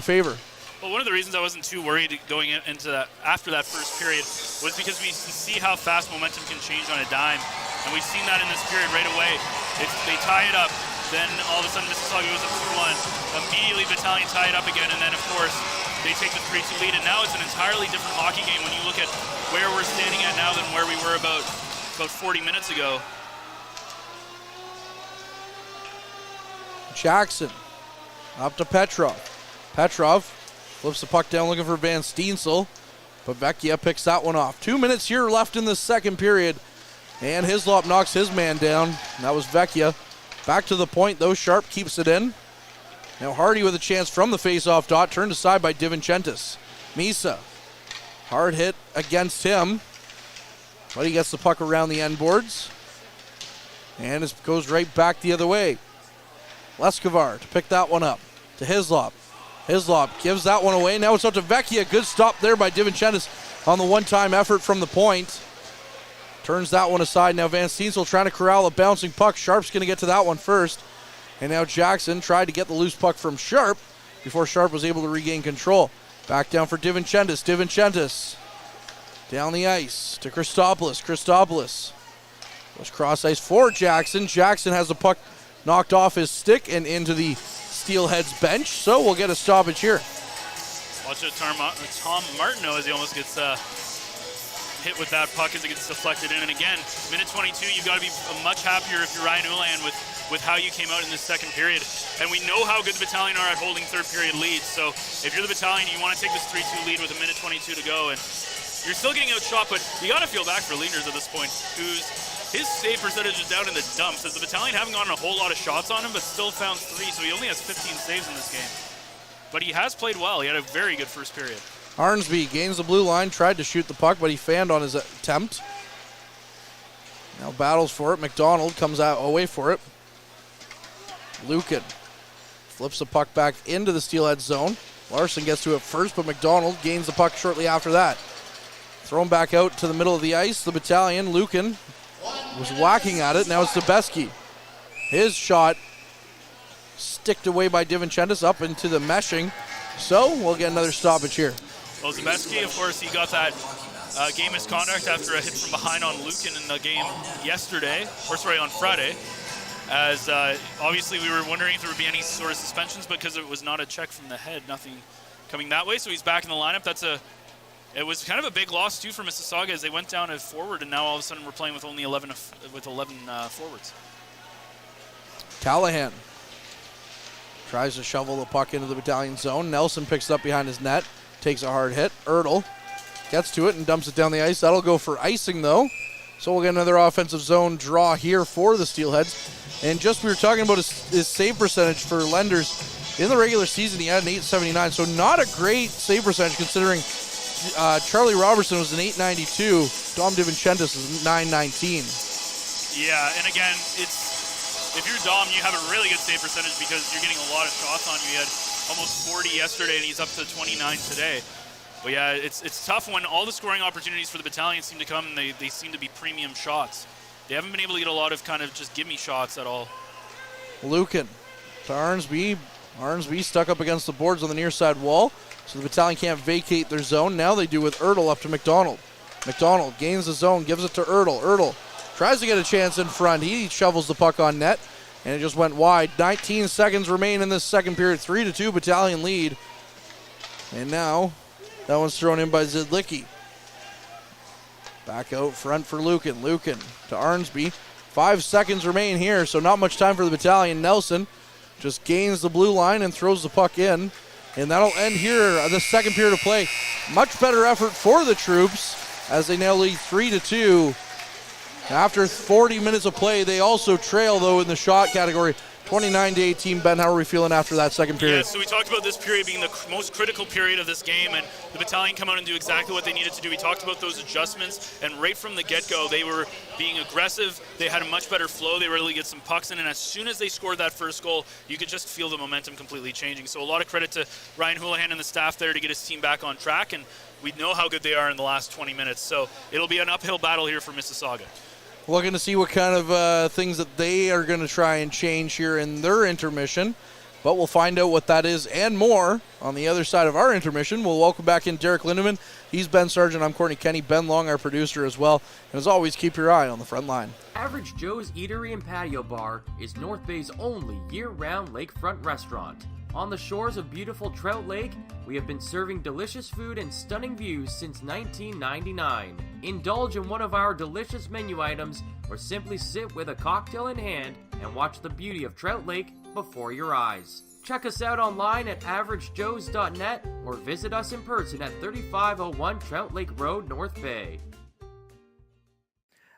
favor. Well, one of the reasons I wasn't too worried going into that after that first period was because we see how fast momentum can change on a dime, and we've seen that in this period right away. If they tie it up, then all of a sudden Mississauga goes up 2-1. Immediately Battalion tie it up again, and then of course they take the 3-2 lead, and now it's an entirely different hockey game when you look at where we're standing at now than where we were about 40 minutes ago. Jackson up to Petrov. Petrov flips the puck down looking for Van Steensel, but Vecchia picks that one off. 2 minutes here left in the second period, and Hislop knocks his man down. That was Vecchia. Back to the point, though. Sharp keeps it in. Now Hardy with a chance from the face-off dot, turned aside by DiVincentis. Misa, hard hit against him, but he gets the puck around the end boards, and it goes right back the other way. Leskovar to pick that one up to Hislop. Hislop gives that one away. Now it's up to Vecchia. Good stop there by DiVincentis on the one-time effort from the point. Turns that one aside. Now Van Steensel trying to corral a bouncing puck. Sharp's going to get to that one first. And now Jackson tried to get the loose puck from Sharp before Sharp was able to regain control. Back down for DiVincentis. DiVincentis down the ice to Christopoulos. Christopoulos was cross ice for Jackson. Jackson has the puck knocked off his stick and into the Steelheads bench. So we'll get a stoppage here. Watch out, Tom Martineau as he almost gets hit with that puck as it gets deflected in. And again, minute 22, you've got to be much happier if you're Ryan Ulan with how you came out in this second period. And we know how good the Battalion are at holding third period leads. So if you're the Battalion, you want to take this 3-2 lead with a minute 22 to go. And you're still getting outshot, but you got to feel back for Leaders at this point, his save percentage is down in the dumps, as the Battalion haven't gotten a whole lot of shots on him, but still found 3, so he only has 15 saves in this game. But he has played well. He had a very good first period. Arnsby gains the blue line, tried to shoot the puck, but he fanned on his attempt. Now battles for it. McDonald comes out away for it. Lucan flips the puck back into the Steelhead zone. Larson gets to it first, but McDonald gains the puck shortly after that. Thrown back out to the middle of the ice. The Battalion, Lucan, was whacking at it. Now it's Zabeski. His shot sticked away by DiVincentis up into the meshing. So we'll get another stoppage here. Well, Zabeski, of course, he got that game misconduct after a hit from behind on Lucan in the game on Friday. As obviously we were wondering if there would be any sort of suspensions because it was not a check from the head, nothing coming that way. So he's back in the lineup. It was kind of a big loss too for Mississauga as they went down a forward, and now all of a sudden we're playing with only 11 forwards. Callahan tries to shovel the puck into the Battalion zone. Nelson picks it up behind his net, takes a hard hit. Ertl gets to it and dumps it down the ice. That'll go for icing though. So we'll get another offensive zone draw here for the Steelheads. And just we were talking about his save percentage for Lenders. In the regular season, he had an 879, so not a great save percentage considering Charlie Robertson was an 892. Dom DiVincentis is 919. Yeah, and again, if you're Dom, you have a really good save percentage because you're getting a lot of shots on you. He had almost 40 yesterday, and he's up to 29 today. But yeah, it's tough when all the scoring opportunities for the Battalion seem to come, and they seem to be premium shots. They haven't been able to get a lot of kind of just give-me shots at all. Lucan to Arnsby. Arnsby stuck up against the boards on the near side wall, so the Battalion can't vacate their zone. Now they do with Ertl up to McDonald. McDonald gains the zone, gives it to Ertl. Ertl tries to get a chance in front. He shovels the puck on net, and it just went wide. 19 seconds remain in this second period. 3-2 Battalion lead. And now that one's thrown in by Zidlicki. Back out front for Lucan. Lucan to Arnsby. 5 seconds remain here, so not much time for the Battalion. Nelson just gains the blue line and throws the puck in. And that'll end here, the second period of play. Much better effort for the troops as they now lead 3-2. After 40 minutes of play, they also trail, though, in the shot category. 29-18. Ben, how are we feeling after that second period? Yeah, so we talked about this period being the most critical period of this game, and the Battalion come out and do exactly what they needed to do. We talked about those adjustments, and right from the get-go, they were being aggressive. They had a much better flow. They were able to get some pucks in, and as soon as they scored that first goal, you could just feel the momentum completely changing. So a lot of credit to Ryan Houlihan and the staff there to get his team back on track, and we know how good they are in the last 20 minutes. So it'll be an uphill battle here for Mississauga. Looking to see what kind of things that they are going to try and change here in their intermission. But we'll find out what that is and more on the other side of our intermission. We'll welcome back in Derek Lindeman. He's Ben Sargent. I'm Courtney Kenny. Ben Long, our producer as well. And as always, keep your eye on the front line. Average Joe's Eatery and Patio Bar is North Bay's only year-round lakefront restaurant. On the shores of beautiful Trout Lake, we have been serving delicious food and stunning views since 1999. Indulge in one of our delicious menu items or simply sit with a cocktail in hand and watch the beauty of Trout Lake before your eyes. Check us out online at averagejoes.net or visit us in person at 3501 Trout Lake Road, North Bay.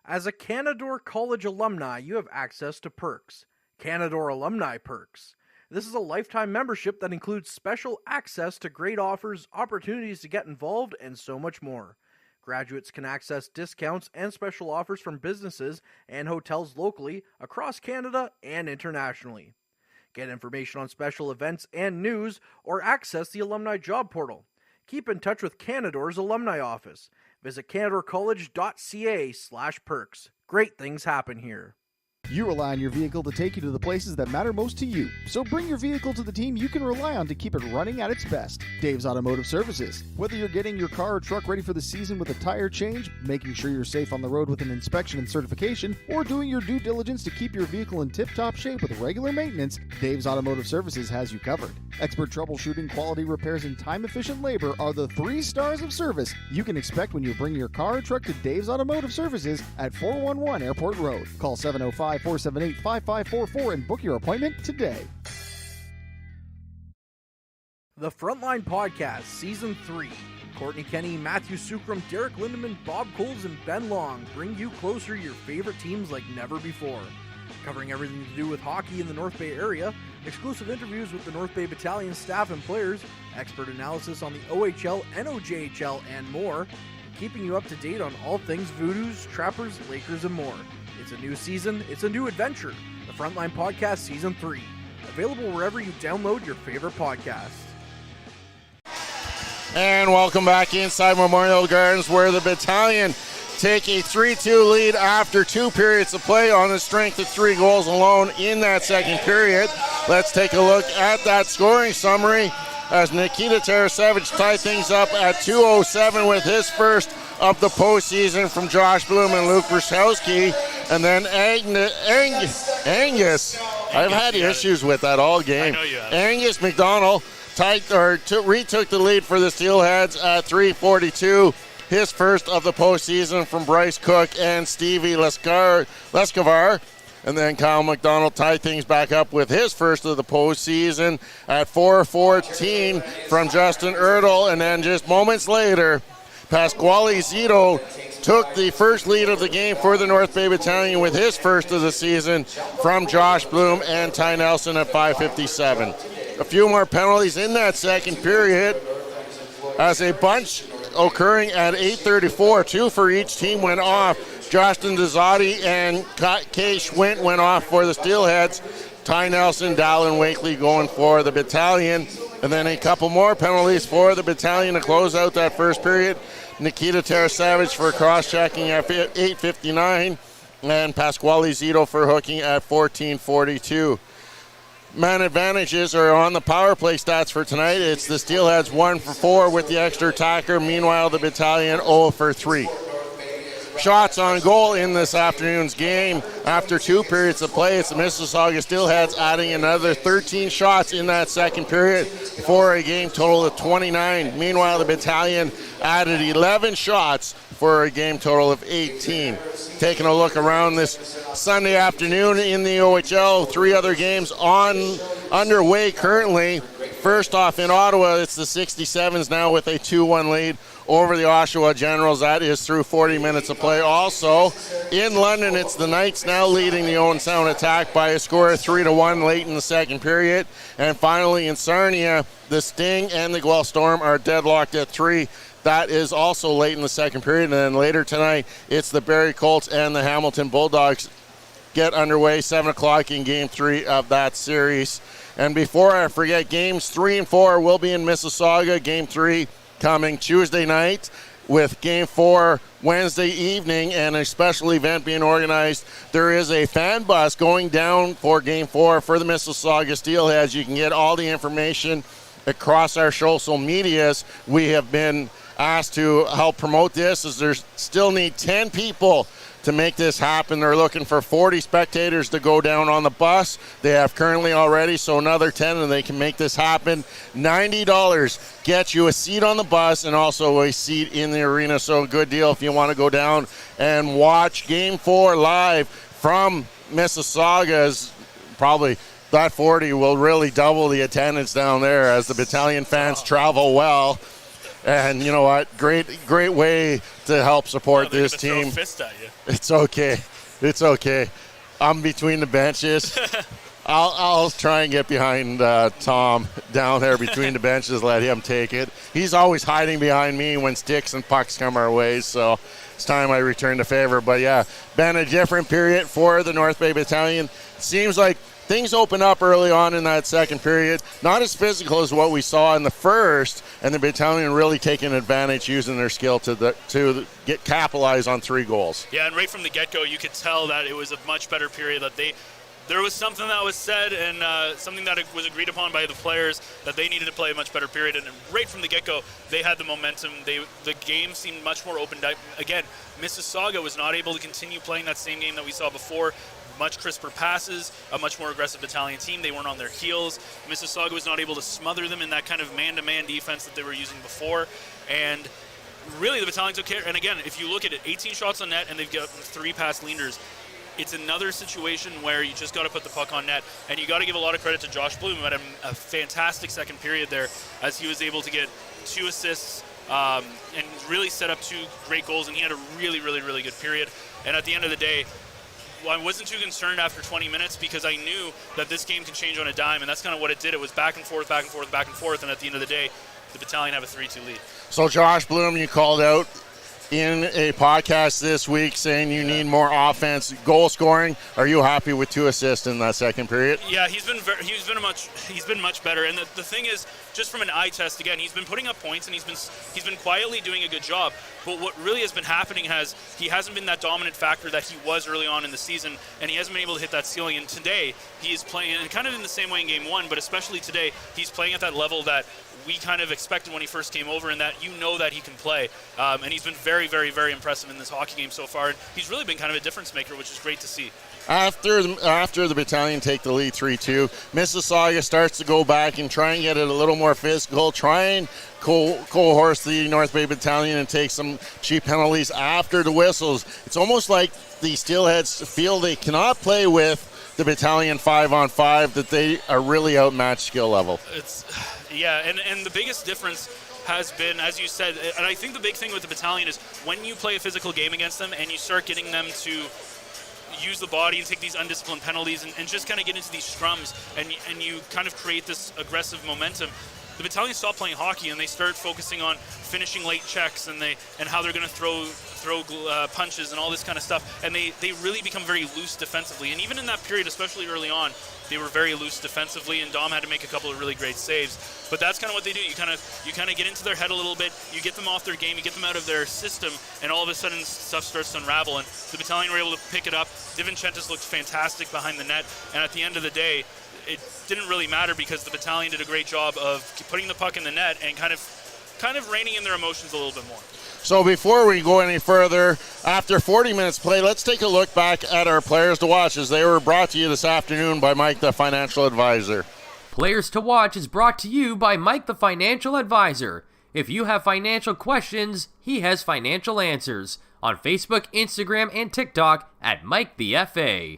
As a Canadore College alumni, you have access to perks. Canadore Alumni Perks. This is a lifetime membership that includes special access to great offers, opportunities to get involved, and so much more. Graduates can access discounts and special offers from businesses and hotels locally, across Canada, and internationally. Get information on special events and news, or access the alumni job portal. Keep in touch with Canadore's alumni office. Visit canadorecollege.ca/perks. Great things happen here. You rely on your vehicle to take you to the places that matter most to you. So bring your vehicle to the team you can rely on to keep it running at its best. Dave's Automotive Services. Whether you're getting your car or truck ready for the season with a tire change, making sure you're safe on the road with an inspection and certification, or doing your due diligence to keep your vehicle in tip-top shape with regular maintenance, Dave's Automotive Services has you covered. Expert troubleshooting, quality repairs, and time-efficient labor are the 3 stars of service you can expect when you bring your car or truck to Dave's Automotive Services at 411 Airport Road. Call 705-478-5544 and book your appointment today. The Frontline Podcast, Season 3. Courtney Kenny, Matthew Sucrum, Derek Lindeman, Bob Coles, and Ben Long bring you closer to your favorite teams like never before. Covering everything to do with hockey in the North Bay area, exclusive interviews with the North Bay Battalion staff and players, expert analysis on the OHL, NOJHL, and more, keeping you up to date on all things Voodoos, Trappers, Lakers, and more. It's a new season, it's a new adventure. The Frontline Podcast Season 3. Available wherever you download your favorite podcasts. And welcome back inside Memorial Gardens, where the Battalion take a 3-2 lead after 2 periods of play on the strength of 3 goals alone in that second period. Let's take a look at that scoring summary as Nikita Tarasevich tied things up at 2:07 with his first of the postseason from Josh Bloom and Luke Rashowski. And then Angus, I've had issues with that all game. I know you have. Angus McDonald retook the lead for the Steelheads at 3:42. His first of the postseason from Bryce Cook and Stevie Lescavar. And then Kyle McDonald tied things back up with his first of the postseason at 4:14 from Justin Ertl. And then just moments later, Pasquale Zito took the first lead of the game for the North Bay Battalion with his first of the season from Josh Bloom and Ty Nelson at 5:57. A few more penalties in that second period as a bunch occurring at 8:34. 2 for each team went off. Justin Dezzotti and Kay Schwint went off for the Steelheads. Ty Nelson, Dallin Wakely going for the Battalion. And then a couple more penalties for the Battalion to close out that first period. Nikita Tarasevich for cross-checking at 8:59 and Pasquale Zito for hooking at 14:42. Man advantages are on the power play stats for tonight. It's the Steelheads 1 for 4 with the extra attacker. Meanwhile, the Battalion 0 for 3. shots on goal in this afternoon's game. After 2 periods of play, it's the Mississauga Steelheads adding another 13 shots in that second period for a game total of 29. Meanwhile, the Battalion added 11 shots for a game total of 18. Taking a look around this Sunday afternoon in the OHL, 3 other games underway currently. First off, in Ottawa, it's the 67s now with a 2-1 lead over the Oshawa Generals. That is through 40 minutes of play. Also, in London, it's the Knights now leading the Owen Sound attack by a score of 3-1 late in the second period. And finally, in Sarnia, the Sting and the Guelph Storm are deadlocked at 3. That is also late in the second period. And then later tonight, it's the Barrie Colts and the Hamilton Bulldogs get underway, 7 o'clock in Game 3 of that series. And before I forget, Games 3 and 4 will be in Mississauga. Game 3 coming Tuesday night, with Game 4 Wednesday evening, and a special event being organized. There is a fan bus going down for Game 4 for the Mississauga Steelheads. You can get all the information across our social medias. We have been asked to help promote this, as there still need 10 people to make this happen. They're looking for 40 spectators to go down on the bus. They have currently already, so another 10, and they can make this happen. $90 gets you a seat on the bus and also a seat in the arena, so a good deal if you want to go down and watch Game 4 live from Mississauga. As probably that 40 will really double the attendance down there as the Battalion fans travel well. And you know what? Great way to help support this team. Throw a fist at you. It's okay. It's okay. I'm between the benches. I'll try and get behind Tom down there between the benches, let him take it. He's always hiding behind me when sticks and pucks come our way, so it's time I return the favor. But yeah, been a different period for the North Bay Battalion. Seems like things open up early on in that second period. Not as physical as what we saw in the first, and the Battalion really taking advantage, using their skill to capitalize on 3 goals. Yeah, and right from the get-go, you could tell that it was a much better period. That there was something that was said and something that was agreed upon by the players, that they needed to play a much better period. And right from the get-go, they had the momentum. The game seemed much more open. Again, Mississauga was not able to continue playing that same game that we saw before. Much crisper passes, a much more aggressive Battalion team. They weren't on their heels. Mississauga was not able to smother them in that kind of man-to-man defense that they were using before. And really, the Battalion took care. And again, if you look at it, 18 shots on net, and they've got 3 pass leaders. It's another situation where you just got to put the puck on net. And you got to give a lot of credit to Josh Bloom, who had a fantastic second period there, as he was able to get 2 assists and really set up 2 great goals. And he had a really, really, really good period. And at the end of the day, I wasn't too concerned after 20 minutes, because I knew that this game could change on a dime, and that's kind of what it did. It was back and forth, back and forth, back and forth, and at the end of the day, the Battalion have a 3-2 lead. So Josh Bloom, you called out in a podcast this week saying you need more offense, goal scoring. Are you happy with 2 assists in that second period? Yeah, he's been much better. And the thing is, just from an eye test, again, he's been putting up points, and he's been quietly doing a good job. But what really has been happening he hasn't been that dominant factor that he was early on in the season, and he hasn't been able to hit that ceiling. And today, he is playing kind of in the same way in Game 1, but especially today, he's playing at that level that we kind of expected when he first came over, and that that he can play. And he's been very, very, very impressive in this hockey game so far. And he's really been kind of a difference maker, which is great to see. After the Battalion take the lead 3-2, Mississauga starts to go back and try and get it a little more physical, try and coerce the North Bay Battalion and take some cheap penalties after the whistles. It's almost like the Steelheads feel they cannot play with the Battalion 5-on-5, that they are really outmatched skill level. And the biggest difference has been, as you said, and I think the big thing with the Battalion is when you play a physical game against them and you start getting them to use the body and take these undisciplined penalties and just kind of get into these scrums and you kind of create this aggressive momentum, the Battalion stop playing hockey and they start focusing on finishing late checks and how they're going to throw punches and all this kind of stuff, and they really become very loose defensively. And even in that period, especially early on, they were very loose defensively, and Dom had to make a couple of really great saves. But that's kind of what they do. You kind of get into their head a little bit, you get them off their game, you get them out of their system, and all of a sudden stuff starts to unravel. And the Battalion were able to pick it up. DiVincentis looked fantastic behind the net, and at the end of the day, it didn't really matter because the Battalion did a great job of putting the puck in the net and kind of reining in their emotions a little bit more. So before we go any further, after 40 minutes play, let's take a look back at our players to watch as they were brought to you this afternoon by Mike, the financial advisor. Players to Watch is brought to you by Mike, the financial advisor. If you have financial questions, he has financial answers. On Facebook, Instagram, and TikTok at Mike the FA.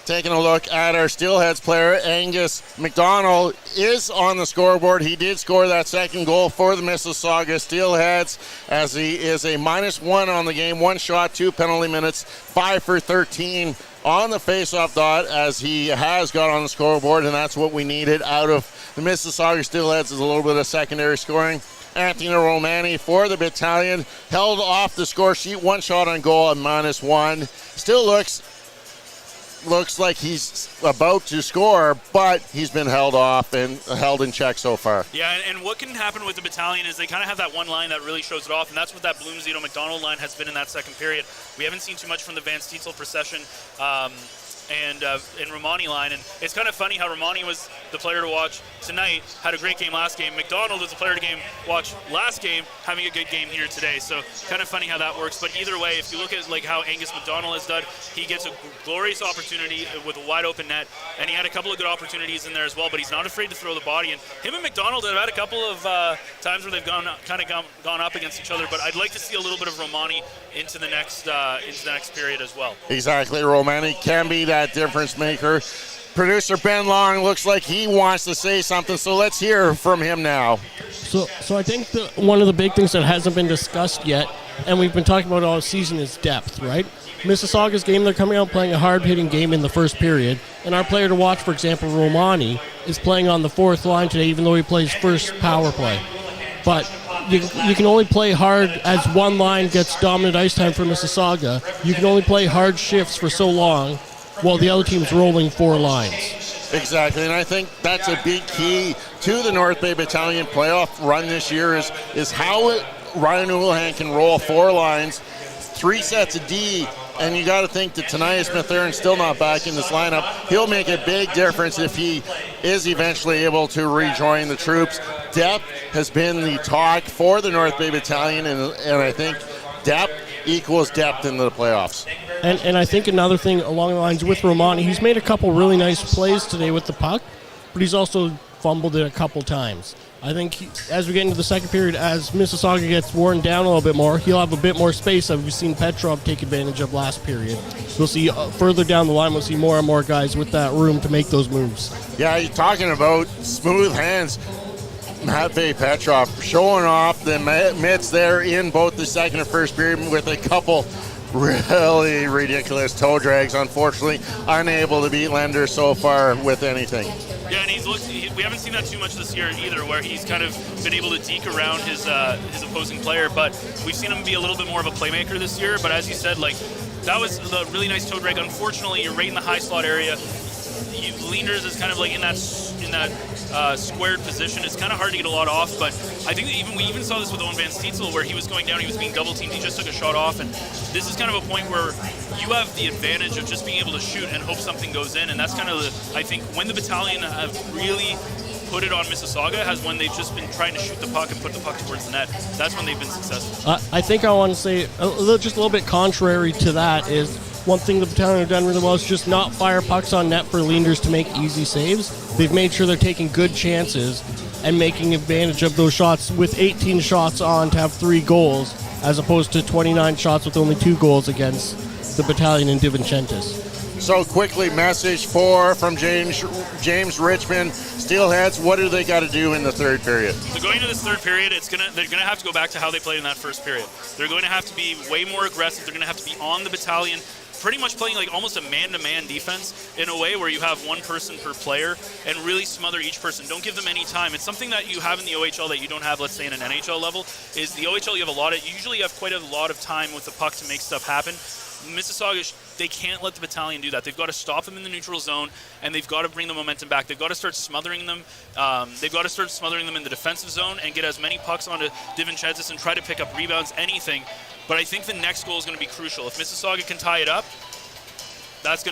Taking a look at our Steelheads player, Angus McDonald, is on the scoreboard. He did score that second goal for the Mississauga Steelheads, as he is a -1 on the game. 1 shot, 2 penalty minutes, 5 for 13 on the face-off dot, as he has got on the scoreboard, and that's what we needed out of the Mississauga Steelheads, is a little bit of secondary scoring. Anthony Romani for the Battalion held off the score sheet. 1 shot on goal at -1. Still looks like he's about to score, but he's been held off and held in check so far. Yeah, and what can happen with the Battalion is they kind of have that one line that really shows it off, and that's what that Bloom-Zito-McDonald line has been in that second period. We haven't seen too much from the Van Steetzl procession and Romani line, and it's kind of funny how Romani was the player to watch tonight, had a great game last game. McDonald was the player to watch last game, having a good game here today. So kind of funny how that works. But either way, if you look at like how Angus McDonald has done, he gets a glorious opportunity with a wide open net, and he had a couple of good opportunities in there as well. But he's not afraid to throw the body. And him and McDonald have had a couple of times where they've gone up against each other. But I'd like to see a little bit of Romani into the next period as well. Exactly, Romani can be that difference maker. Producer Ben Long looks like he wants to say something, so let's hear from him now. So I think one of the big things that hasn't been discussed yet, and we've been talking about all season, is depth, right? Mississauga's game, they're coming out playing a hard-hitting game in the first period, and our player to watch, for example, Romani, is playing on the 4th line today, even though he plays first power play. But you can only play hard as one line gets dominant ice time for Mississauga. You can only play hard shifts for so long while the other team's rolling 4 lines. Exactly, and I think that's a big key to the North Bay Battalion playoff run this year is how Ryan Houlihan can roll 4 lines, 3 sets of D, and you got to think that Tanias Mathurin's still not back in this lineup. He'll make a big difference if he is eventually able to rejoin the troops. Depth has been the talk for the North Bay Battalion, and I think depth equals depth into the playoffs. And I think another thing along the lines with Romani, he's made a couple really nice plays today with the puck, but he's also fumbled it a couple times. I think as we get into the second period, as Mississauga gets worn down a little bit more, he'll have a bit more space that we've seen Petrov take advantage of last period. We'll see further down the line, we'll see more and more guys with that room to make those moves. Yeah, you're talking about smooth hands. Matvey Petrov showing off the mitts there in both the second and first period with a couple really ridiculous toe drags. Unfortunately, unable to beat Lender so far with anything. Yeah, and we haven't seen that too much this year either, where he's kind of been able to deke around his opposing player, but we've seen him be a little bit more of a playmaker this year. But as you said, like, that was a really nice toe drag. Unfortunately, you're right in the high slot area. Leanders is kind of like in that squared position. It's kind of hard to get a lot off, but I think that we even saw this with Owen Van Steetzl, where he was going down, he was being double teamed, he just took a shot off, and this is kind of a point where you have the advantage of just being able to shoot and hope something goes in, and that's kind of I think when the Battalion have really put it on Mississauga has when they've just been trying to shoot the puck and put the puck towards the net. That's when they've been successful. I think I want to say just a little bit contrary to that is one thing the Battalion have done really well is just not fire pucks on net for Leanders to make easy saves. They've made sure they're taking good chances and making advantage of those shots with 18 shots on to have 3 goals as opposed to 29 shots with only 2 goals against the Battalion in DeVincentis. So quickly, message from James Richmond. Steelheads, what do they got to do in the third period? So going into this third period, they're going to have to go back to how they played in that first period. They're going to have to be way more aggressive. They're going to have to be on the Battalion, pretty much playing like almost a man-to-man defense in a way where you have one person per player and really smother each person. Don't give them any time. It's something that you have in the OHL that you don't have, let's say, in an NHL level, is the OHL you usually have quite a lot of time with the puck to make stuff happen. Mississauga, they can't let the Battalion do that. They've got to stop them in the neutral zone, and they've got to bring the momentum back. They've got to start smothering them. They've got to start smothering them in the defensive zone and get as many pucks onto DeVincentis and try to pick up rebounds, anything. But I think the next goal is going to be crucial. If Mississauga can tie it up, That's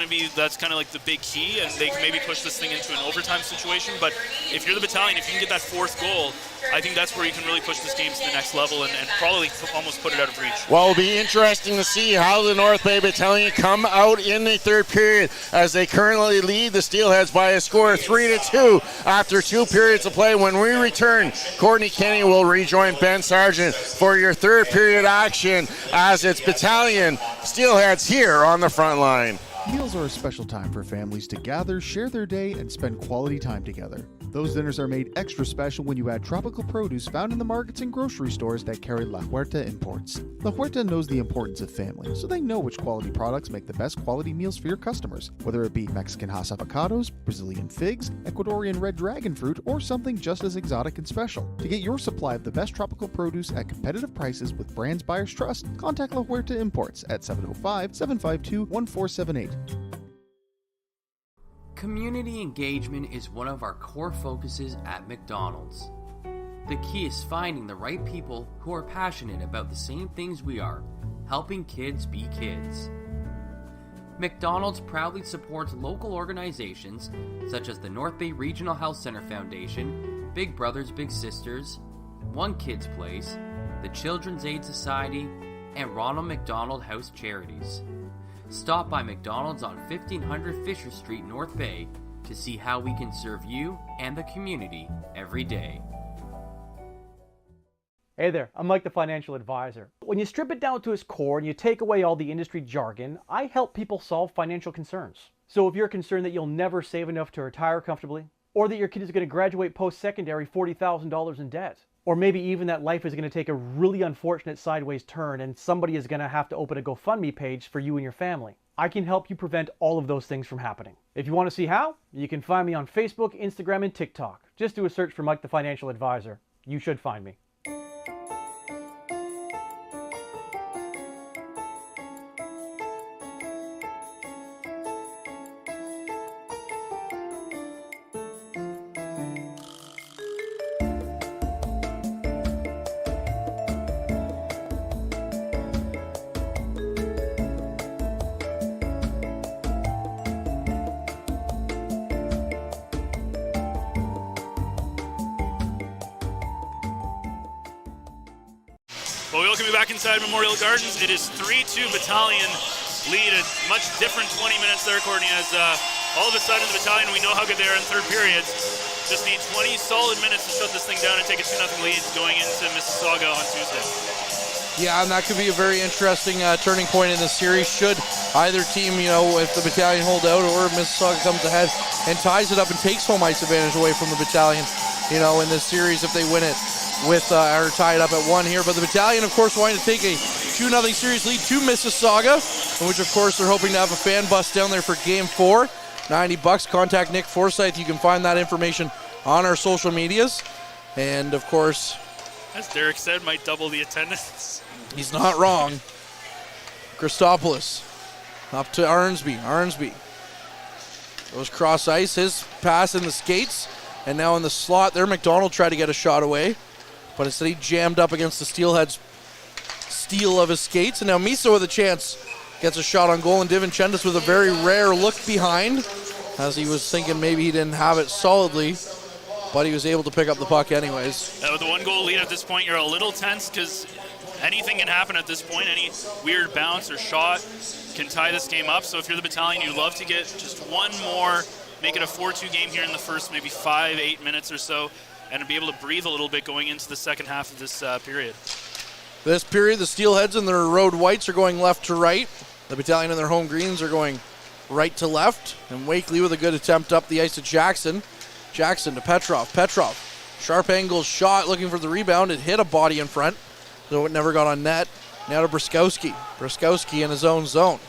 kind of like the big key, and they can maybe push this thing into an overtime situation. But if you're the Battalion, if you can get that fourth goal, I think that's where you can really push this game to the next level and probably almost put it out of reach. Well, it'll be interesting to see how the North Bay Battalion come out in the third period, as they currently lead the Steelheads by a score of 3-2 after 2 periods of play. When we return, Courtney Kenny will rejoin Ben Sargent for your third period action, as it's Battalion Steelheads here on the front line. Meals are a special time for families to gather, share their day, and spend quality time together. Those dinners are made extra special when you add tropical produce found in the markets and grocery stores that carry La Huerta imports. La Huerta knows the importance of family, so they know which quality products make the best quality meals for your customers, whether it be Mexican Hass avocados, Brazilian figs, Ecuadorian red dragon fruit, or something just as exotic and special. To get your supply of the best tropical produce at competitive prices with brands buyers trust, contact La Huerta Imports at 705-752-1478. Community engagement is one of our core focuses at McDonald's. The key is finding the right people who are passionate about the same things we are, helping kids be kids. McDonald's proudly supports local organizations such as the North Bay Regional Health Center Foundation, Big Brothers Big Sisters, One Kids Place, the Children's Aid Society, and Ronald McDonald House Charities. Stop by McDonald's on 1500 Fisher Street, North Bay, to see how we can serve you and the community every day. Hey there, I'm Mike the Financial Advisor. When you strip it down to its core and you take away all the industry jargon, I help people solve financial concerns. So if you're concerned that you'll never save enough to retire comfortably, or that your kid is going to graduate post-secondary $40,000 in debt, or maybe even that life is going to take a really unfortunate sideways turn and somebody is going to have to open a GoFundMe page for you and your family, I can help you prevent all of those things from happening. If you want to see how, you can find me on Facebook, Instagram, and TikTok. Just do a search for Mike the Financial Advisor. You should find me. Well, we welcome you back inside Memorial Gardens. It is 3-2 Battalion lead. A much different 20 minutes there, Courtney, as all of a sudden the Battalion, we know how good they are in third periods. Just need 20 solid minutes to shut this thing down and take a 2-0 lead going into Mississauga on Tuesday. Yeah, and that could be a very interesting turning point in the series. Should either team, if the Battalion hold out or Mississauga comes ahead and ties it up and takes home ice advantage away from the Battalion, in this series if they win it with or tie it up at 1 here. But the Battalion, of course, wanting to take a 2-0 series lead to Mississauga, in which, of course, they're hoping to have a fan bus down there for Game 4. $90. Contact Nick Forsyth. You can find that information on our social medias. And, of course, as Derek said, might double the attendance. He's not wrong. Christopoulos up to Arnsby. Arnsby goes cross ice. His pass in the skates. And now in the slot there, McDonald tried to get a shot away. But instead he jammed up against the Steelheads' steal of his skates. And now Misa with a chance gets a shot on goal. And DiVincentis with a very rare look behind, as he was thinking maybe he didn't have it solidly. But he was able to pick up the puck anyways. With the 1-goal lead at this point, you're a little tense because anything can happen at this point. Any weird bounce or shot can tie this game up. So if you're the Battalion, you'd love to get just one more, make it a 4-2 game here in the first maybe 5-8 minutes or so, and to be able to breathe a little bit going into the second half of this period. This period, the Steelheads and their road whites are going left to right. The Battalion and their home greens are going right to left. And Wakely with a good attempt up the ice to Jackson. Jackson to Petrov. Petrov, sharp angle shot, looking for the rebound. It hit a body in front, though it never got on net. Now to Bruskowski. Bruskowski in his own zone.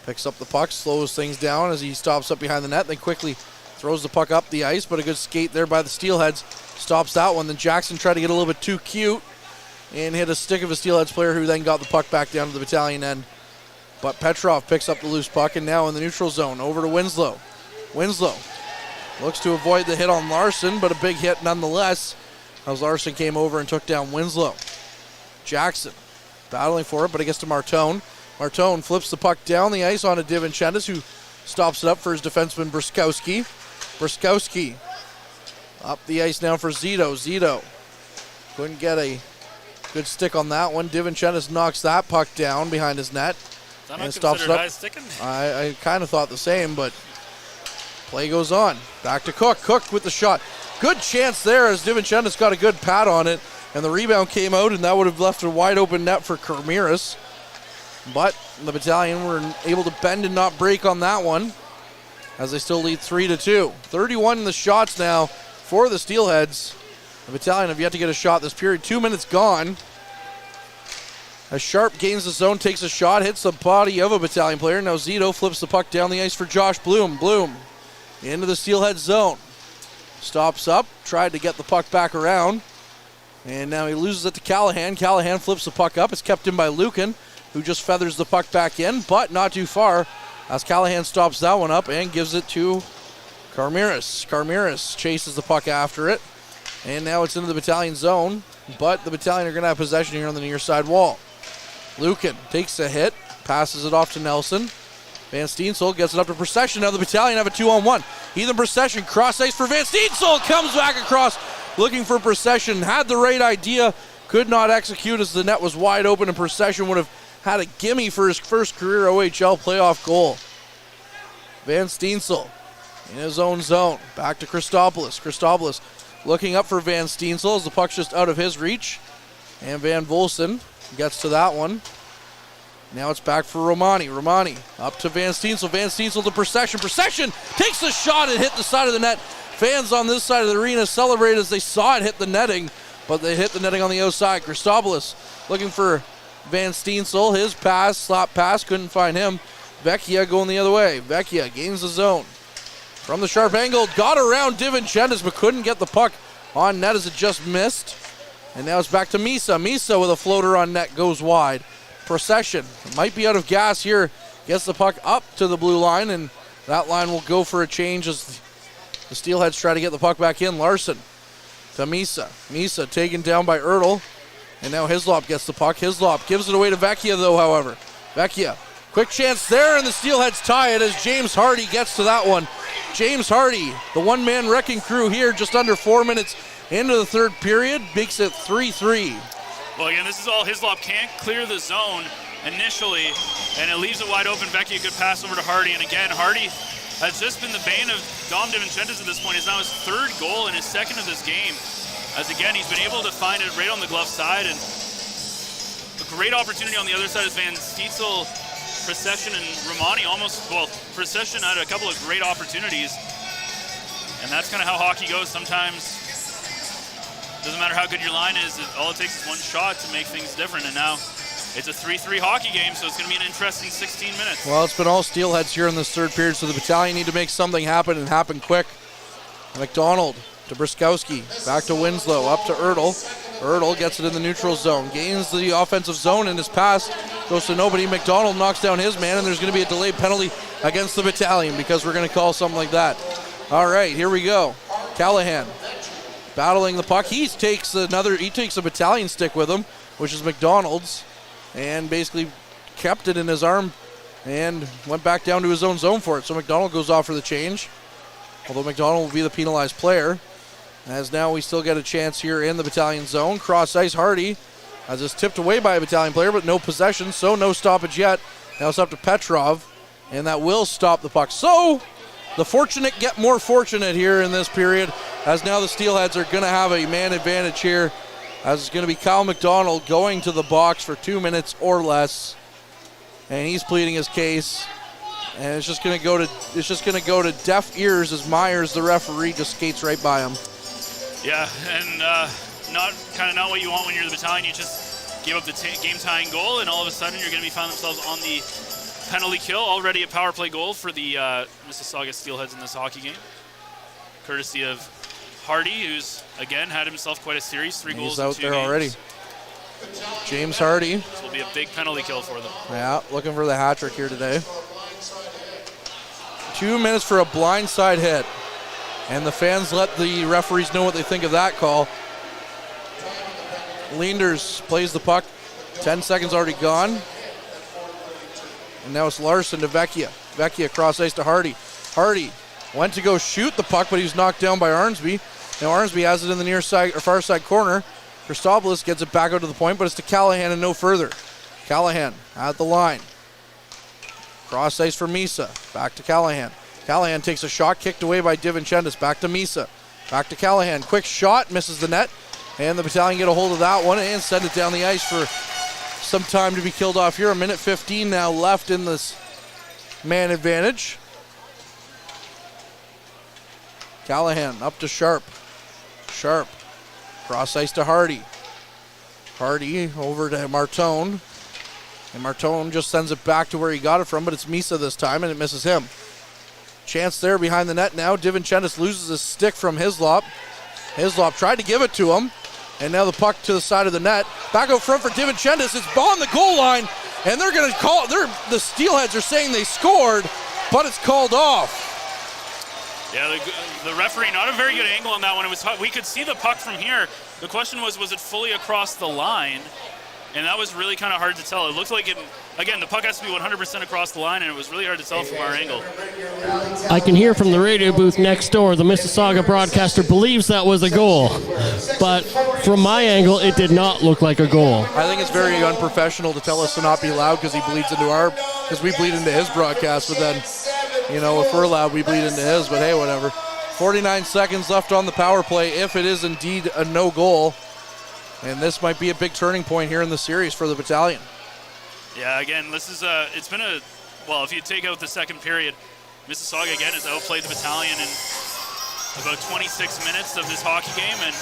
Picks up the puck, slows things down as he stops up behind the net, then quickly throws the puck up the ice, but a good skate there by the Steelheads stops that one. Then Jackson tried to get a little bit too cute and hit a stick of a Steelheads player, who then got the puck back down to the Battalion end. But Petrov picks up the loose puck, and now in the neutral zone, over to Winslow. Winslow looks to avoid the hit on Larson, but a big hit nonetheless, as Larson came over and took down Winslow. Jackson battling for it, but it gets to Martone. Martone flips the puck down the ice onto DiVincentis, who stops it up for his defenseman Brskowski. Brskowski up the ice now for Zito. Zito couldn't get a good stick on that one. DiVincentis knocks that puck down behind his net and stops it up. High sticking? I kind of thought the same, but play goes on. Back to Cook. Cook with the shot. Good chance there as DiVincentis got a good pat on it, and the rebound came out, and that would have left a wide open net for Ramirez. But the Battalion were able to bend and not break on that one, as they still lead 3-2. 31 in the shots now for the Steelheads. The Battalion have yet to get a shot this period. 2 minutes gone. As Sharp gains the zone, takes a shot, hits the body of a Battalion player. Now Zito flips the puck down the ice for Josh Bloom. Bloom into the Steelhead zone. Stops up, tried to get the puck back around, and now he loses it to Callahan. Callahan flips the puck up. It's kept in by Lucan, who just feathers the puck back in, but not too far, as Callahan stops that one up and gives it to Carmiris. Carmiris chases the puck after it, and now it's into the Battalion zone, but the Battalion are going to have possession here on the near side wall. Lucan takes a hit, passes it off to Nelson. Van Steensel gets it up to Procession. Now the Battalion have a 2-on-1. Ethan Procession, cross ice for Van Steensel, comes back across looking for Procession. Had the right idea, could not execute as the net was wide open, and Procession would have had a gimme for his first career OHL playoff goal. Van Steensel in his own zone. Back to Christopoulos. Christopoulos looking up for Van Steensel as the puck's just out of his reach. And Van Volsen gets to that one. Now it's back for Romani. Romani up to Van Steensel. Van Steensel to Procession. Procession takes the shot and hit the side of the net. Fans on this side of the arena celebrate as they saw it hit the netting, but they hit the netting on the outside. Christopoulos looking for Van Steensel. His pass, slap pass, couldn't find him. Vecchia going the other way. Vecchia gains the zone. From the sharp angle, got around DiVincentis, but couldn't get the puck on net as it just missed. And now it's back to Misa. Misa with a floater on net goes wide. Procession might be out of gas here. Gets the puck up to the blue line, and that line will go for a change as the Steelheads try to get the puck back in. Larson to Misa. Misa taken down by Ertl. And now Hislop gets the puck. Hislop gives it away to Vecchia, though, however. Vecchia, quick chance there, and the Steelheads tie it as James Hardy gets to that one. James Hardy, the one-man wrecking crew here, just under 4 minutes into the third period, makes it 3-3. Well, again, this is all Hislop can't clear the zone initially, and it leaves it wide open. Vecchia could pass over to Hardy, and again, Hardy has just been the bane of Dom DiVincentis at this point. It's now his third goal and his second of this game. As again, he's been able to find it right on the glove side, and a great opportunity on the other side is Van Steensel, Procession, and Romani Procession had a couple of great opportunities, and that's kind of how hockey goes. Sometimes doesn't matter how good your line is, all it takes is one shot to make things different, and now it's a 3-3 hockey game, so it's going to be an interesting 16 minutes. Well, it's been all Steelheads here in this third period, so the Battalion need to make something happen and happen quick. McDonald to Brskowski, back to Winslow, up to Ertl. Ertl gets it in the neutral zone, gains the offensive zone, and his pass goes to nobody. McDonald knocks down his man, and there's going to be a delayed penalty against the Battalion because we're going to call something like that. All right, here we go. Callahan battling the puck. He takes a Battalion stick with him, which is McDonald's, and basically kept it in his arm and went back down to his own zone for it. So McDonald goes off for the change, although McDonald will be the penalized player. As now we still get a chance here in the Battalion zone. Cross ice, Hardy as it's tipped away by a Battalion player, but no possession, so no stoppage yet. Now it's up to Petrov, and that will stop the puck. So the fortunate get more fortunate here in this period, as now the Steelheads are going to have a man advantage here, as it's going to be Kyle McDonald going to the box for 2 minutes or less, and he's pleading his case. And it's just going to go to deaf ears as Myers, the referee, just skates right by him. Yeah, and not what you want when you're the Battalion. You just give up the game-tying goal, and all of a sudden you're going to be finding themselves on the penalty kill. Already a power play goal for the Mississauga Steelheads in this hockey game, courtesy of Hardy, who's again had himself quite a series. 3 goals. He's out there already. James Hardy. This will be a big penalty kill for them. Yeah, looking for the hat trick here today. 2 minutes for a blindside hit. And the fans let the referees know what they think of that call. Leenders plays the puck. 10 seconds already gone. And now it's Larson to Vecchia. Vecchia cross ice to Hardy. Hardy went to go shoot the puck, but he was knocked down by Arnsby. Now Arnsby has it in the near side or far side corner. Christopoulos gets it back out to the point, but it's to Callahan and no further. Callahan at the line. Cross ice for Misa. Back to Callahan. Callahan takes a shot, kicked away by DiVincentis. Back to Misa. Back to Callahan. Quick shot, misses the net. And the Battalion get a hold of that one and send it down the ice for some time to be killed off here. A minute 15 now left in this man advantage. Callahan up to Sharp. Sharp. Cross ice to Hardy. Hardy over to Martone. And Martone just sends it back to where he got it from, but it's Misa this time, and it misses him. Chance there behind the net now. DiVincentis loses his stick from Hislop. Hislop tried to give it to him, and now the puck to the side of the net. Back out front for DiVincentis. It's on the goal line, and they're going to call. The Steelheads are saying they scored, but it's called off. Yeah, the referee, not a very good angle on that one. We could see the puck from here. The question was it fully across the line? And that was really kind of hard to tell. It looked like again, the puck has to be 100% across the line, and it was really hard to tell from our angle. I can hear from the radio booth next door, the Mississauga broadcaster believes that was a goal. But from my angle, it did not look like a goal. I think it's very unprofessional to tell us to not be loud because he bleeds into because we bleed into his broadcast, but then, if we're loud, we bleed into his, but hey, whatever. 49 seconds left on the power play if it is indeed a no goal. And this might be a big turning point here in the series for the Battalion. Yeah, again, this is it's been if you take out the second period, Mississauga again has outplayed the Battalion in about 26 minutes of this hockey game, and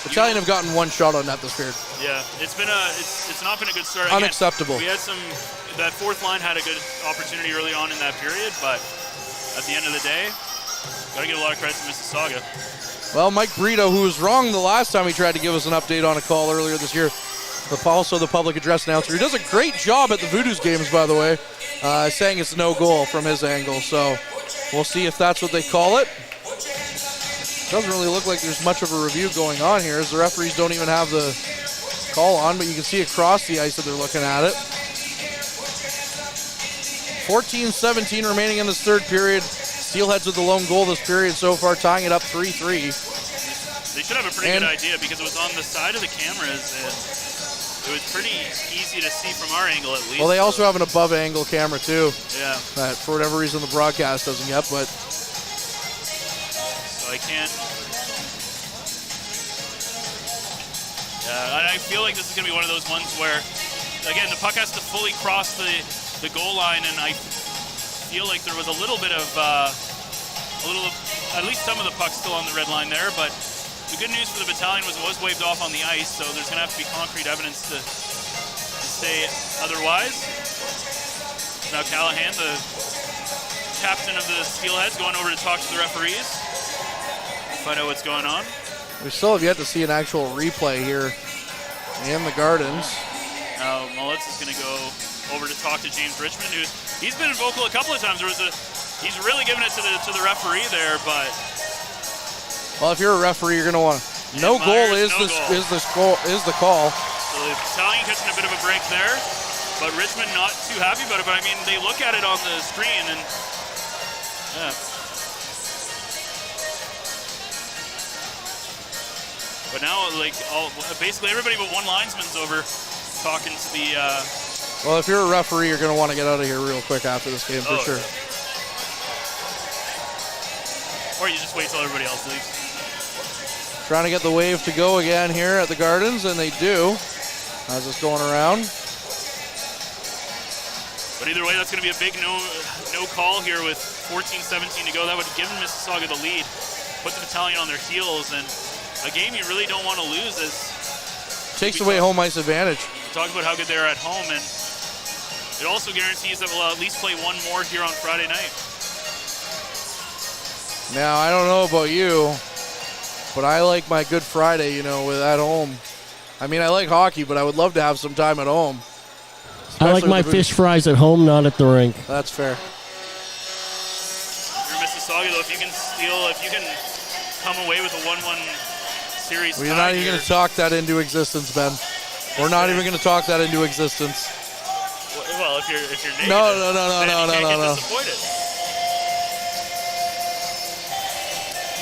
Battalion have gotten one shot on net this period. Yeah, it's not been a good start. Unacceptable. Again, we had that fourth line had a good opportunity early on in that period, but at the end of the day, gotta give a lot of credit to Mississauga. Well, Mike Brito, who was wrong the last time he tried to give us an update on a call earlier this year, also the public address announcer, who does a great job at the Voodoo's games, by the way, saying it's no goal from his angle. So we'll see if that's what they call it. Doesn't really look like there's much of a review going on here, as the referees don't even have the call on, but you can see across the ice that they're looking at it. 14-17 remaining in this third period. Steelheads with the lone goal this period so far, tying it up 3-3. They should have a pretty good idea because it was on the side of the cameras, and it was pretty easy to see from our angle at least. Well, they also have an above-angle camera too. Yeah. That for whatever reason the broadcast doesn't yet, but. So I can't. Yeah, I feel like this is going to be one of those ones where, again, the puck has to fully cross the goal line, and I feel like there was a little bit of, at least some of the puck still on the red line there, but the good news for the Battalion was it was waved off on the ice, so there's going to have to be concrete evidence to say otherwise. Now Callahan, the captain of the Steelheads, going over to talk to the referees, find out what's going on. We still have yet to see an actual replay here in the Gardens. Now Mullets is going to go over to talk to James Richmond, he's been vocal a couple of times. He's really giving it to the referee there, but. Well, if you're a referee, you're going to want no goal is the call. So the Battalion catching a bit of a break there, but Richmond not too happy about it. But I mean, they look at it on the screen and yeah. But now, basically everybody but one linesman's over talking to the. Well, if you're a referee, you're going to want to get out of here real quick after this game for sure. Or you just wait till everybody else leaves. Trying to get the wave to go again here at the Gardens, and they do as it's going around. But either way, that's going to be a big no call here with 14-17 to go. That would have given Mississauga the lead, put the Battalion on their heels, and a game you really don't want to lose. Takes away home ice advantage. Talk about how good they are at home, and it also guarantees that we'll at least play one more here on Friday night. Now, I don't know about you, but I like my Good Friday, with at home. I mean, I like hockey, but I would love to have some time at home. I like my fish fries at home, not at the rink. That's fair. You're Mississauga, though, if you can come away with a 1-1 series. We're not even going to talk that into existence, Ben. We're not even going to talk that into existence. Well, if you're negative, No. then you can't get disappointed.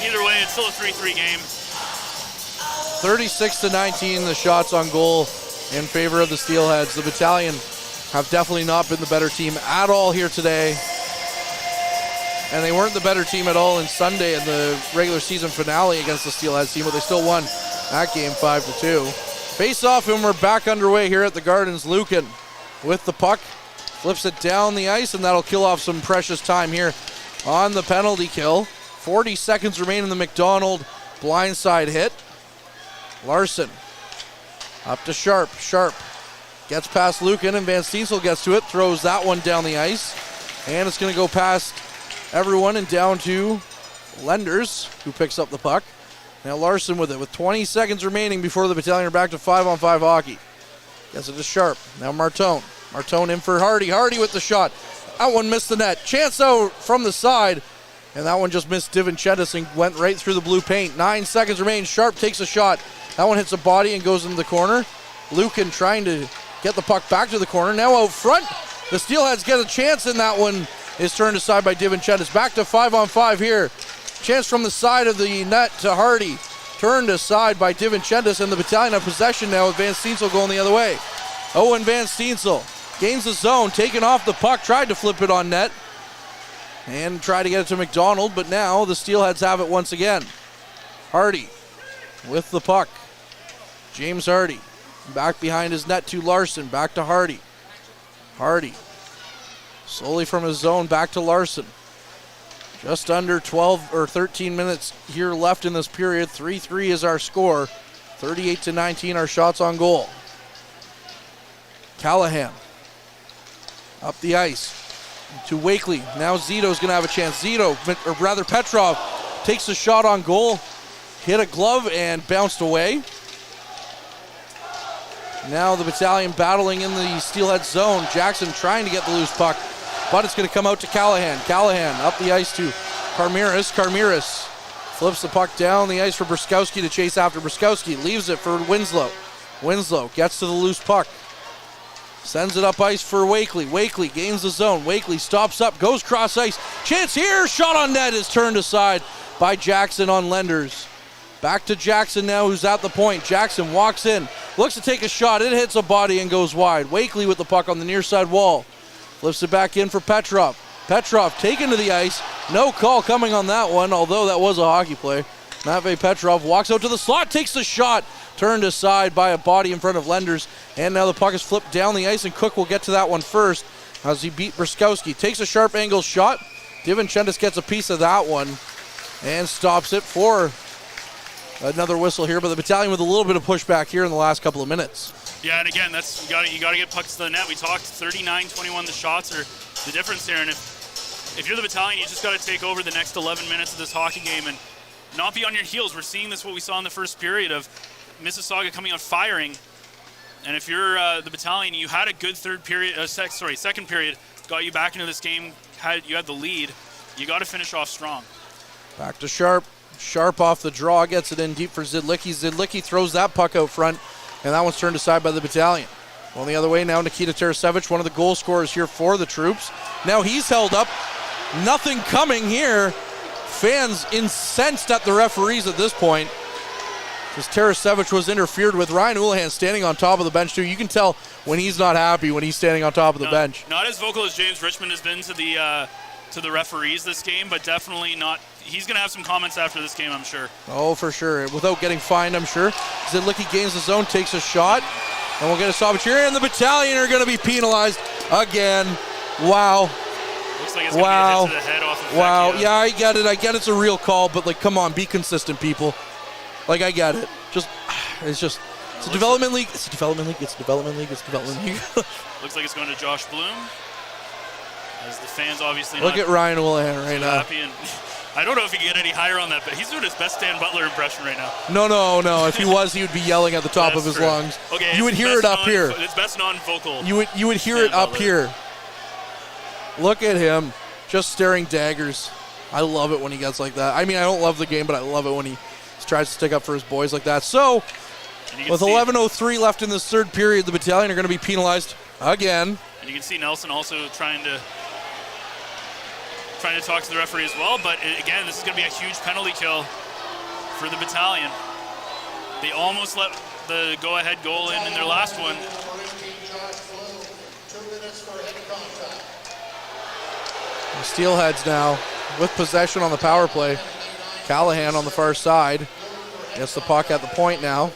Either way, it's still a 3-3 game. 36-19, the shots on goal in favor of the Steelheads. The Battalion have definitely not been the better team at all here today. And they weren't the better team at all in Sunday in the regular season finale against the Steelheads team, but they still won that game 5-2. Face off, and we're back underway here at the Gardens. Lucan with the puck, flips it down the ice, and that'll kill off some precious time here on the penalty kill. 40 seconds remain in the McDonald blindside hit. Larson up to Sharp. Sharp gets past Lucan, and Van Steensel gets to it, throws that one down the ice, and it's going to go past everyone and down to Lenders, who picks up the puck. Now Larson with it, with 20 seconds remaining before the Battalion are back to 5-on-5 hockey. Gets it to Sharp. Now Martone. Martone in for Hardy. Hardy with the shot. That one missed the net. Chance out from the side, and that one just missed DiVincentis and went right through the blue paint. 9 seconds remain. Sharp takes a shot. That one hits a body and goes into the corner. Lucan trying to get the puck back to the corner. Now out front, the Steelheads get a chance, and that one is turned aside by DiVincentis. Back to 5-on-5 here. Chance from the side of the net to Hardy. Turned aside by DiVincentis, and the Battalion have possession now with Van Steensel going the other way. Owen Van Steensel gains the zone, taking off the puck, tried to flip it on net, and tried to get it to McDonald, but now the Steelheads have it once again. Hardy with the puck. James Hardy back behind his net to Larson, back to Hardy. Hardy slowly from his zone back to Larson. Just under 12 or 13 minutes here left in this period. 3-3 is our score. 38-19 our shots on goal. Callahan up the ice to Wakely. Now Zito's going to have a chance. Zito, or rather Petrov, takes a shot on goal. Hit a glove and bounced away. Now the Battalion battling in the Steelhead zone. Jackson trying to get the loose puck, but it's going to come out to Callahan. Callahan up the ice to Carmiris. Carmiris flips the puck down the ice for Bruskowski to chase after. Bruskowski leaves it for Winslow. Winslow gets to the loose puck. Sends it up ice for Wakely. Wakely gains the zone. Wakely stops up, goes cross ice. Chance here, shot on net is turned aside by Jackson on Lenders. Back to Jackson now, who's at the point. Jackson walks in, looks to take a shot. It hits a body and goes wide. Wakely with the puck on the near side wall. Flips it back in for Petrov. Petrov taken to the ice. No call coming on that one, although that was a hockey play. Matvey Petrov walks out to the slot, takes the shot. Turned aside by a body in front of Lenders. And now the puck is flipped down the ice, and Cook will get to that one first as he beat Bruskowski. Takes a sharp angle shot. DiVincentis gets a piece of that one and stops it for another whistle here, but the Battalion with a little bit of pushback here in the last couple of minutes. Yeah, and again, that's you got to get pucks to the net. We talked 39-21. The shots are the difference here, and if you're the Battalion, you just got to take over the next 11 minutes of this hockey game and not be on your heels. We're seeing this what we saw in the first period of Mississauga coming out firing, and if you're the Battalion, you had a good second period, got you back into this game. You had the lead. You got to finish off strong. Back to Sharp. Sharp off the draw, gets it in deep for Zidlicki. Zidlicki throws that puck out front, and that one's turned aside by the Battalion. Going the other way now, Nikita Tarasevich, one of the goal scorers here for the troops. Now he's held up. Nothing coming here. Fans incensed at the referees at this point, because Tarasevich was interfered with. Ryan Houlihan standing on top of the bench too. You can tell when he's not happy when he's standing on top of the bench. Not as vocal as James Richmond has been to the referees this game, but definitely not. He's going to have some comments after this game, I'm sure. Oh, for sure. Without getting fined, I'm sure. Zidlicki gains the zone, takes a shot, and we'll get a stoppage here, and the Battalion are going to be penalized again. Wow. Looks like it's going to be a hit to the head off of Wow. Vecchio. Yeah, I get it. I get it's a real call, but, like, come on, be consistent, people. Like, I get it. It's a development league. It's a development league. It's a development league. It's a development league. Looks like it's going to Josh Bloom. As the fans obviously Look at Ryan Houlihan right now. Happy, and I don't know if he can get any higher on that, but he's doing his best Stan Butler impression right now. No. If he was, he would be yelling at the top of his lungs. Okay, you would hear it up here. It's best non-vocal. You would hear it up here. Look at him, just staring daggers. I love it when he gets like that. I mean, I don't love the game, but I love it when he tries to stick up for his boys like that. So, with 11:03 left in this third period, the Battalion are going to be penalized again. And you can see Nelson also trying to talk to the referee as well. But again, this is going to be a huge penalty kill for the Battalion. They almost let the go-ahead goal in their last one. The Steelheads now with possession on the power play. Callahan on the far side. Gets the puck at the point now.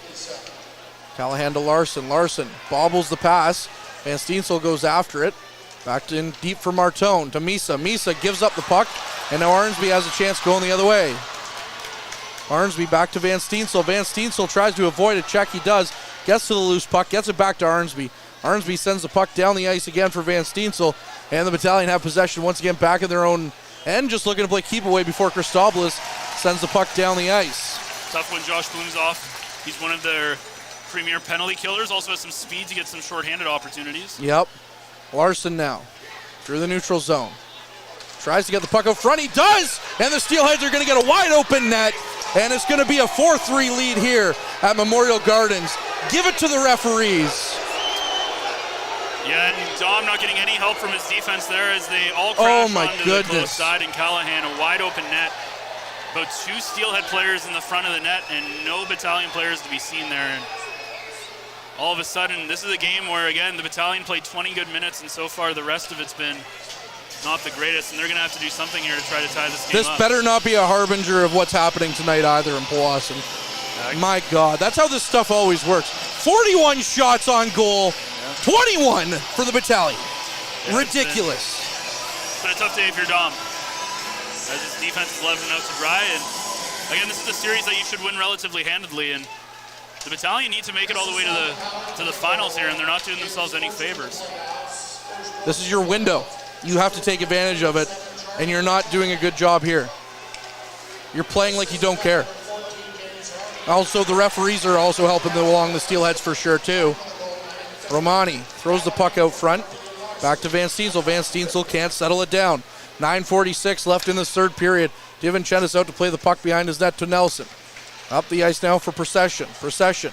Callahan to Larson. Larson bobbles the pass. Van Steensel goes after it. Back in deep for Martone to Misa. Misa gives up the puck. And now Arnsby has a chance going the other way. Arnsby back to Van Steensel. Van Steensel tries to avoid a check. He does. Gets to the loose puck. Gets it back to Arnsby. Arnsby sends the puck down the ice again for Van Steensel. And the Battalion have possession once again back in their own end. Just looking to play keep away before Christopoulos sends the puck down the ice. Tough when Josh Bloom's off. He's one of their premier penalty killers. Also has some speed to get some shorthanded opportunities. Yep. Larson now through the neutral zone. Tries to get the puck out front. He does! And the Steelheads are going to get a wide open net. And it's going to be a 4-3 lead here at Memorial Gardens. Give it to the referees. Yeah, and Dom not getting any help from his defense there as they all crash onto the close side, and Callahan a wide open net. About 2 Steelhead players in the front of the net and no Battalion players to be seen there. And all of a sudden, this is a game where, again, the Battalion played 20 good minutes, and so far the rest of it's been not the greatest, and they're going to have to do something here to try to tie this game up. This better not be a harbinger of what's happening tonight either in Powassan. My God, that's how this stuff always works. 41 shots on goal, 21 for the Battalion. Ridiculous. It's been a tough day if you're Dom, as his defense is left out to dry. And again, this is a series that you should win relatively handedly, and the Battalion need to make it all the way to the finals here, and they're not doing themselves any favors. This is your window. You have to take advantage of it, and you're not doing a good job here. You're playing like you don't care. Also, the referees are also helping them along, the Steelheads for sure too. Romani throws the puck out front. Back to Van Steensel. Van Steensel can't settle it down. 9:46 left in this third period. DiVincentis out to play the puck behind his net to Nelson. Up the ice now for Procession. Procession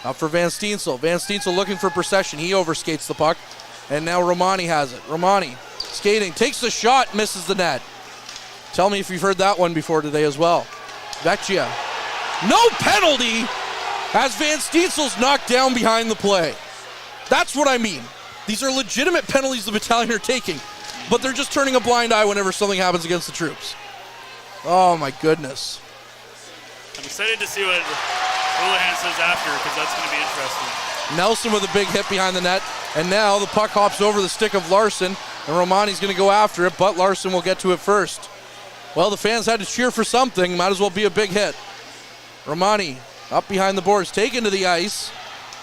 up for Van Steensel. Van Steensel looking for Procession. He overskates the puck. And now Romani has it. Romani skating, takes the shot, misses the net. Tell me if you've heard that one before today as well. Vecchia. No penalty as Van Steensel's knocked down behind the play. That's what I mean. These are legitimate penalties the Battalion are taking, but they're just turning a blind eye whenever something happens against the troops. Oh my goodness. I'm excited to see what Houlihan says after, because that's going to be interesting. Nelson with a big hit behind the net, and now the puck hops over the stick of Larson, and Romani's going to go after it, but Larson will get to it first. Well, the fans had to cheer for something. Might as well be a big hit. Romani up behind the boards, taken to the ice.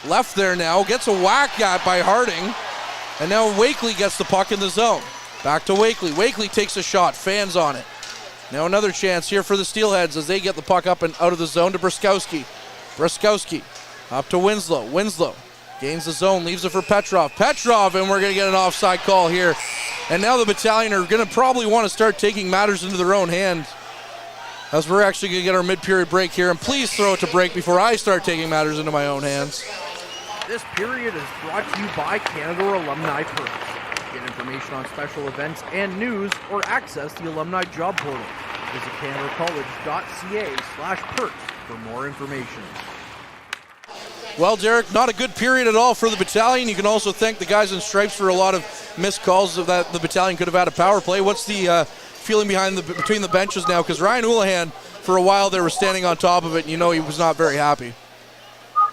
Left there now, gets a whack at by Harding. And now Wakely gets the puck in the zone. Back to Wakely. Wakely takes a shot, fans on it. Now another chance here for the Steelheads as they get the puck up and out of the zone to Bruskowski. Bruskowski up to Winslow. Winslow gains the zone, leaves it for Petrov. Petrov, and we're going to get an offside call here. And now the Battalion are going to probably want to start taking matters into their own hands, as we're actually going to get our mid-period break here. And please throw it to break before I start taking matters into my own hands. This period is brought to you by Canada Alumni Perks. Get information on special events and news, or access the alumni job portal. Visit canadacollege.ca/perks for more information. Well, Derek, not a good period at all for the Battalion. You can also thank the guys in stripes for a lot of missed calls that the Battalion could have had a power play. What's the feeling between the benches now? Because Ryan Houlihan, for a while there, was standing on top of it, and you know he was not very happy.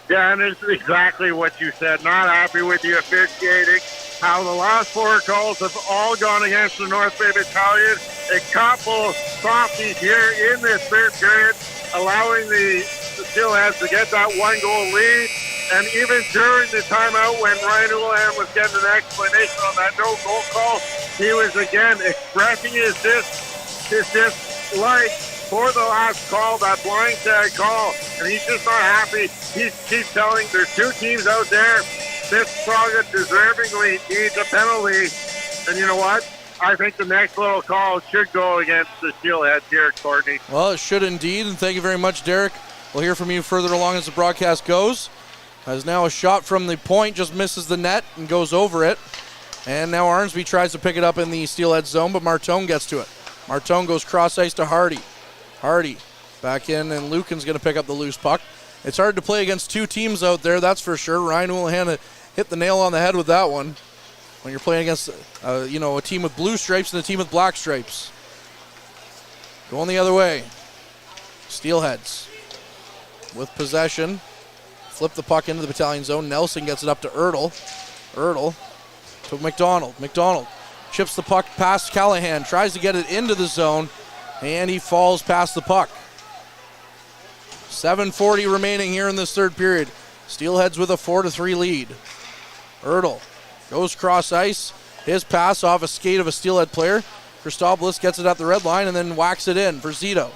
Yeah, and it's exactly what you said. Not happy with the officiating. How the last 4 calls have all gone against the North Bay Battalion. A couple softies here in this third period, allowing the Steelheads to get that 1-goal lead. And even during the timeout when Ryan Houlihan was getting an explanation on that no-goal call, he was again expressing his dislike for the last call, that blindside call, and he's just not happy. He keeps telling there's 2 teams out there. Mississauga deservingly needs a penalty. And you know what? I think the next little call should go against the Steelheads here, Courtney. Well, it should indeed, and thank you very much, Derek. We'll hear from you further along as the broadcast goes. As now a shot from the point just misses the net and goes over it. And now Arnsby tries to pick it up in the Steelheads zone, but Martone gets to it. Martone goes cross ice to Hardy. Hardy back in, and Lucan's going to pick up the loose puck. It's hard to play against two teams out there, that's for sure. Ryan Houlihan hit the nail on the head with that one. When you're playing against a team with blue stripes and a team with black stripes. Going the other way. Steelheads with possession. Flip the puck into the Battalion zone. Nelson gets it up to Ertl. Ertl to McDonald. McDonald chips the puck past Callahan. Tries to get it into the zone. And he falls past the puck. 7:40 remaining here in this third period. Steelheads with a 4-3 lead. Ertl goes cross ice. His pass off a skate of a Steelhead player. Christopoulos gets it at the red line and then whacks it in for Zito.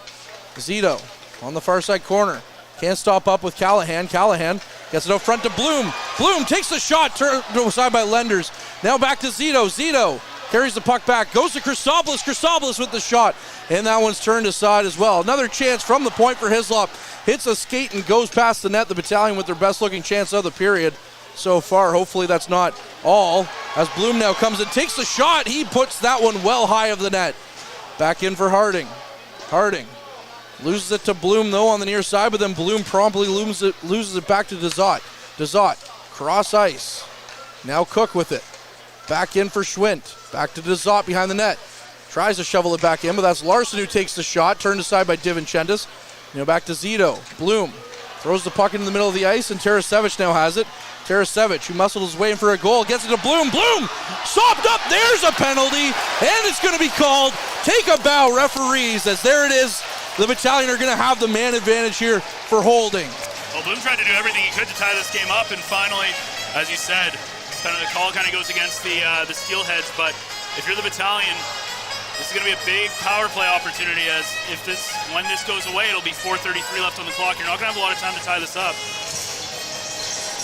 Zito on the far side corner. Can't stop up with Callahan. Callahan gets it out front to Bloom. Bloom takes the shot, turned aside by Lenders. Now back to Zito. Zito carries the puck back, goes to Christopoulos. Christopoulos with the shot, and that one's turned aside as well. Another chance from the point for Hislop. Hits a skate and goes past the net. The Battalion with their best looking chance of the period so far. Hopefully that's not all. As Bloom now comes and takes the shot, he puts that one well high of the net. Back in for Harding. Harding loses it to Bloom though on the near side, but then Bloom promptly loses it back to Dezot. Dezot, cross ice. Now Cook with it. Back in for Schwint. Back to Dezot behind the net. Tries to shovel it back in, but that's Larson who takes the shot. Turned aside by Divinchentis. Now back to Zito. Bloom throws the puck into the middle of the ice, and Tarasevic now has it. Tarasevic, who muscled his way in for a goal, gets it to Bloom. Bloom sopped up. There's a penalty, and it's going to be called. Take a bow, referees, as there it is. The Battalion are going to have the man advantage here for holding. Well, Bloom tried to do everything he could to tie this game up, and finally, as you said, kind of the call kind of goes against the Steelheads. But if you're the Battalion, this is going to be a big power play opportunity. As when this goes away, it'll be 4:33 left on the clock. You're not going to have a lot of time to tie this up.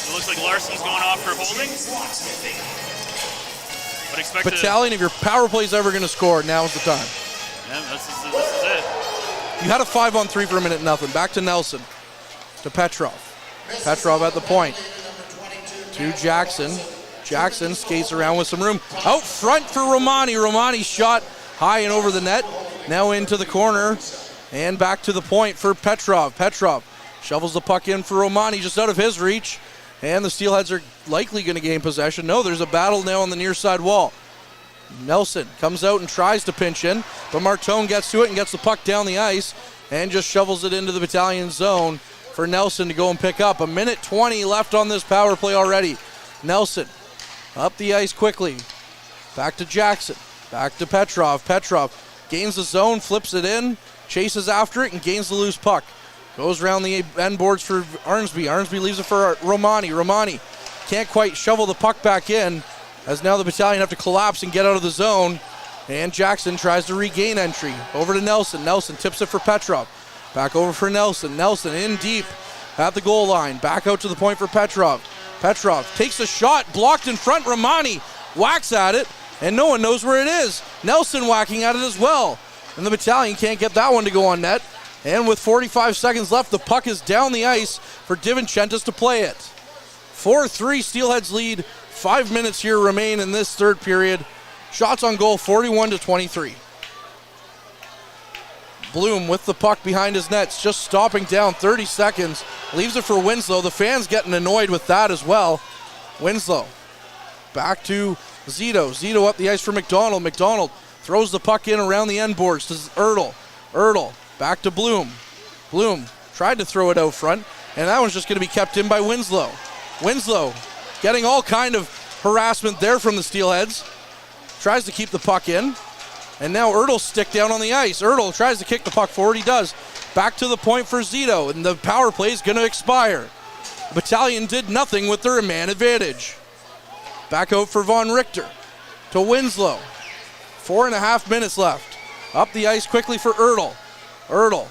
It looks like Larson's going off for holding. But expect Battalion, if your power play is ever going to score, now's the time. Yeah, this is it. You had a 5-on-3 for a minute, nothing. Back to Nelson. To Petrov. Petrov at the point. To Jackson. Jackson skates around with some room. Out front for Romani. Romani shot high and over the net. Now into the corner. And back to the point for Petrov. Petrov shovels the puck in for Romani, just out of his reach. And the Steelheads are likely going to gain possession. No, there's a battle now on the near side wall. Nelson comes out and tries to pinch in, but Martone gets to it and gets the puck down the ice and just shovels it into the Battalion zone for Nelson to go and pick up. 1:20 left on this power play already. Nelson up the ice quickly. Back to Jackson. Back to Petrov. Petrov gains the zone, flips it in, chases after it, and gains the loose puck. Goes around the end boards for Arnsby. Arnsby leaves it for Romani. Romani can't quite shovel the puck back in, as now the Battalion have to collapse and get out of the zone. And Jackson tries to regain entry. Over to Nelson. Nelson tips it for Petrov. Back over for Nelson. Nelson in deep at the goal line. Back out to the point for Petrov. Petrov takes a shot, blocked in front. Romani whacks at it, and no one knows where it is. Nelson whacking at it as well. And the Battalion can't get that one to go on net. And with 45 seconds left, the puck is down the ice for Divinchentis to play it. 4-3 Steelheads lead. 5 minutes here remain in this third period. Shots on goal, 41-23. Bloom with the puck behind his nets, just stopping down, 30 seconds. Leaves it for Winslow. The fans getting annoyed with that as well. Winslow back to Zito. Zito up the ice for McDonald. McDonald throws the puck in around the end boards to Ertl. Ertl back to Bloom. Bloom tried to throw it out front, and that one's just going to be kept in by Winslow. Winslow getting all kind of harassment there from the Steelheads. Tries to keep the puck in. And now Ertl's stick down on the ice. Ertl tries to kick the puck forward. He does. Back to the point for Zito, and the power play is going to expire. The Battalion did nothing with their man advantage. Back out for Von Richter to Winslow. 4.5 minutes left. Up the ice quickly for Ertl. Ertl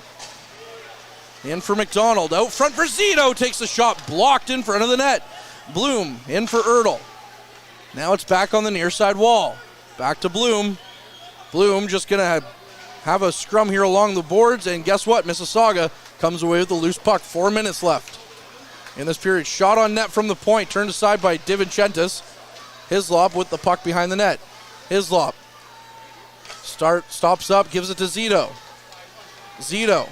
in for McDonald. Out front for Zito. Takes the shot. Blocked in front of the net. Bloom in for Ertl. Now it's back on the near side wall. Back to Bloom. Bloom just going to have a scrum here along the boards, and guess what? Mississauga comes away with the loose puck. 4 minutes left in this period. Shot on net from the point, turned aside by Divinchentis. Hislop with the puck behind the net. Hislop stops up, gives it to Zito. Zito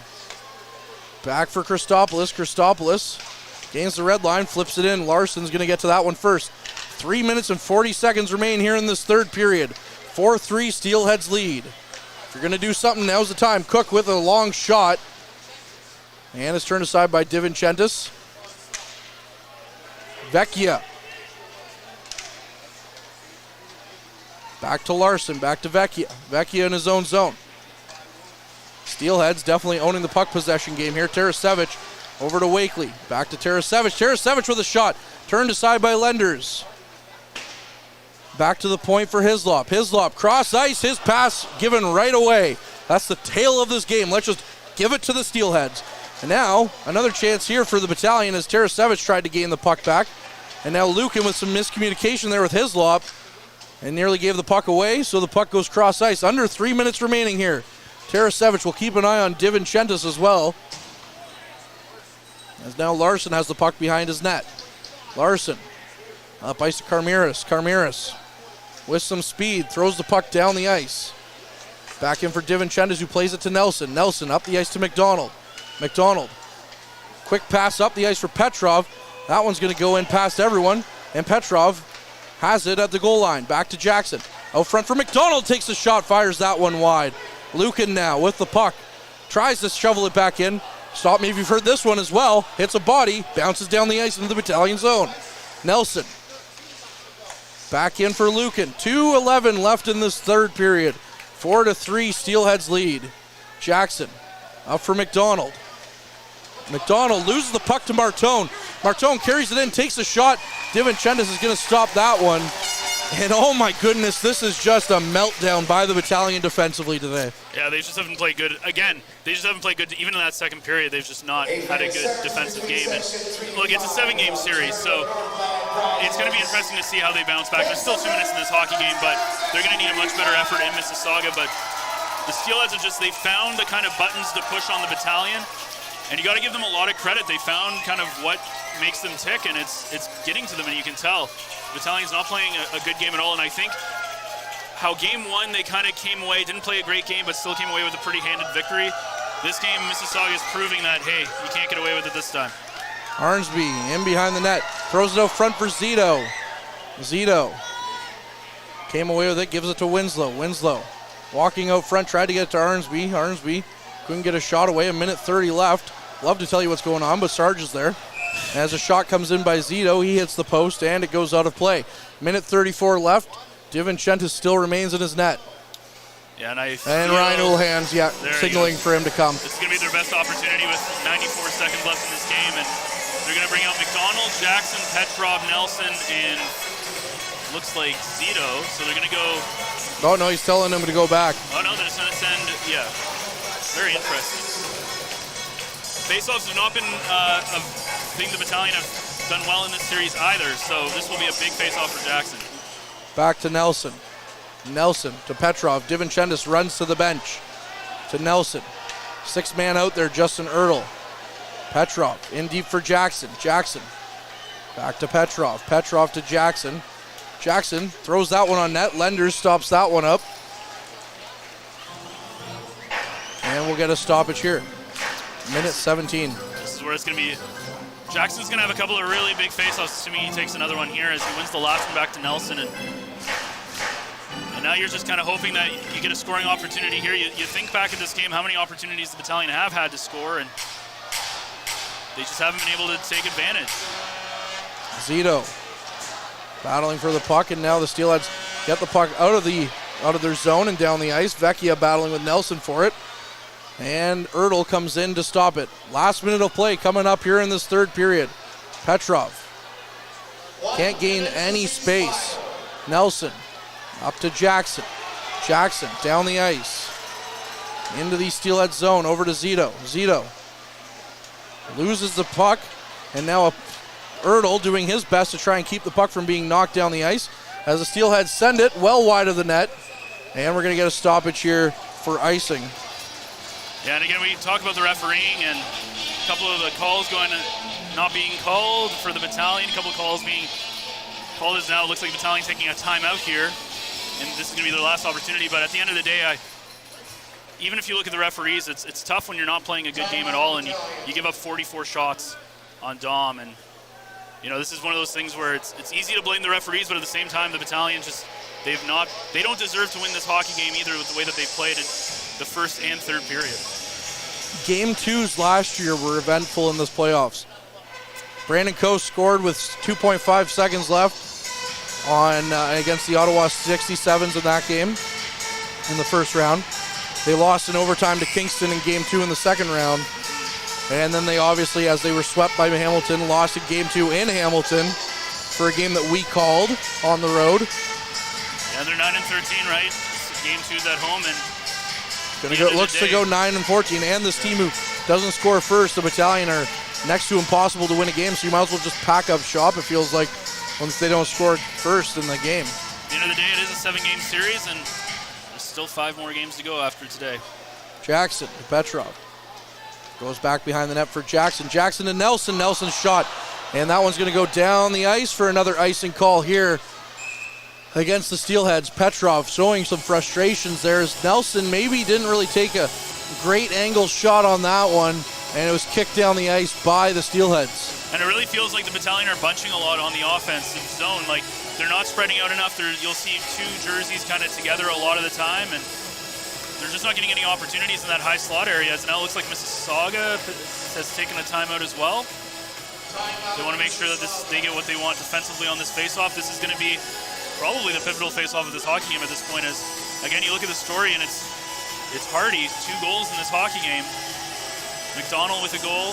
back for Christopoulos. Christopoulos gains the red line, flips it in. Larson's going to get to that one first. 3 minutes and 40 seconds remain here in this third period. 4-3 Steelheads lead. If you're going to do something, now's the time. Cook with a long shot. And it's turned aside by DiVincentis. Vecchia. Back to Larson, back to Vecchia. Vecchia in his own zone. Steelheads definitely owning the puck possession game here. Tarasevich over to Wakely. Back to Tarasevich. Tarasevich with a shot. Turned aside by Lenders. Back to the point for Hislop. Hislop cross ice. His pass given right away. That's the tale of this game. Let's just give it to the Steelheads. And now another chance here for the Battalion as Tarasevich tried to gain the puck back. And now Lukin with some miscommunication there with Hislop. And nearly gave the puck away, so the puck goes cross ice. Under 3 minutes remaining here. Tarasevich will keep an eye on DiVincentis as well. As now Larson has the puck behind his net. Larson up ice to Carmiris. Carmiris with some speed throws the puck down the ice. Back in for DiVincentis, who plays it to Nelson. Nelson up the ice to McDonald. McDonald. Quick pass up the ice for Petrov. That one's going to go in past everyone. And Petrov has it at the goal line. Back to Jackson. Out front for McDonald. Takes the shot. Fires that one wide. Lukin now with the puck. Tries to shovel it back in. Stop me if you've heard this one as well. Hits a body. Bounces down the ice into the Battalion zone. Nelson. Back in for Lukin. 2:11 left in this third period. 4-3 Steelheads lead. Jackson up for McDonald. McDonald loses the puck to Martone. Martone carries it in, takes a shot. DiVincentis is going to stop that one. And oh my goodness, this is just a meltdown by the Battalion defensively today. Yeah, they just haven't played good. Again, they just haven't played good. Even in that second period, they've just not had a good defensive game. And look, it's a 7-game series, so it's going to be interesting to see how they bounce back. There's still 2 minutes in this hockey game, but they're going to need a much better effort in Mississauga. But the Steelheads have just, they found the kind of buttons to push on the Battalion. And you got to give them a lot of credit. They found kind of what makes them tick, and it's getting to them, and you can tell. The Battalion's not playing a good game at all, and I think how game one they kind of came away, didn't play a great game, but still came away with a pretty handed victory. This game, Mississauga is proving that, hey, you can't get away with it this time. Arnsby in behind the net, throws it out front for Zito. Zito came away with it, gives it to Winslow. Winslow walking out front, tried to get it to Arnsby. Arnsby couldn't get a shot away, 1:30 left. Love to tell you what's going on, but Sarge is there. As a shot comes in by Zito, he hits the post, and it goes out of play. 1:34 left. DiVincentis still remains in his net. Yeah, and Ryan Uhlans, signaling for him to come. This is going to be their best opportunity with 94 seconds left in this game, and they're going to bring out McDonald, Jackson, Petrov, Nelson, and looks like Zito. So they're going to go. Oh no, he's telling him to go back. Oh no, they're just going to send. Yeah, very interesting. Faceoffs have not been a thing the Battalion have done well in this series either, so this will be a big faceoff for Jackson. Back to Nelson. Nelson to Petrov. DiVincentis runs to the bench. To Nelson. 6-man out there, Justin Ertl. Petrov in deep for Jackson. Jackson back to Petrov. Petrov to Jackson. Jackson throws that one on net. Lenders stops that one up. And we'll get a stoppage here. 1:17. This is where it's going to be. Jackson's going to have a couple of really big faceoffs, assuming he takes another one here as he wins the last one back to Nelson. And now you're just kind of hoping that you get a scoring opportunity here. You think back at this game, how many opportunities the Battalion have had to score, and they just haven't been able to take advantage. Zito battling for the puck, and now the Steelheads get the puck out of their zone and down the ice. Vecchia battling with Nelson for it. And Ertl comes in to stop it. Last minute of play coming up here in this third period. Petrov can't gain any space. Nelson up to Jackson. Jackson down the ice. Into the Steelhead zone, over to Zito. Zito loses the puck, and now Ertl doing his best to try and keep the puck from being knocked down the ice as the Steelheads send it well wide of the net. And we're going to get a stoppage here for icing. Yeah, and again, we talk about the refereeing and a couple of the calls not being called for the Battalion, a couple of calls being call is now. It looks like Battalion taking a timeout here, and this is going to be their last opportunity. But at the end of the day, even if you look at the referees, it's tough when you're not playing a good game at all, and you give up 44 shots on Dom. And this is one of those things where it's easy to blame the referees, but at the same time, the Battalion they don't deserve to win this hockey game either with the way that they played in the first and third period. Game 2s last year were eventful in this playoffs. Brandon Coe scored with 2.5 seconds left against the Ottawa 67s in that game in the first round. They lost in overtime to Kingston in Game 2 in the second round. And then they obviously, as they were swept by Hamilton, lost in Game 2 in Hamilton for a game that we called on the road. Yeah, they're 9-13, right? Game 2's at home, and looks to go 9-14. And this team who doesn't score first, the Battalion, are next to impossible to win a game, so you might as well just pack up shop, it feels like, once they don't score first in the game. At the end of the day, it is a 7-game series, and there's still 5 more games to go after today. Jackson to Petrov. Goes back behind the net for Jackson. Jackson to Nelson. Nelson's shot. And that one's going to go down the ice for another icing call here against the Steelheads. Petrov showing some frustrations there as Nelson maybe didn't really take a great angle shot on that one, and it was kicked down the ice by the Steelheads. And it really feels like the Battalion are bunching a lot on the offensive zone. Like, they're not spreading out enough. You'll see 2 jerseys kind of together a lot of the time, and they're just not getting any opportunities in that high slot area. As now it looks like Mississauga has taken a timeout as well. They want to make sure that they get what they want defensively on this faceoff. This is going to be probably the pivotal faceoff of this hockey game at this point. As again, you look at the story, and it's Hardy, 2 goals in this hockey game. McDonald with a goal,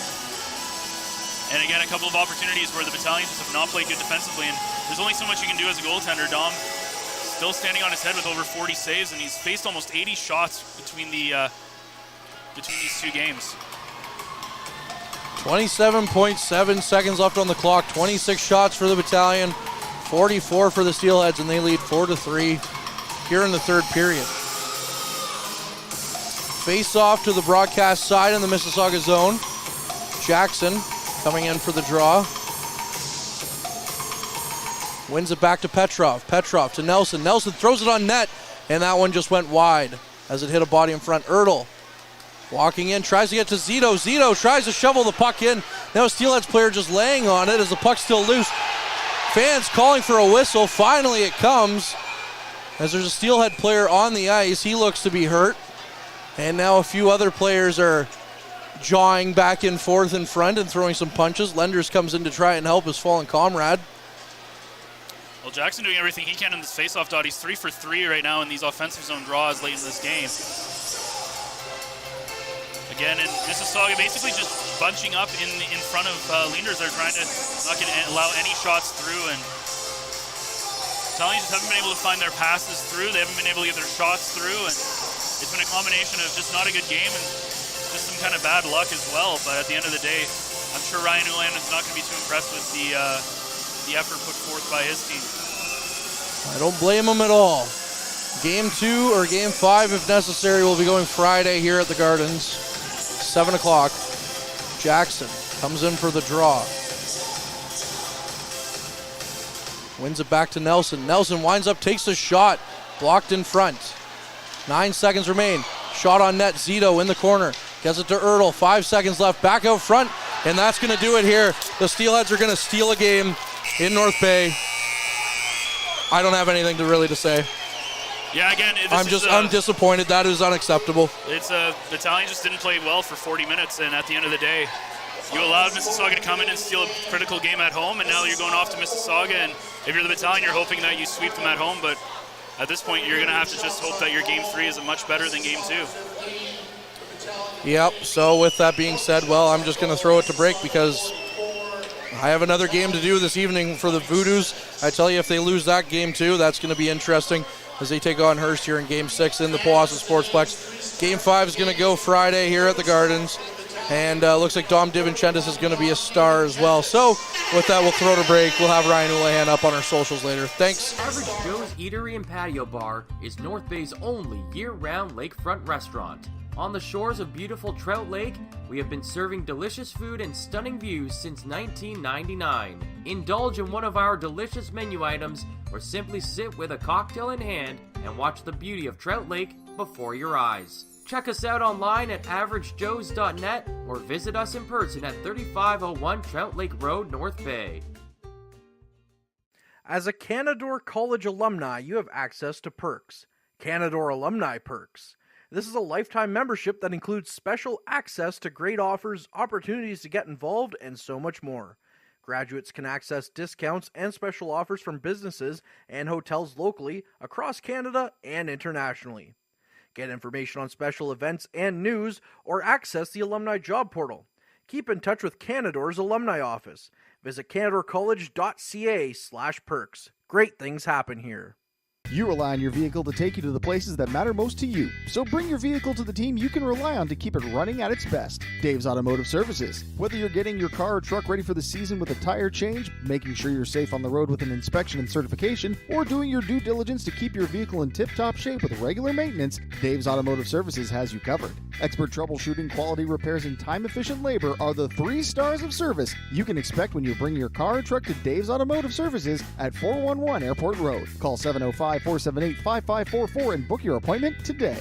and again a couple of opportunities where the Battalion just have not played good defensively. And there's only so much you can do as a goaltender. Dom still standing on his head with over 40 saves, and he's faced almost 80 shots between these 2 games. 27.7 seconds left on the clock. 26 shots for the Battalion, 44 for the Steelheads, and they lead 4-3 here in the third period. Face off to the broadcast side in the Mississauga zone. Jackson coming in for the draw. Wins it back to Petrov. Petrov to Nelson. Nelson throws it on net, and that one just went wide as it hit a body in front. Ertl walking in, tries to get to Zito. Zito tries to shovel the puck in. Now a Steelheads player just laying on it as the puck's still loose. Fans calling for a whistle. Finally it comes as there's a Steelhead player on the ice. He looks to be hurt. And now a few other players are jawing back and forth in front and throwing some punches. Lenders comes in to try and help his fallen comrade. Well, Jackson doing everything he can in this faceoff dot. He's 3 for 3 right now in these offensive zone draws late in this game. Again, and Mississauga basically just bunching up in front of Leanders. They're trying to not allow any shots through, and Battalion just haven't been able to find their passes through. They haven't been able to get their shots through, and it's been a combination of just not a good game and just some kind of bad luck as well. But at the end of the day, I'm sure Ryan Ulanen's not going to be too impressed with the effort put forth by his team. I don't blame him at all. Game 2 or Game 5, if necessary, will be going Friday here at the Gardens. 7 o'clock. Jackson comes in for the draw. Wins it back to Nelson. Nelson winds up, takes a shot. Blocked in front. 9 seconds remain. Shot on net. Zito in the corner. Gets it to Ertl. 5 seconds left. Back out front. And that's going to do it here. The Steelheads are going to steal a game in North Bay. I don't have anything to say. Yeah, again, I'm disappointed. That is unacceptable. Battalion just didn't play well for 40 minutes, and at the end of the day, you allowed Mississauga to come in and steal a critical game at home, and now you're going off to Mississauga, and if you're the Battalion, you're hoping that you sweep them at home, but at this point, you're going to have to just hope that your Game 3 is much better than Game 2. Yep, so with that being said, well, I'm just going to throw it to break because I have another game to do this evening for the Voodoos. I tell you, if they lose that game too, that's going to be interesting as they take on Hearst here in Game 6 in the Powassan Sportsplex. Game 5 is going to go Friday here at the Gardens, and looks like Dom DiVincentis is going to be a star as well. So with that, we'll throw it to break. We'll have Ryan Houlihan up on our socials later. Thanks. Average Joe's Eatery and Patio Bar is North Bay's only year-round lakefront restaurant. On the shores of beautiful Trout Lake, we have been serving delicious food and stunning views since 1999. Indulge in one of our delicious menu items, or simply sit with a cocktail in hand and watch the beauty of Trout Lake before your eyes. Check us out online at averagejoes.net or visit us in person at 3501 Trout Lake Road, North Bay. As a Canadore College alumni, you have access to perks. Canadore Alumni Perks. This is a lifetime membership that includes special access to great offers, opportunities to get involved, and so much more. Graduates can access discounts and special offers from businesses and hotels locally, across Canada, and internationally. Get information on special events and news, or access the alumni job portal. Keep in touch with Canadore's alumni office. Visit canadorecollege.ca/perks. Great things happen here. You rely on your vehicle to take you to the places that matter most to you. So bring your vehicle to the team you can rely on to keep it running at its best. Dave's Automotive Services. Whether you're getting your car or truck ready for the season with a tire change, making sure you're safe on the road with an inspection and certification, or doing your due diligence to keep your vehicle in tip-top shape with regular maintenance, Dave's Automotive Services has you covered. Expert troubleshooting, quality repairs, and time-efficient labor are the 3 stars of service you can expect when you bring your car or truck to Dave's Automotive Services at 411 Airport Road. Call 705-478-5544 and book your appointment today.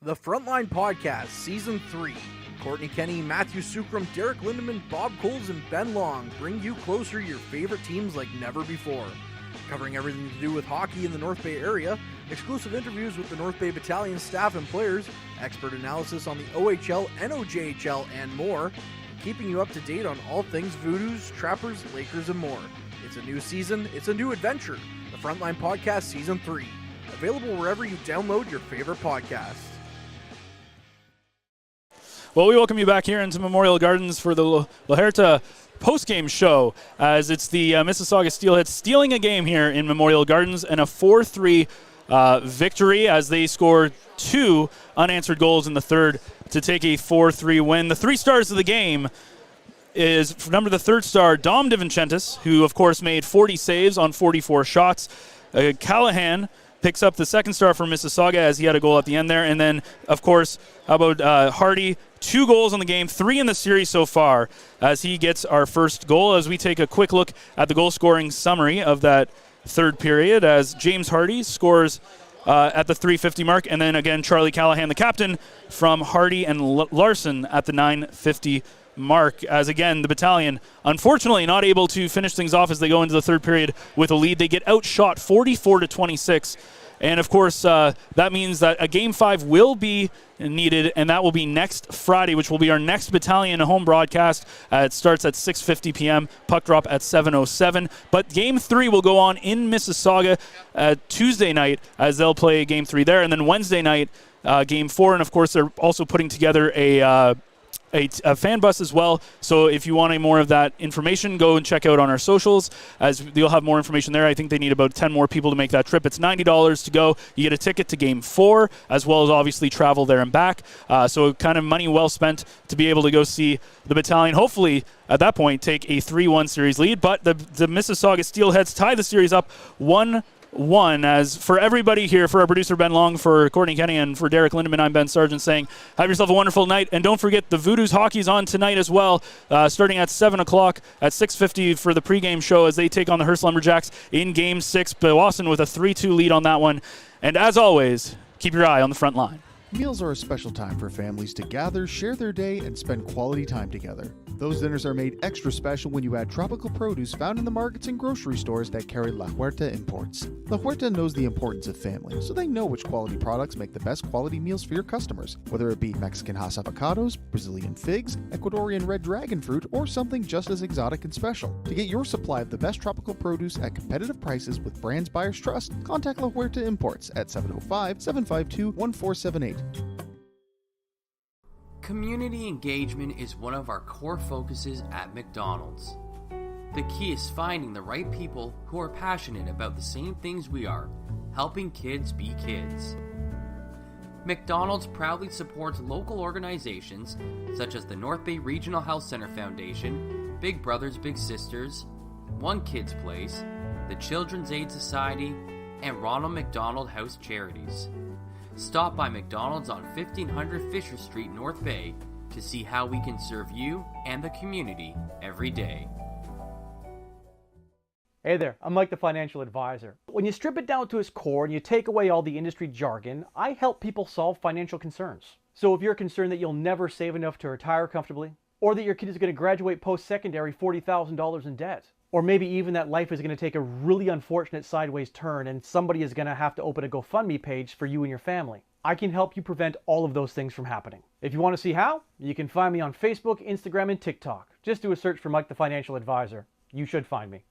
The Frontline Podcast, Season 3. Courtney Kenny, Matthew Sucrum, Derek Lindemann, Bob Coles, and Ben Long bring you closer to your favorite teams like never before. Covering everything to do with hockey in the North Bay area, exclusive interviews with the North Bay Battalion staff and players, expert analysis on the OHL, NOJHL, and more, keeping you up to date on all things Voodoos, Trappers, Lakers, and more. It's a new season, it's a new adventure. The Frontline Podcast Season 3. Available wherever you download your favorite podcast. Well, we welcome you back here into Memorial Gardens for the La Huerta postgame show, as it's the Mississauga Steelheads stealing a game here in Memorial Gardens, and a 4-3 victory as they score 2 unanswered goals in the third to take a 4-3 win. The 3 stars of the game is, number the third star, Dom DeVincentis, who of course made 40 saves on 44 shots. Callahan picks up the second star for Mississauga as he had a goal at the end there. And then, of course, how about Hardy? 2 goals in the game, 3 in the series so far, as he gets our first goal. As we take a quick look at the goal-scoring summary of that third period, as James Hardy scores at the 3:50 mark, and then again Charlie Callahan, the captain, from Hardy and Larson at the 9:50 mark, as again the Battalion unfortunately not able to finish things off as they go into the third period with a lead. They get outshot 44-26, and of course that means that a Game 5 will be needed, and that will be next Friday, which will be our next Battalion home broadcast. It starts at 6:50 p.m., puck drop at 7:07, but Game 3 will go on in Mississauga Tuesday night, as they'll play Game 3 there, and then Wednesday night Game 4, and of course they're also putting together a fan bus as well. So if you want any more of that information, go and check out on our socials, as you'll have more information there. I think they need about 10 more people to make that trip. It's $90 to go. You get a ticket to Game 4, as well as obviously travel there and back. So kind of money well spent to be able to go see the Battalion. Hopefully, at that point, take a 3-1 series lead. But the Mississauga Steelheads tie the series up 1-1. As for everybody here, for our producer Ben Long, for Courtney Kenny, and for Derek Lindemann, I'm Ben Sargent saying have yourself a wonderful night, and don't forget the Voodoos hockey's on tonight as well, starting at 7 o'clock at 6:50 for the pregame show as they take on the Hearst Lumberjacks in Game 6. Boston with a 3-2 lead on that one. And as always, keep your eye on the front line. Meals are a special time for families to gather, share their day, and spend quality time together. Those dinners are made extra special when you add tropical produce found in the markets and grocery stores that carry La Huerta imports. La Huerta knows the importance of family, so they know which quality products make the best quality meals for your customers, whether it be Mexican Hass avocados, Brazilian figs, Ecuadorian red dragon fruit, or something just as exotic and special. To get your supply of the best tropical produce at competitive prices with brands buyers trust, contact La Huerta Imports at 705-752-1478. Community engagement is one of our core focuses at McDonald's. The key is finding the right people who are passionate about the same things we are, helping kids be kids. McDonald's proudly supports local organizations such as the North Bay Regional Health Center Foundation, Big Brothers Big Sisters, One Kids Place, the Children's Aid Society, and Ronald McDonald House Charities. Stop by McDonald's on 1500 Fisher Street, North Bay to see how we can serve you and the community every day. Hey there, I'm Mike the Financial Advisor. When you strip it down to its core and you take away all the industry jargon, I help people solve financial concerns. So if you're concerned that you'll never save enough to retire comfortably, or that your kid is going to graduate post-secondary $40,000 in debt, or maybe even that life is going to take a really unfortunate sideways turn and somebody is going to have to open a GoFundMe page for you and your family, I can help you prevent all of those things from happening. If you want to see how, you can find me on Facebook, Instagram, and TikTok. Just do a search for Mike the Financial Advisor. You should find me.